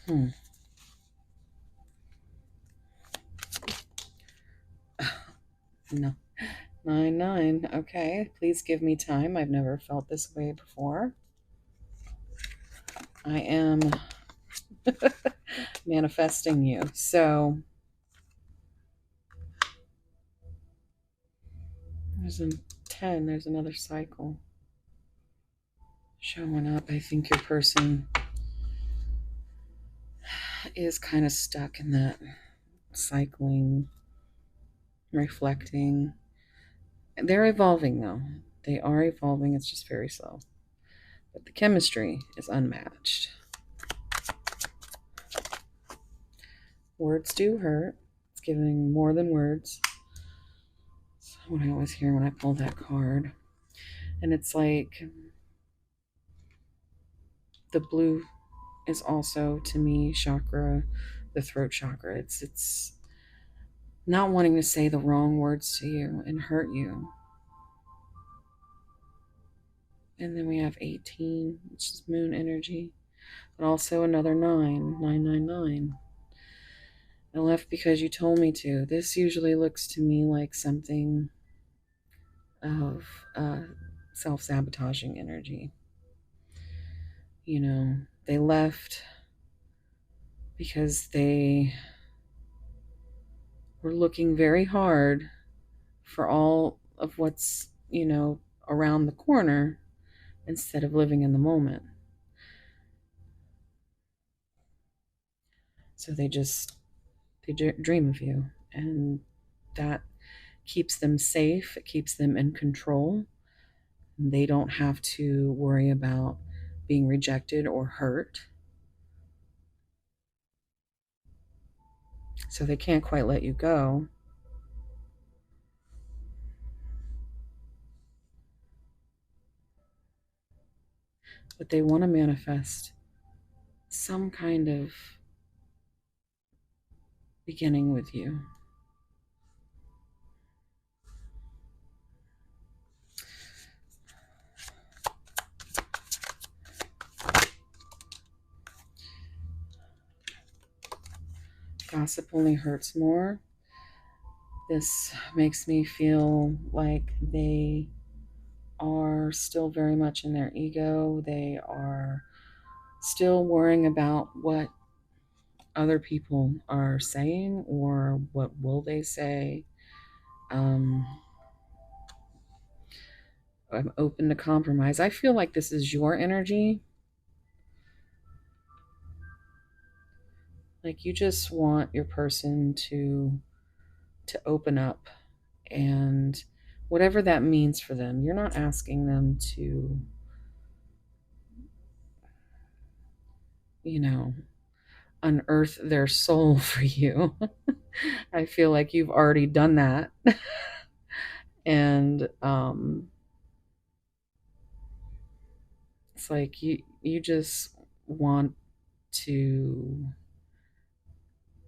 No. 9. Okay, please give me time. I've never felt this way before. I am manifesting you. So there's a 10. There's another cycle showing up. I think your person is kind of stuck in that cycling, reflecting. They're evolving though. They are evolving. It's just very slow. But the chemistry is unmatched. Words do hurt. It's giving more than words. That's what I always hear when I pull that card. And it's like the blue is also, to me, chakra, the throat chakra. It's not wanting to say the wrong words to you and hurt you. And then we have 18, which is moon energy, but also another 9, 999. I left because you told me to. This usually looks to me like something of self-sabotaging energy. You know, they left because they were looking very hard for all of what's, around the corner instead of living in the moment. So they dream of you, and that keeps them safe. It keeps them in control. They don't have to worry about being rejected or hurt. So they can't quite let you go. But they want to manifest some kind of beginning with you. Gossip only hurts more. This makes me feel like they are still very much in their ego. They are still worrying about what other people are saying or what will they say. I'm open to compromise. I feel like this is your energy. Like you just want your person to open up, and whatever that means for them. You're not asking them to, unearth their soul for you. I feel like you've already done that. And it's like you just want to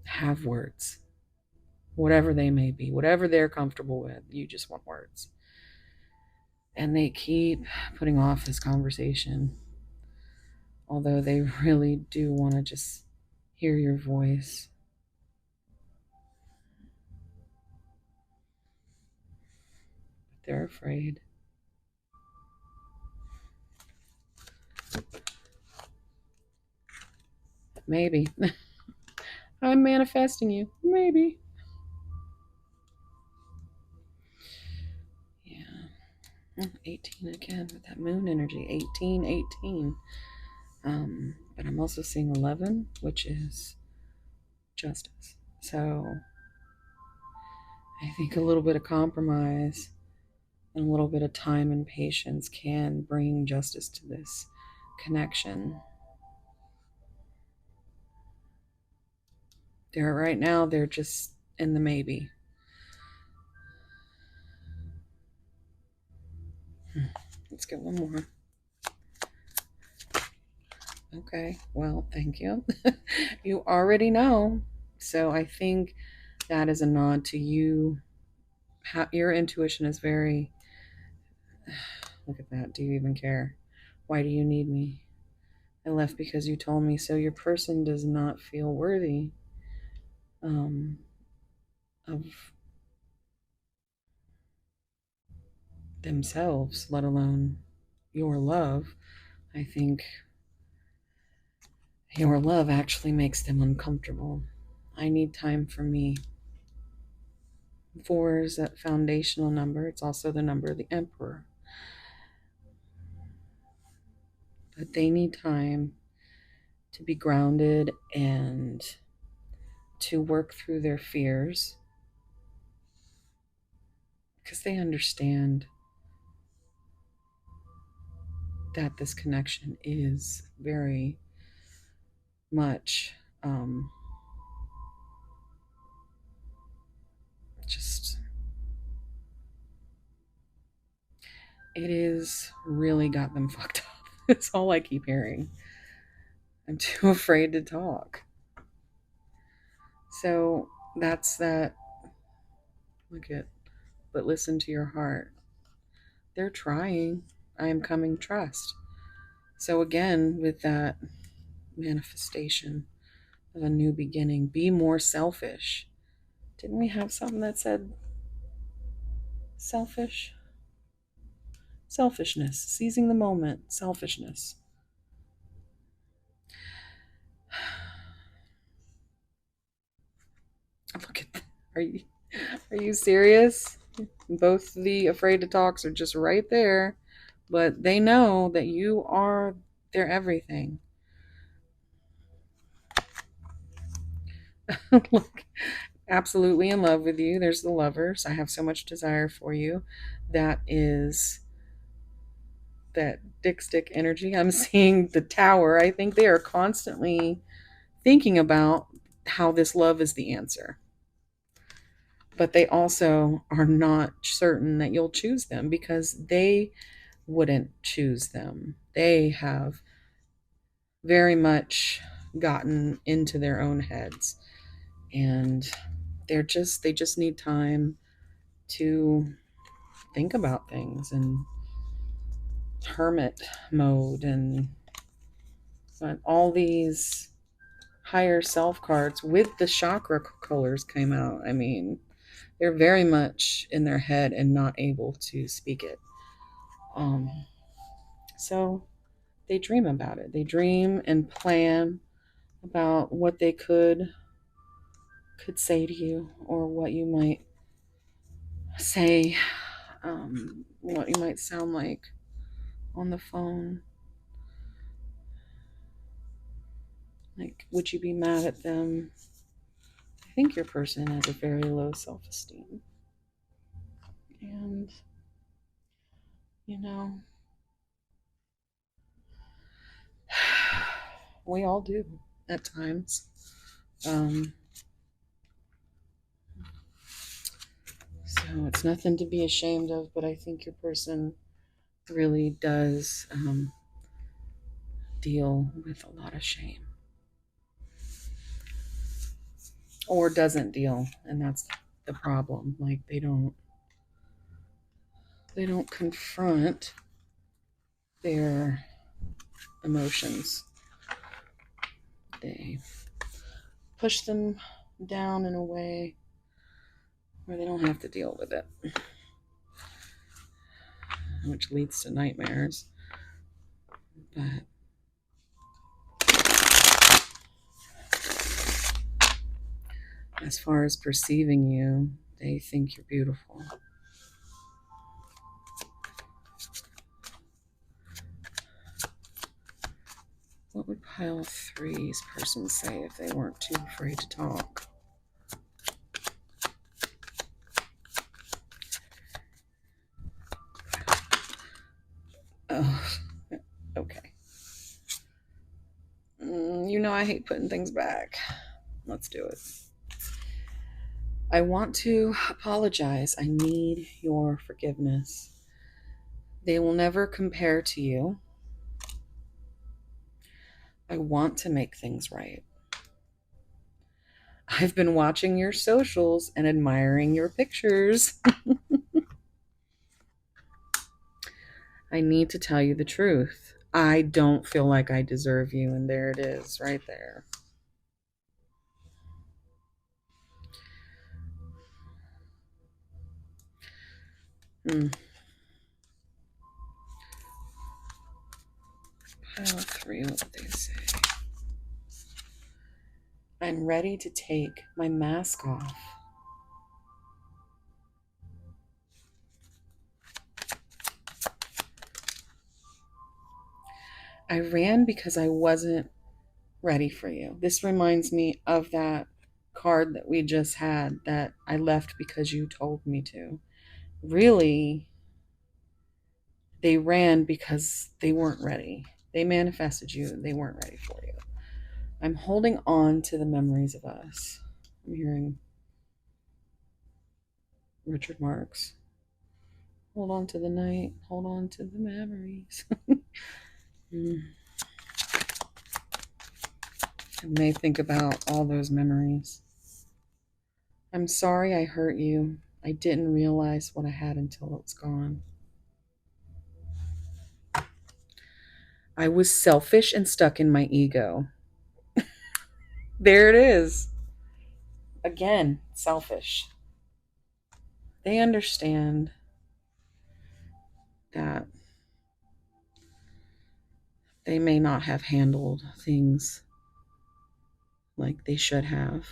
have words, whatever they may be, whatever they're comfortable with. You just want words. And they keep putting off this conversation, although they really do want to just hear your voice. But they're afraid. Maybe. I'm manifesting you. Maybe. Yeah. 18 again with that moon energy. 18, 18. But I'm also seeing 11, which is justice. So I think a little bit of compromise and a little bit of time and patience can bring justice to this connection. Right now, they're just in the maybe. Let's get one more. Okay, well, thank you. You already know. So I think that is a nod to you. Your intuition is very Look at that. Do you even care? Why do you need me? I left because you told me so. Your person does not feel worthy um, of themselves, let alone your love. I think your love actually makes them uncomfortable. I need time for me. 4 is that foundational number. It's also the number of the emperor. But they need time to be grounded and to work through their fears because they understand that this connection is very much just, it is really got them fucked up. It's all I keep hearing. I'm too afraid to talk. So that's that. Look at, but listen to your heart. They're trying. I am coming, trust. So again, with that manifestation of a new beginning, be more selfish. Didn't we have something that said selfish? Selfishness, seizing the moment, selfishness. Look at that. Are you serious? Both the afraid to talks are just right there, but they know that you are their everything. Look, absolutely in love with you. There's the lovers. I have so much desire for you. That is that dick stick energy. I'm seeing the tower. I think they are constantly thinking about how this love is the answer. But they also are not certain that you'll choose them because they wouldn't choose them. They have very much gotten into their own heads and they just need time to think about things and hermit mode and but all these higher self cards with the chakra colors came out. I mean, they're very much in their head and not able to speak it. Um, so they dream about it. They dream and plan about what they could say to you or what you might say, what you might sound like on the phone. Like, would you be mad at them? I think your person has a very low self-esteem. And, you know, we all do at times. So it's nothing to be ashamed of, but I think your person really does deal with a lot of shame. Or doesn't deal, and that's the problem. Like they don't confront their emotions. They push them down in a way where they don't have to deal with it, which leads to nightmares. But as far as perceiving you, they think you're beautiful. What would pile 3's person say if they weren't too afraid to talk? Oh, okay. You know I hate putting things back. Let's do it. I want to apologize. I need your forgiveness. They will never compare to you. I want to make things right. I've been watching your socials and admiring your pictures. I need to tell you the truth. I don't feel like I deserve you. And there it is, right there. Mm. Pile 3, what did they say? I'm ready to take my mask off. I ran because I wasn't ready for you. This reminds me of that card that we just had, that I left because you told me to. Really, they ran because they weren't ready. They manifested you, they weren't ready for you. I'm holding on to the memories of us. I'm hearing Richard Marx. Hold on to the night, hold on to the memories. I may think about all those memories. I'm sorry I hurt you. I didn't realize what I had until it was gone. I was selfish and stuck in my ego. There it is. Again, selfish. They understand that they may not have handled things like they should have.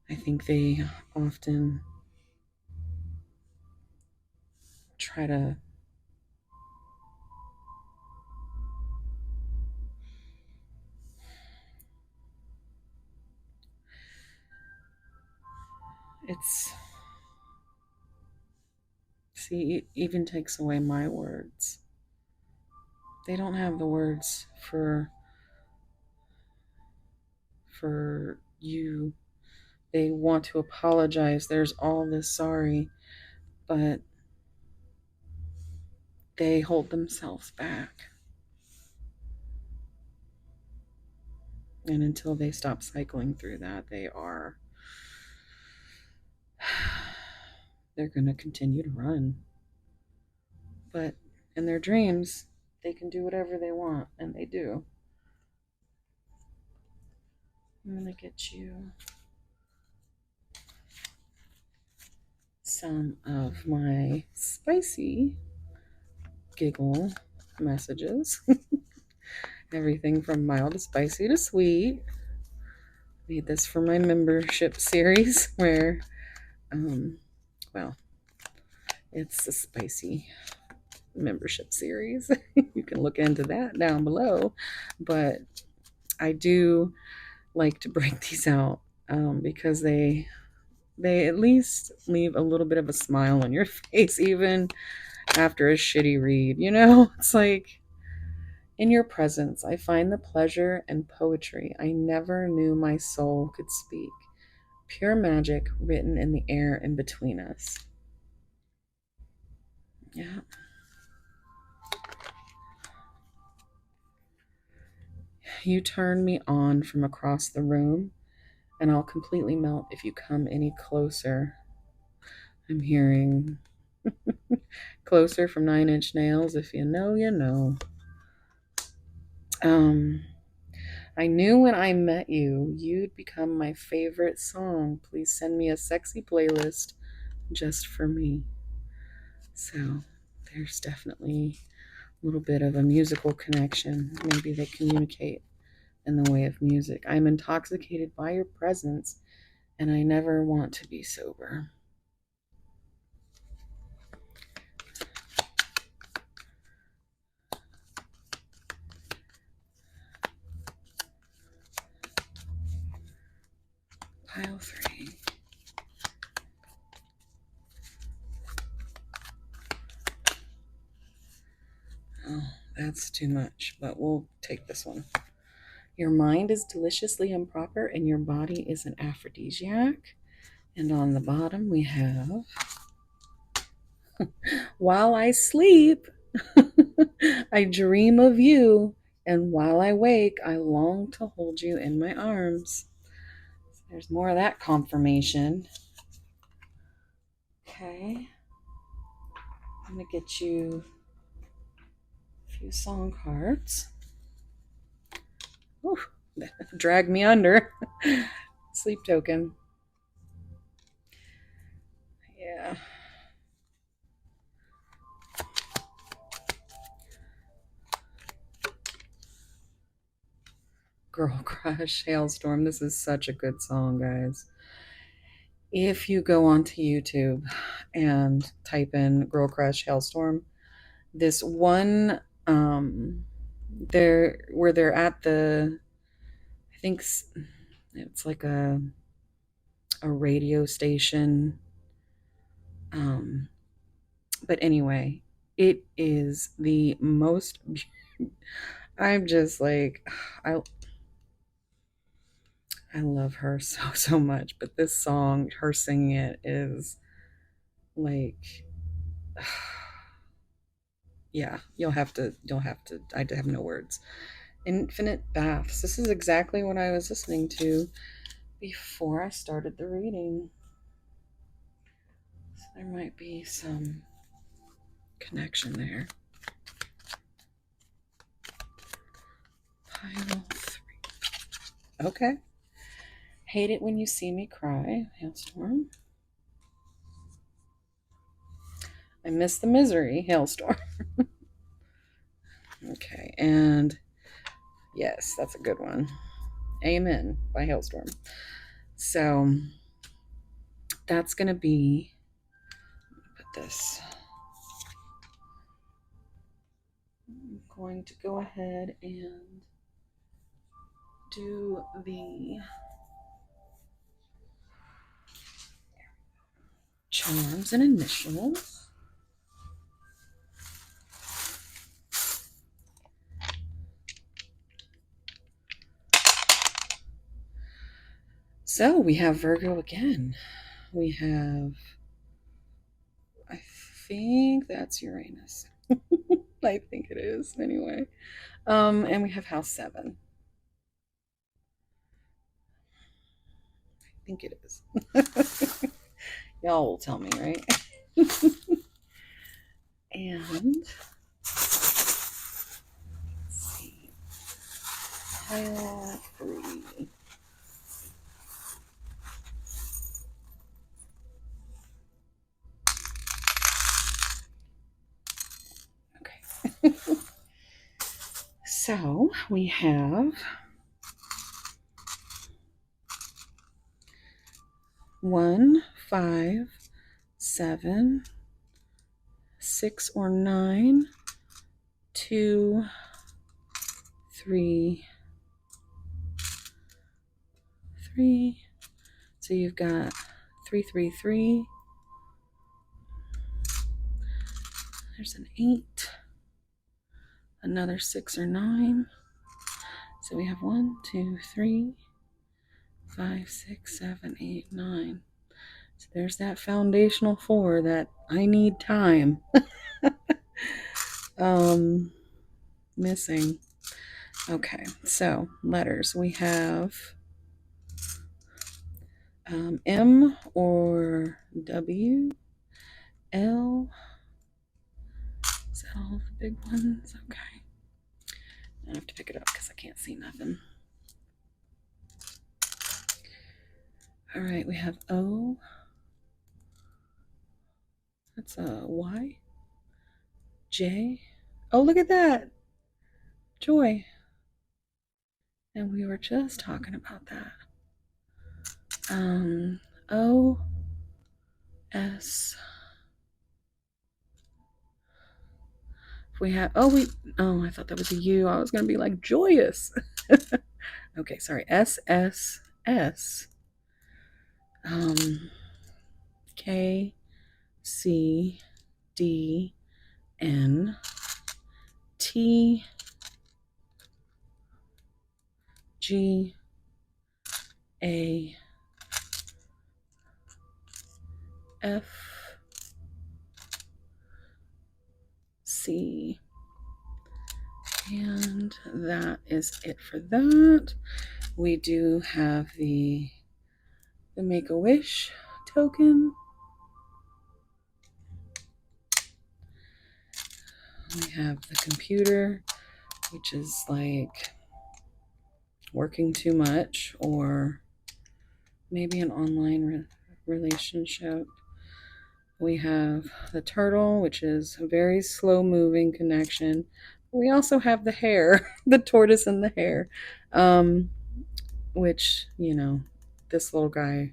I think they often try to it's see, it even takes away my words. They don't have the words for you. They want to apologize. There's all this sorry, but they hold themselves back. And until they stop cycling through that, they're going to continue to run. But in their dreams, they can do whatever they want, and they do. I'm going to get you some of my spicy giggle messages. Everything from mild to spicy to sweet. Made this for my membership series where, well, it's a spicy membership series. You can look into that down below. But I do like to break these out because they at least leave a little bit of a smile on your face, even after a shitty read. You know, it's like, in your presence, I find the pleasure and poetry I never knew my soul could speak. Pure magic written in the air in between us. Yeah. You turn me on from across the room, and I'll completely melt if you come any closer. I'm hearing closer from 9 Inch Nails. If you know, you know. I knew when I met you, you'd become my favorite song. Please send me a sexy playlist just for me. So there's definitely a little bit of a musical connection. Maybe they communicate in the way of music. I'm intoxicated by your presence, and I never want to be sober. Pile 3. Oh, that's too much, but we'll take this one. Your mind is deliciously improper, and your body is an aphrodisiac. And on the bottom, we have, while I sleep, I dream of you, and while I wake, I long to hold you in my arms. There's more of that confirmation. Okay. I'm going to get you a few song cards. Ooh, drag me under. Sleep token. Yeah. Girl Crush, Hailstorm. This is such a good song, guys. If you go onto YouTube and type in Girl Crush, Hailstorm, this one, they're at the, I think it's like a radio station. But anyway, it is the most. I'm just like, I love her so much. But this song, her singing it is like, yeah, you'll have to. I have no words. Infinite Baths. This is exactly what I was listening to before I started the reading. So there might be some connection there. Pile 3. Okay. Hate It When You See Me Cry, Hailstorm. I Miss the Misery, Hailstorm. Okay, and yes, that's a good one. Amen by Hailstorm. So that's going to be, put this. I'm going to go ahead and do the charms and initials. So we have Virgo again. We have, I think that's Uranus. I think it is anyway. And we have house 7. I think it is. Y'all will tell me, right? And let's see. Pile 3. Okay. So we have 1, 5, 7, 6 or 9, 2, 3, 3. So you've got 3, 3, 3. There's an 8, another 6 or 9. So we have 1, 2, 3, 5, 6, 7, 8, 9. So there's that foundational 4 that I need time. Missing. Okay, so letters. We have M or W, L. Is that all the big ones? Okay. I have to pick it up because I can't see nothing. All right, we have O. That's a Y. J. Oh, look at that. Joy. And we were just talking about that. O. S. If we have, oh, I thought that was a U. I was going to be like joyous. Okay, sorry. S, S, S. K, C, D, N, T, G, A, F, C. And that is it for that. We do have the Make-A-Wish token. We have the computer, which is like working too much or maybe an online relationship. We have the turtle, which is a very slow moving connection. We also have the hare, the tortoise and the hare, which, this little guy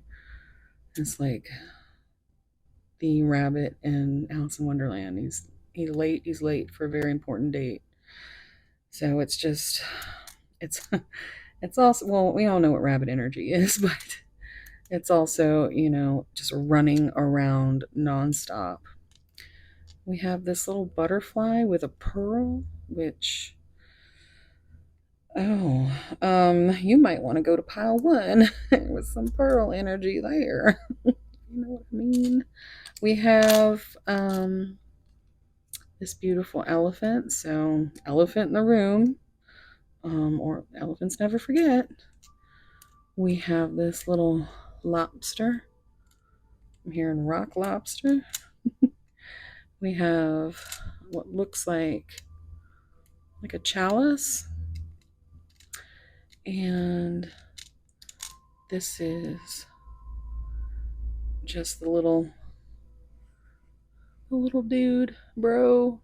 is like the rabbit in Alice in Wonderland. He's late. He's late for a very important date. So it's it's also, well, we all know what rabbit energy is, but it's also, just running around nonstop. We have this little butterfly with a pearl, which, oh, you might want to go to pile one with some pearl energy there. You know what I mean? We have this beautiful elephant. So, elephant in the room, or elephants never forget. We have this little lobster. I'm hearing rock lobster. We have what looks like a chalice, and this is just the little dude, bro,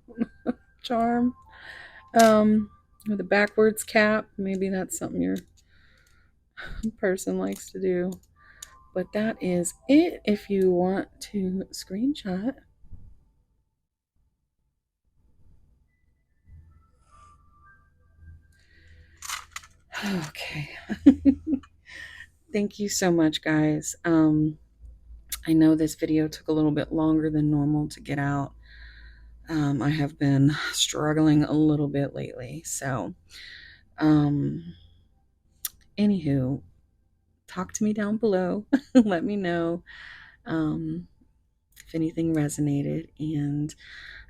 charm, with a backwards cap. Maybe that's something your person likes to do. But that is it. If you want to screenshot, okay. Thank you so much, guys. I know this video took a little bit longer than normal to get out. I have been struggling a little bit lately. So, anywho, talk to me down below. Let me know if anything resonated. And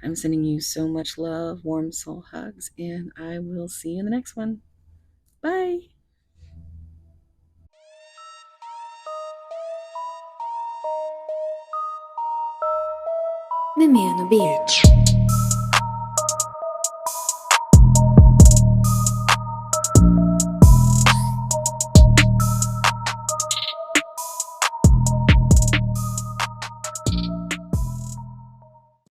I'm sending you so much love, warm soul hugs, and I will see you in the next one. Bye. Menina, bitch.